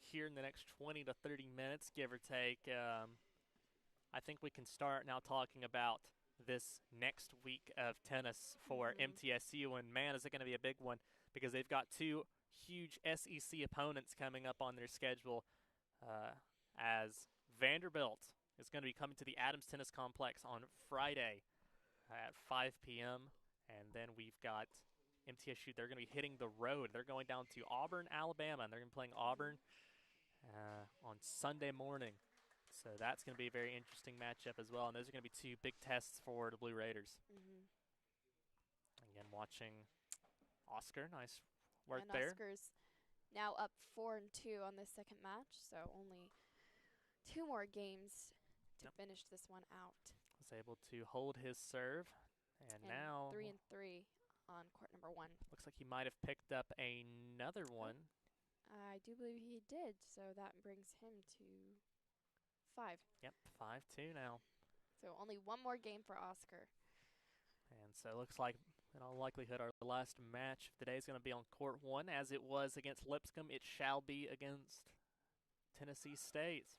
here in the next 20 to 30 minutes, give or take, I think we can start now talking about this next week of tennis for MTSU, and man, is it going to be a big one, because they've got 2 huge SEC opponents coming up on their schedule, as Vanderbilt is going to be coming to the Adams Tennis Complex on Friday at 5 p.m., and then we've got MTSU. They're going to be hitting the road. They're going down to Auburn, Alabama, and they're going to be playing Auburn on Sunday morning. So that's going to be a very interesting matchup as well. And those are going to be 2 big tests for the Blue Raiders. Again, watching Oscar. Nice work there. Oscar's now up 4-2 on this second match. So only 2 more games to finish this one out. Was able to hold his serve. And now 3-3 on court number 1. Looks like he might have picked up another one. I do believe he did. So that brings him to 5. Yep, 5-2 now. So only 1 more game for Oscar. And so it looks like, in all likelihood, our last match of the day is going to be on court 1. As it was against Lipscomb, it shall be against Tennessee State.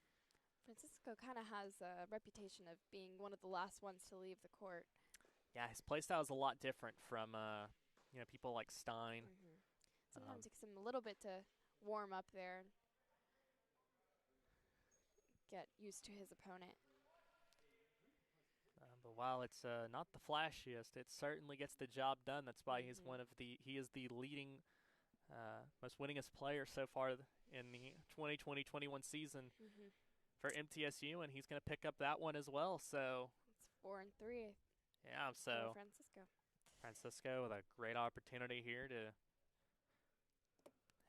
Francisco kind of has a reputation of being one of the last ones to leave the court. Yeah, his play style is a lot different from people like Stein. Sometimes it takes him a little bit to warm up there. Get used to his opponent. But while it's not the flashiest, it certainly gets the job done. That's why he is the leading, most winningest player so far in the 2020-21 season for MTSU, and he's going to pick up that one as well. So it's 4-3. Yeah, so Francisco with a great opportunity here to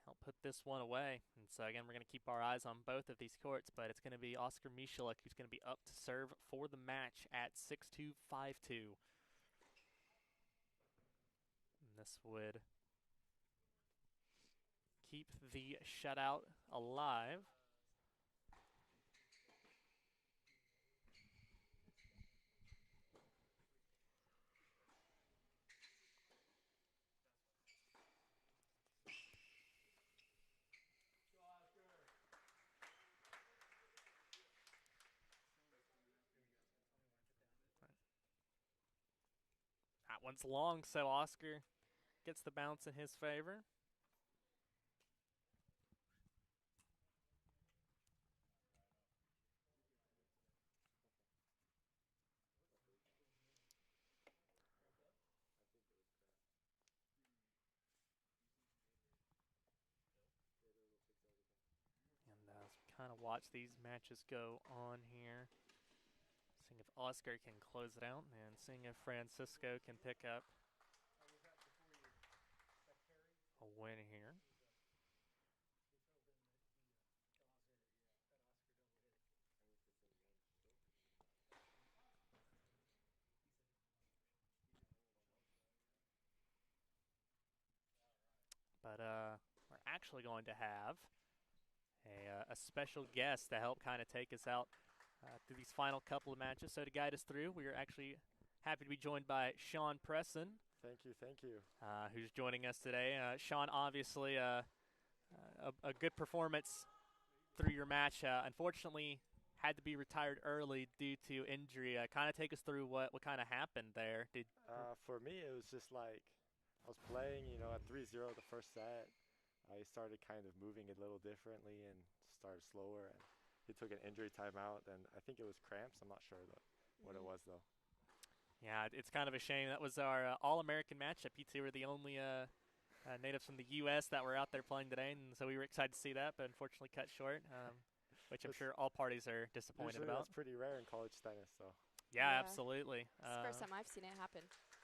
help put this one away. And so, again, we're going to keep our eyes on both of these courts, but it's going to be Oscar Mieschelek who's going to be up to serve for the match at 6-2, 5-2. And this would keep the shutout alive. That one's long, so Oscar gets the bounce in his favor. And as we kind of watch these matches go on here, seeing if Oscar can close it out and seeing if Francisco can pick up a win here. But we're actually going to have a special guest to help kind of take us out through these final couple of matches. So to guide us through, we are actually happy to be joined by Sean Presson. Thank you. Who's joining us today. Sean, obviously a good performance through your match. Unfortunately, had to be retired early due to injury. Kind of take us through what kind of happened there. For me, it was just like I was playing, at 3-0 the first set. I started kind of moving a little differently and started slower. And he took an injury timeout, and I think it was cramps. I'm not sure what it was, though. Yeah, it's kind of a shame. That was our All-American matchup. You two were the only natives from the U.S. that were out there playing today, and so we were excited to see that, but unfortunately cut short, which I'm sure all parties are disappointed about. That's pretty rare in college tennis, so. Yeah, absolutely. It's the first time I've seen it happen,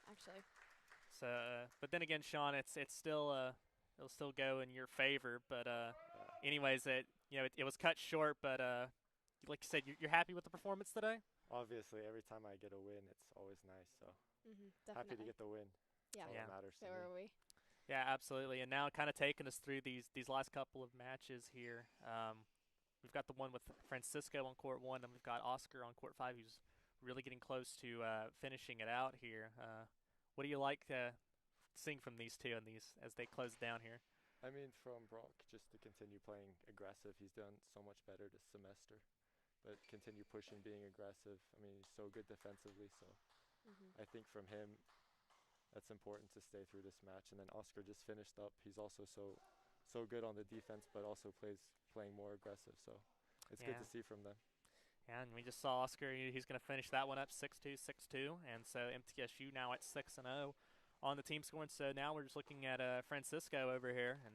actually. So, but then again, Sean, it's still it'll still go in your favor. But anyways, it was cut short. But like you said, you're happy with the performance today. Obviously, every time I get a win, it's always nice. So happy to get the win. Yeah, that matters. So are we. Yeah, absolutely. And now, kind of taking us through these last couple of matches here. We've got the one with Francisco on court 1, and we've got Oscar on court 5, who's really getting close to finishing it out here. What do you like seeing from these two and as they close down here? I mean, from Brock, just to continue playing aggressive. He's done so much better this semester, but continue pushing, being aggressive. I mean, he's so good defensively, so I think from him, that's important to stay through this match. And then Oscar just finished up. He's also so good on the defense, but also playing more aggressive. So it's good to see from them. Yeah, and we just saw Oscar. He's going to finish that one up 6-2, 6-2. And so MTSU now at 6-0 on the team scoring. So now we're just looking at Francisco over here. And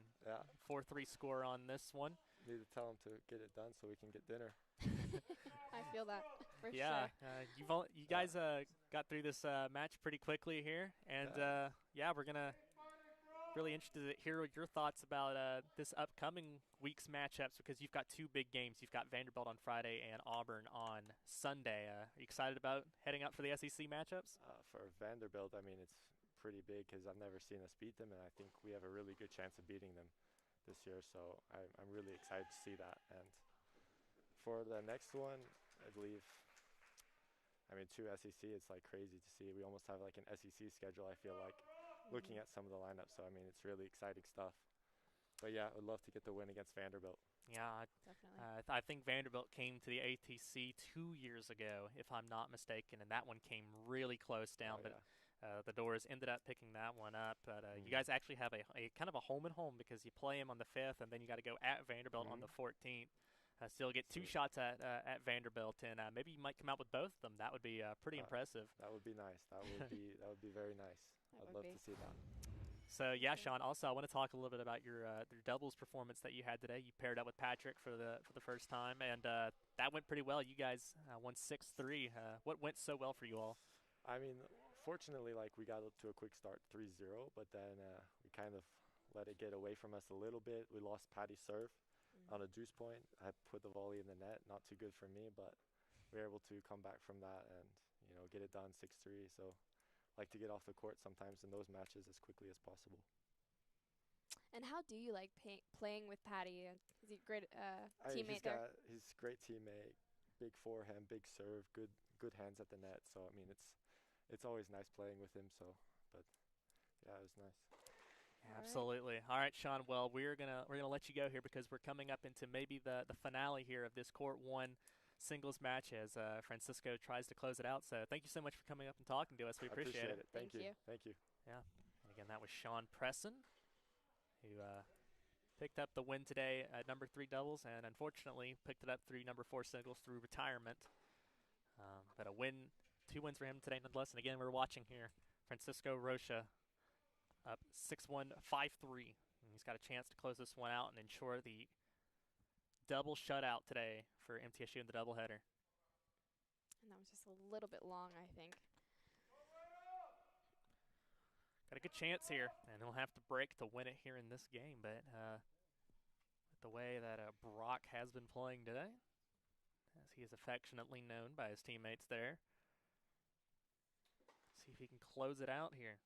4-3 score on this one. Need to tell him to get it done so we can get dinner. I feel that for sure. Yeah, you guys got through this match pretty quickly here. And, we're going to really interested to hear your thoughts about this upcoming week's matchups, because you've got two big games. You've got Vanderbilt on Friday and Auburn on Sunday. Are you excited about heading out for the SEC matchups? For Vanderbilt, I mean, it's pretty big because I've never seen us beat them, and I think we have a really good chance of beating them this year. So I'm really excited to see that. And for the next one, I believe, two SEC, it's like crazy to see. We almost have like an SEC schedule, I feel like, looking at some of the lineups. So, it's really exciting stuff. But, yeah, I would love to get the win against Vanderbilt. Yeah, definitely. I think Vanderbilt came to the ATC 2 years ago, if I'm not mistaken, and that one came really close down. The Doors ended up picking that one up. But you guys actually have a kind of a home and home, because you play them on the 5th, and then you got to go at Vanderbilt on the 14th. Still get two shots at Vanderbilt, and maybe you might come out with both of them. That would be pretty impressive. That would be nice. That would be very nice. I'd love to see that. So yeah, Sean. Also, I want to talk a little bit about your doubles performance that you had today. You paired up with Patrick for the first time, and that went pretty well. You guys won 6-3. What went so well for you all? Fortunately, we got up to a quick start, 3-0, but then we kind of let it get away from us a little bit. We lost Patty's serve on a deuce point. I put the volley in the net. Not too good for me, but we were able to come back from that and, get it done 6-3. So like to get off the court sometimes in those matches as quickly as possible. And how do you like playing with Patty? Is he a great teammate there? He's a great teammate. Big forehand, big serve, good hands at the net. So I mean, it's always nice playing with him. So, but yeah, it was nice. Absolutely. All right, Sean. Well, we're gonna let you go here because we're coming up into maybe the finale here of this Court 1 singles match as Francisco tries to close it out. So thank you so much for coming up and talking to us. We appreciate it. Thank you. Thank you. Yeah. And again, that was Sean Presson, who picked up the win today at number 3 doubles, and unfortunately picked it up through number 4 singles through retirement. But a win, 2 wins for him today nonetheless. And again, we're watching here Francisco Rocha up 6-1, 5-3. And he's got a chance to close this one out and ensure the double shutout today for MTSU in the doubleheader. And that was just a little bit long, I think. Got a good chance here, and he'll have to break to win it here in this game. But with the way that Brock has been playing today, as he is affectionately known by his teammates there, see if he can close it out here.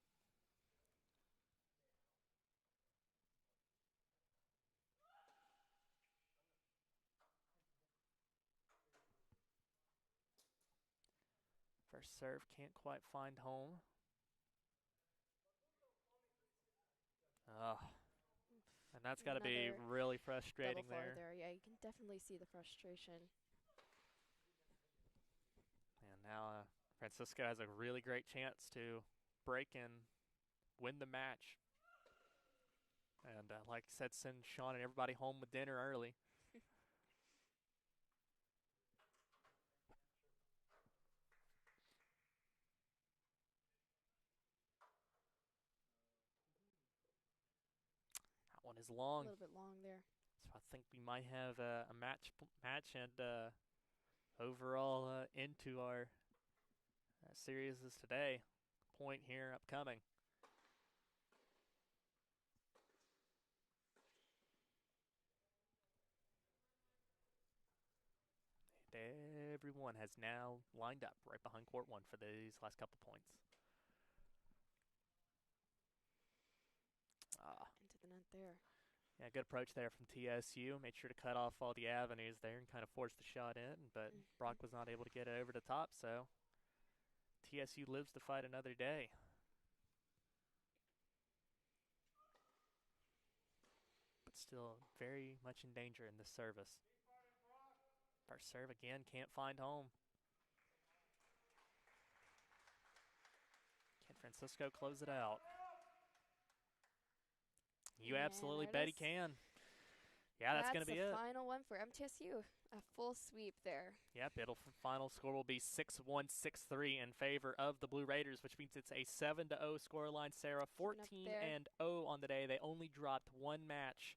First serve can't quite find home. And that's got to be really frustrating there. Yeah, you can definitely see the frustration. And now Francisco has a really great chance to break and win the match. And like I said, send Sean and everybody home with dinner early. One is long. A little bit long there. So I think we might have a match and overall into our series today. Point here upcoming. And everyone has now lined up right behind Court 1 for these last couple points. Into the net there. Yeah, good approach there from TSU. Made sure to cut off all the avenues there and kind of force the shot in, but Brock was not able to get it over the top, so TSU lives to fight another day. But still very much in danger in this service. First serve again, can't find home. Can Francisco close it out? You absolutely bet he can. Yeah, that's going to be it. That's the final one for MTSU. A full sweep there. Yep, final score will be 6-1, 6-3 in favor of the Blue Raiders, which means it's a 7-0 scoreline. Sarah, 14-0 on the day. They only dropped one match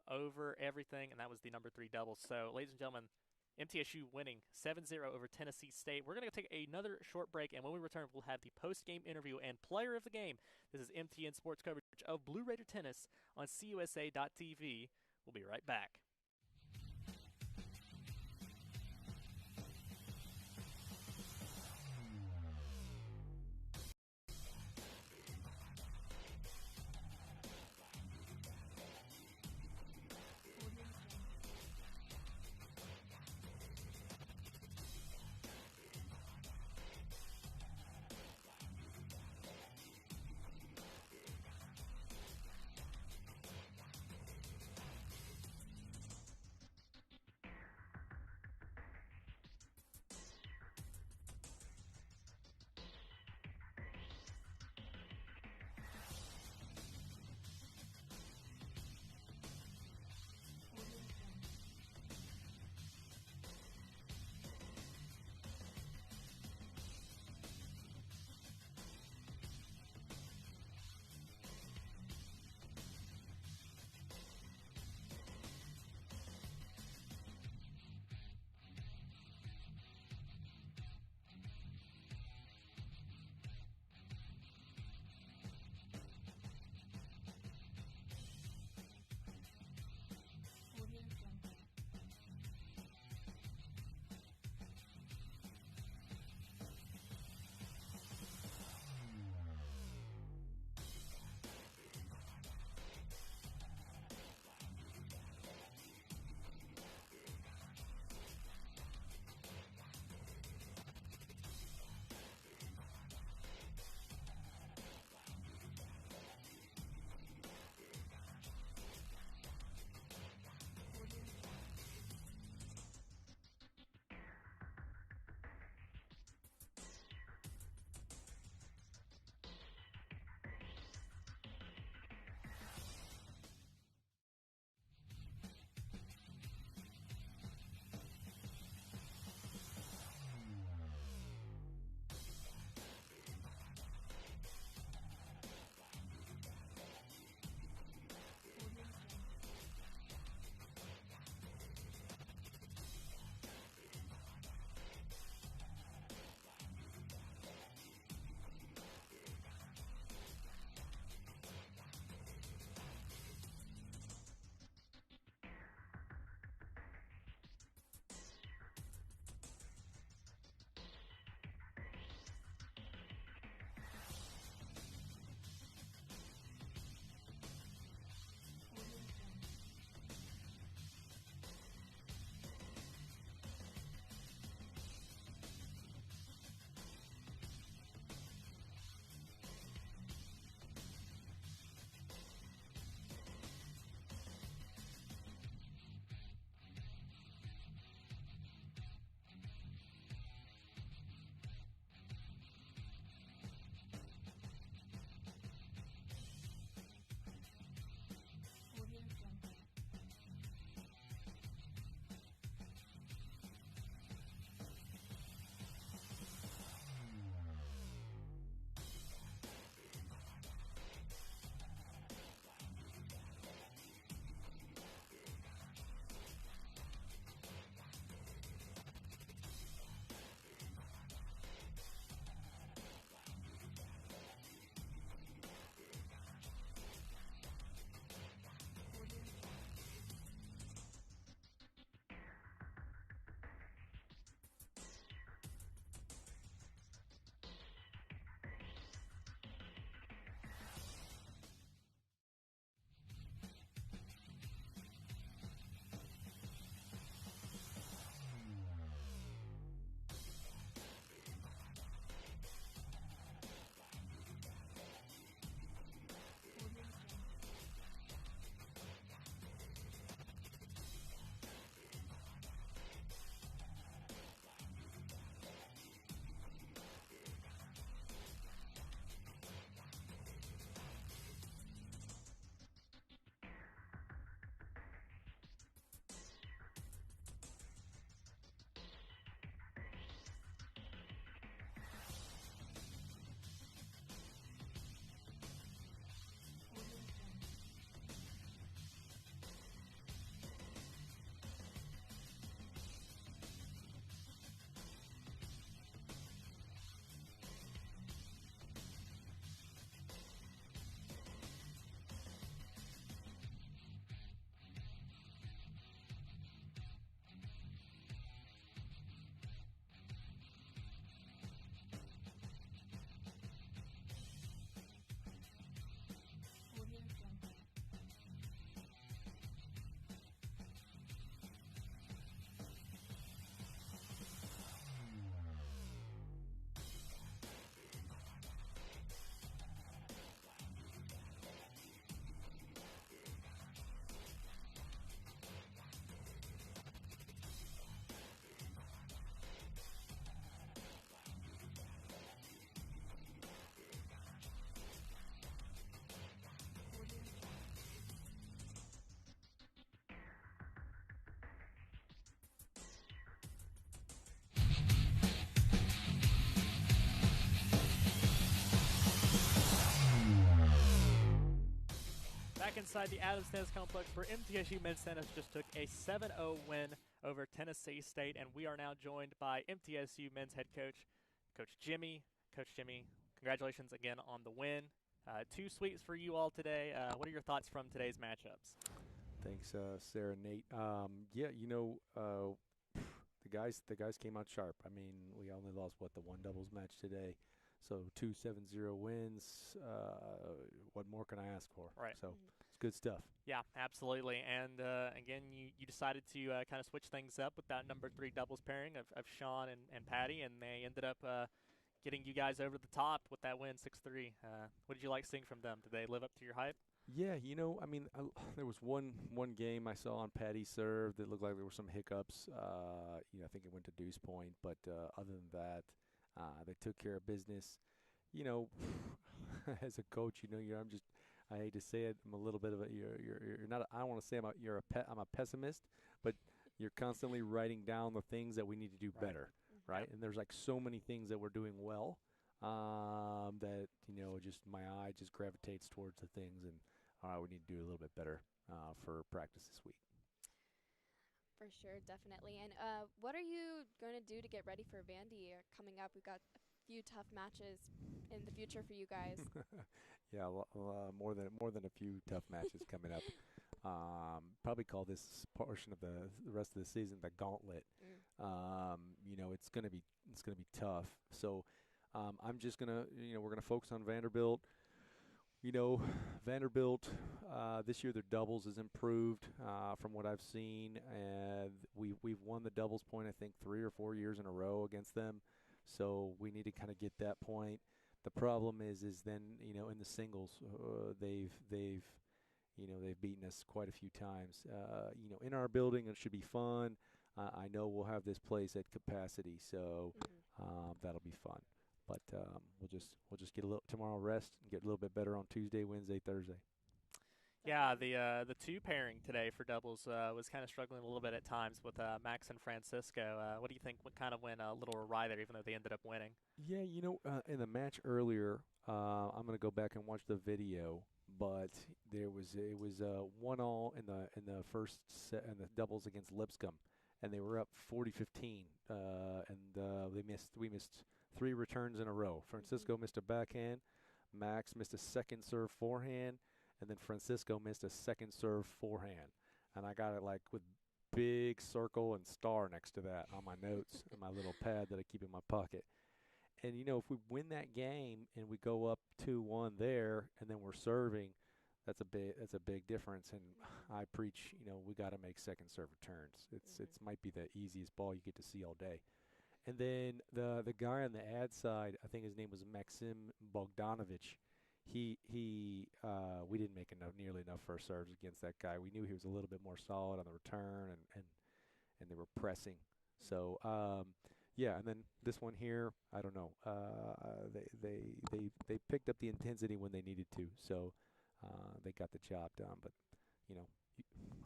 over everything, and that was the number 3 double. So, ladies and gentlemen, MTSU winning 7-0 over Tennessee State. We're going to take another short break, and when we return, we'll have the post-game interview and player of the game. This is MTN Sports coverage of Blue Raider Tennis on CUSA.TV. We'll be right back. inside the Adams Tennis Complex where MTSU men's tennis just took a 7-0 win over Tennessee State, and we are now joined by MTSU men's head coach, Coach Jimmy. Coach Jimmy, congratulations again on the win. 2 sweeps for you all today. What are your thoughts from today's matchups? Thanks, Sarah and Nate. The guys came out sharp. I mean, we only lost, the one doubles match today. So 2 7-0 wins. What more can I ask for? Right. So it's good stuff. Yeah, absolutely. And again, you decided to kind of switch things up with that number 3 doubles pairing of Sean and Patty, and they ended up getting you guys over the top with that win 6-3. What did you like seeing from them? Did they live up to your hype? Yeah, there was one game I saw on Patty's serve that looked like there were some hiccups. I think it went to deuce point, but other than that, they took care of business. As a coach, I hate to say it, I'm a little bit of you're not. I don't want to say I'm a pessimist, but you're constantly writing down the things that we need to do better, right? And there's like so many things that we're doing well that just my eye just gravitates towards the things, and we need to do a little bit better for practice this week. For sure, definitely. And what are you going to do to get ready for Vandy coming up? We've got a few tough matches in the future for you guys. Yeah, more than a few tough matches coming up. Probably call this portion of the rest of the season the gauntlet. It's gonna be tough. So I'm just gonna we're gonna focus on Vanderbilt. Vanderbilt this year their doubles has improved from what I've seen, and we've won the doubles point I think 3 or 4 years in a row against them. So we need to kind of get that point. The problem is then in the singles they've beaten us quite a few times. In our building it should be fun. I know we'll have this place at capacity, so that'll be fun. But we'll just get a little tomorrow rest and get a little bit better on Tuesday, Wednesday, Thursday. Yeah, the 2 pairing today for doubles was kind of struggling a little bit at times with Max and Francisco. What do you think? What kind of went a little awry there, even though they ended up winning? Yeah, in the match earlier, I'm going to go back and watch the video, but it was 1-1 in the first set in the doubles against Lipscomb, and they were up 40-15, and we missed 3 returns in a row. Francisco missed a backhand, Max missed a second serve forehand, and then Francisco missed a second serve forehand. And I got it like with big circle and star next to that on my notes and my little pad that I keep in my pocket. And, if we win that game and we go up 2-1 there and then we're serving, that's a big difference. And I preach, we got to make second serve returns. It might be the easiest ball you get to see all day. And then the guy on the ad side, I think his name was Maxim Bogdanovich. We didn't make nearly enough first serves against that guy. We knew he was a little bit more solid on the return, and they were pressing. So and then this one here, I don't know. They picked up the intensity when they needed to, so they got the job done. But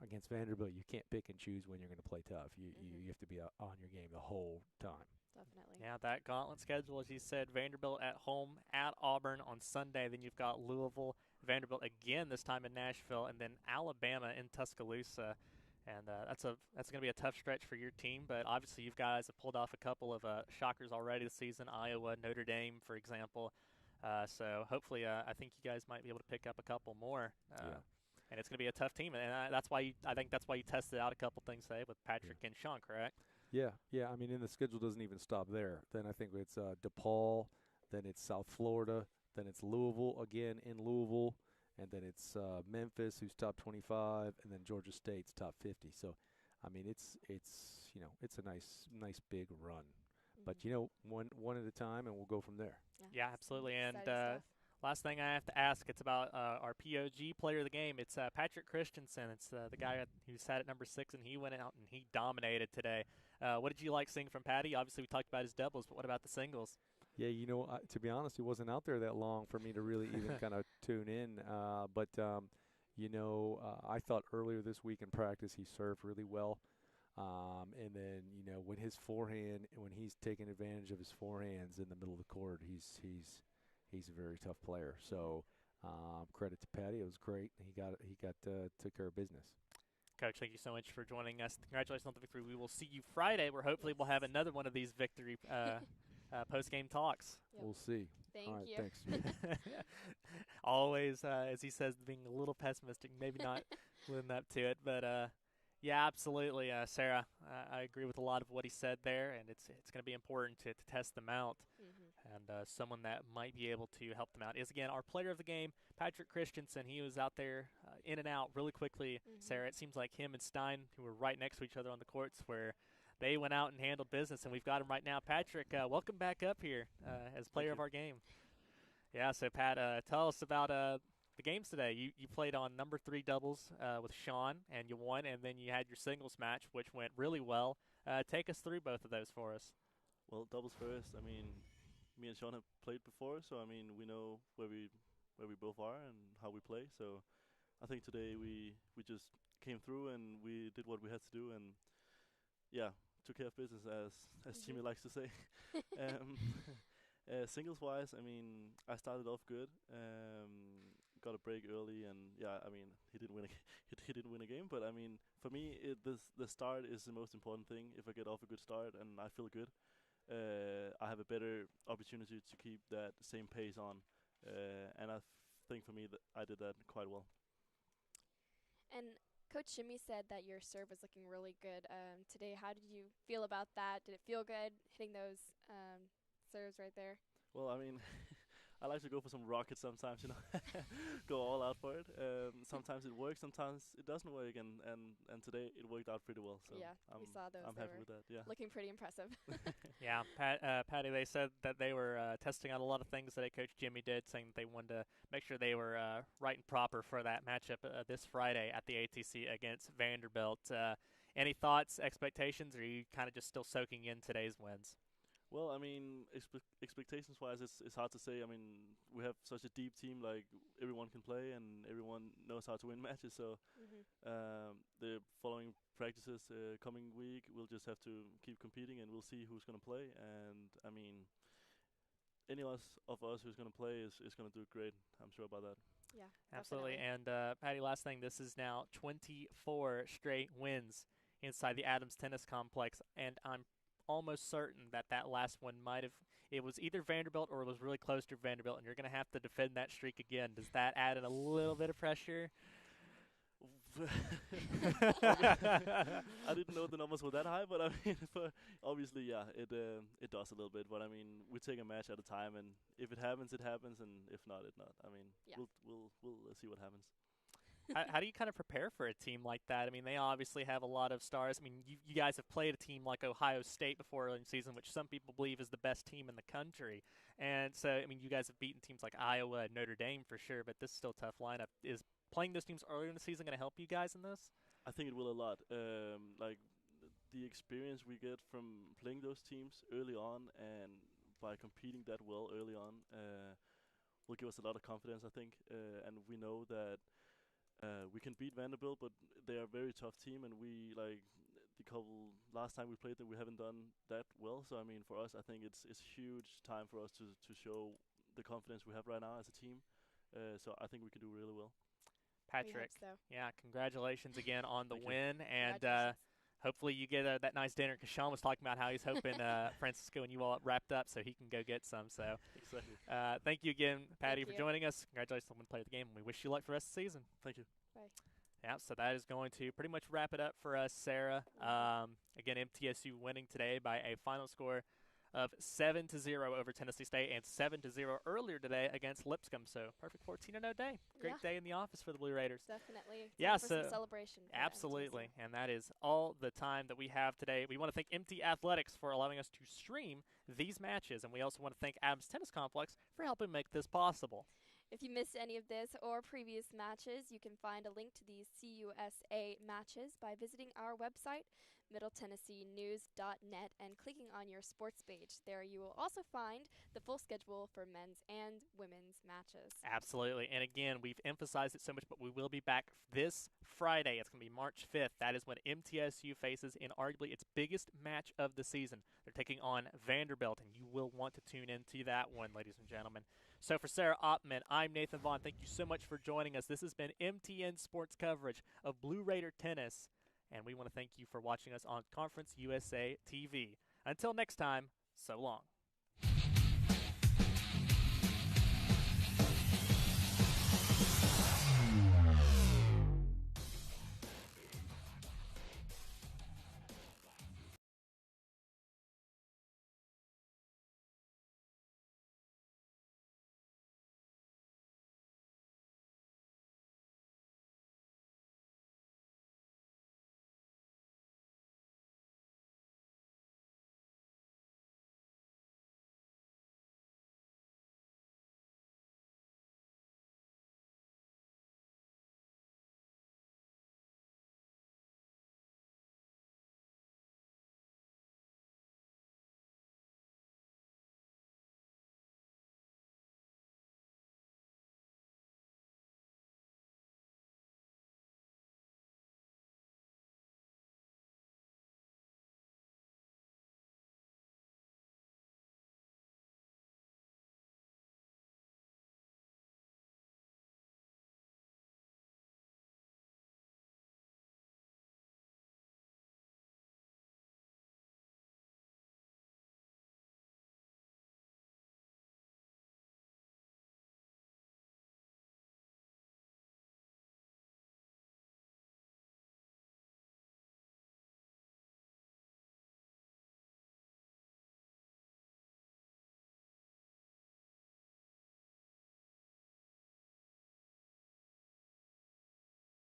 against Vanderbilt, you can't pick and choose when you're going to play tough. You have to be on your game the whole time. Definitely. Yeah, that gauntlet schedule, as you said, Vanderbilt at home at Auburn on Sunday. Then you've got Louisville, Vanderbilt again, this time in Nashville, and then Alabama in Tuscaloosa. And that's going to be a tough stretch for your team. But obviously you guys have pulled off a couple of shockers already this season, Iowa, Notre Dame, for example. So hopefully I think you guys might be able to pick up a couple more. And it's going to be a tough team. And I think that's why you tested out a couple things today with Patrick and Sean, correct? Yeah. I mean, and the schedule doesn't even stop there. Then I think it's DePaul, then it's South Florida, then it's Louisville again in Louisville, and then it's Memphis, who's top 25, and then Georgia State's top 50. So, I mean, it's a nice big run. But one at a time, and we'll go from there. Yeah, absolutely. And Last thing I have to ask, it's about our POG player of the game. It's Patrick Christensen. It's the guy who sat at number 6, and he went out and he dominated today. What did you like seeing from Patty? Obviously, we talked about his doubles, but what about the singles? Yeah, to be honest, he wasn't out there that long for me to really even kind of tune in. I thought earlier this week in practice he served really well. And then, when he's taking advantage of his forehands in the middle of the court, he's a very tough player. So Credit to Patty. It was great. He got took care of business. Coach, thank you so much for joining us. Congratulations on the victory. We will see you Friday, where hopefully we'll have another one of these victory post-game talks. Yep. We'll see. Thank All right, you. thanks. Always, as he says, being a little pessimistic, maybe not living up to it. But, yeah, absolutely, Sarah. I agree with a lot of what he said there, and it's going to be important to test them out. And someone that might be able to help them out is, again, our player of the game, Patrick Christensen. He was out there in and out really quickly, Sarah. It seems like him and Stein, who were right next to each other on the courts, where they went out and handled business, and we've got him right now. Patrick, welcome back up here as player of our game. Yeah, so, Pat, tell us about the games today. You played on number 3 doubles with Sean, and you won, and then you had your singles match, which went really well. Take us through both of those for us. Well, doubles first. I mean, me and Sean have played before, so I mean, we know where we both are and how we play. So I think today we just came through and we did what we had to do, and yeah, took care of business as Jimmy likes to say. Singles wise, I mean, I started off good. Got a break early, and yeah, I mean, he didn't win. He didn't win a game, but I mean, for me, the start is the most important thing. If I get off a good start and I feel good, I have a better opportunity to keep that same pace on, and I think for me that I did that quite well. And Coach Jimmy said that your serve was looking really good today. How did you feel about that? Did it feel good hitting those serves right there? Well, I mean, I like to go for some rockets sometimes, you know, go all out for it. Sometimes it works, sometimes it doesn't work, and today it worked out pretty well. So yeah, we saw those. I'm happy with that. Yeah, looking pretty impressive. Yeah, Patty, they said that they were testing out a lot of things that Coach Jimmy did, saying that they wanted to make sure they were right and proper for that matchup this Friday at the ATC against Vanderbilt. Any thoughts, expectations, or are you kind of just still soaking in today's wins? Well, I mean, expectations-wise, it's hard to say. I mean, we have such a deep team, like everyone can play and everyone knows how to win matches. So the following practices coming week, we'll just have to keep competing and we'll see who's going to play. And, I mean, any of us who's going to play is going to do great. I'm sure about that. Yeah, absolutely. Definitely. And, Patty, last thing, this is now 24 straight wins inside the Adams Tennis Complex, and I'm almost certain that last one it was either Vanderbilt or it was really close to Vanderbilt, and you're going to have to defend that streak again. Does that add in a little bit of pressure? I didn't know the numbers were that high, but I mean, obviously, yeah, it does a little bit. But I mean, we take a match at a time, and if it happens, it happens, and if not, it not. I mean, yeah. we'll see what happens. How do you kind of prepare for a team like that? I mean, they obviously have a lot of stars. I mean, you guys have played a team like Ohio State before early in the season, which some people believe is the best team in the country. And so, I mean, you guys have beaten teams like Iowa and Notre Dame for sure, but this is still a tough lineup. Is playing those teams earlier in the season going to help you guys in this? I think it will a lot. Like the experience we get from playing those teams early on and by competing that well early on will give us a lot of confidence, I think. And we know that we can beat Vanderbilt, but they are a very tough team, and we last time we played them, we haven't done that well. So I mean, for us, I think it's huge time for us to show the confidence we have right now as a team. So I think we can do really well. Patrick, so. Yeah, congratulations again on the Thank win, and hopefully you get that nice dinner, because Sean was talking about how he's hoping Francisco and you all wrapped up so he can go get some. So exactly. Thank you again, Patty, for you. joining us. Congratulations on winning player of the game, and we wish you luck for the rest of the season. Thank you. Bye. Yeah, so that is going to pretty much wrap it up for us, Sarah. Again, MTSU winning today by a final score of 7-0 over Tennessee State and 7-0 earlier today against Lipscomb. So perfect 14-0 day. Great day in the office for the Blue Raiders. Definitely. Yeah, for so some celebration. Absolutely, and that is all the time that we have today. We want to thank MT Athletics for allowing us to stream these matches, and we also want to thank Adams Tennis Complex for helping make this possible. If you missed any of this or previous matches, you can find a link to these CUSA matches by visiting our website, middletennessenews.net, and clicking on your sports page. There you will also find the full schedule for men's and women's matches. Absolutely. And again, we've emphasized it so much, but we will be back this Friday. It's going to be March 5th. That is when MTSU faces in arguably its biggest match of the season. They're taking on Vanderbilt, and you will want to tune into that one, ladies and gentlemen. So for Sarah Ottman, I'm Nathan Vaughn. Thank you so much for joining us. This has been MTN Sports coverage of Blue Raider tennis, and we want to thank you for watching us on Conference USA TV. Until next time, so long.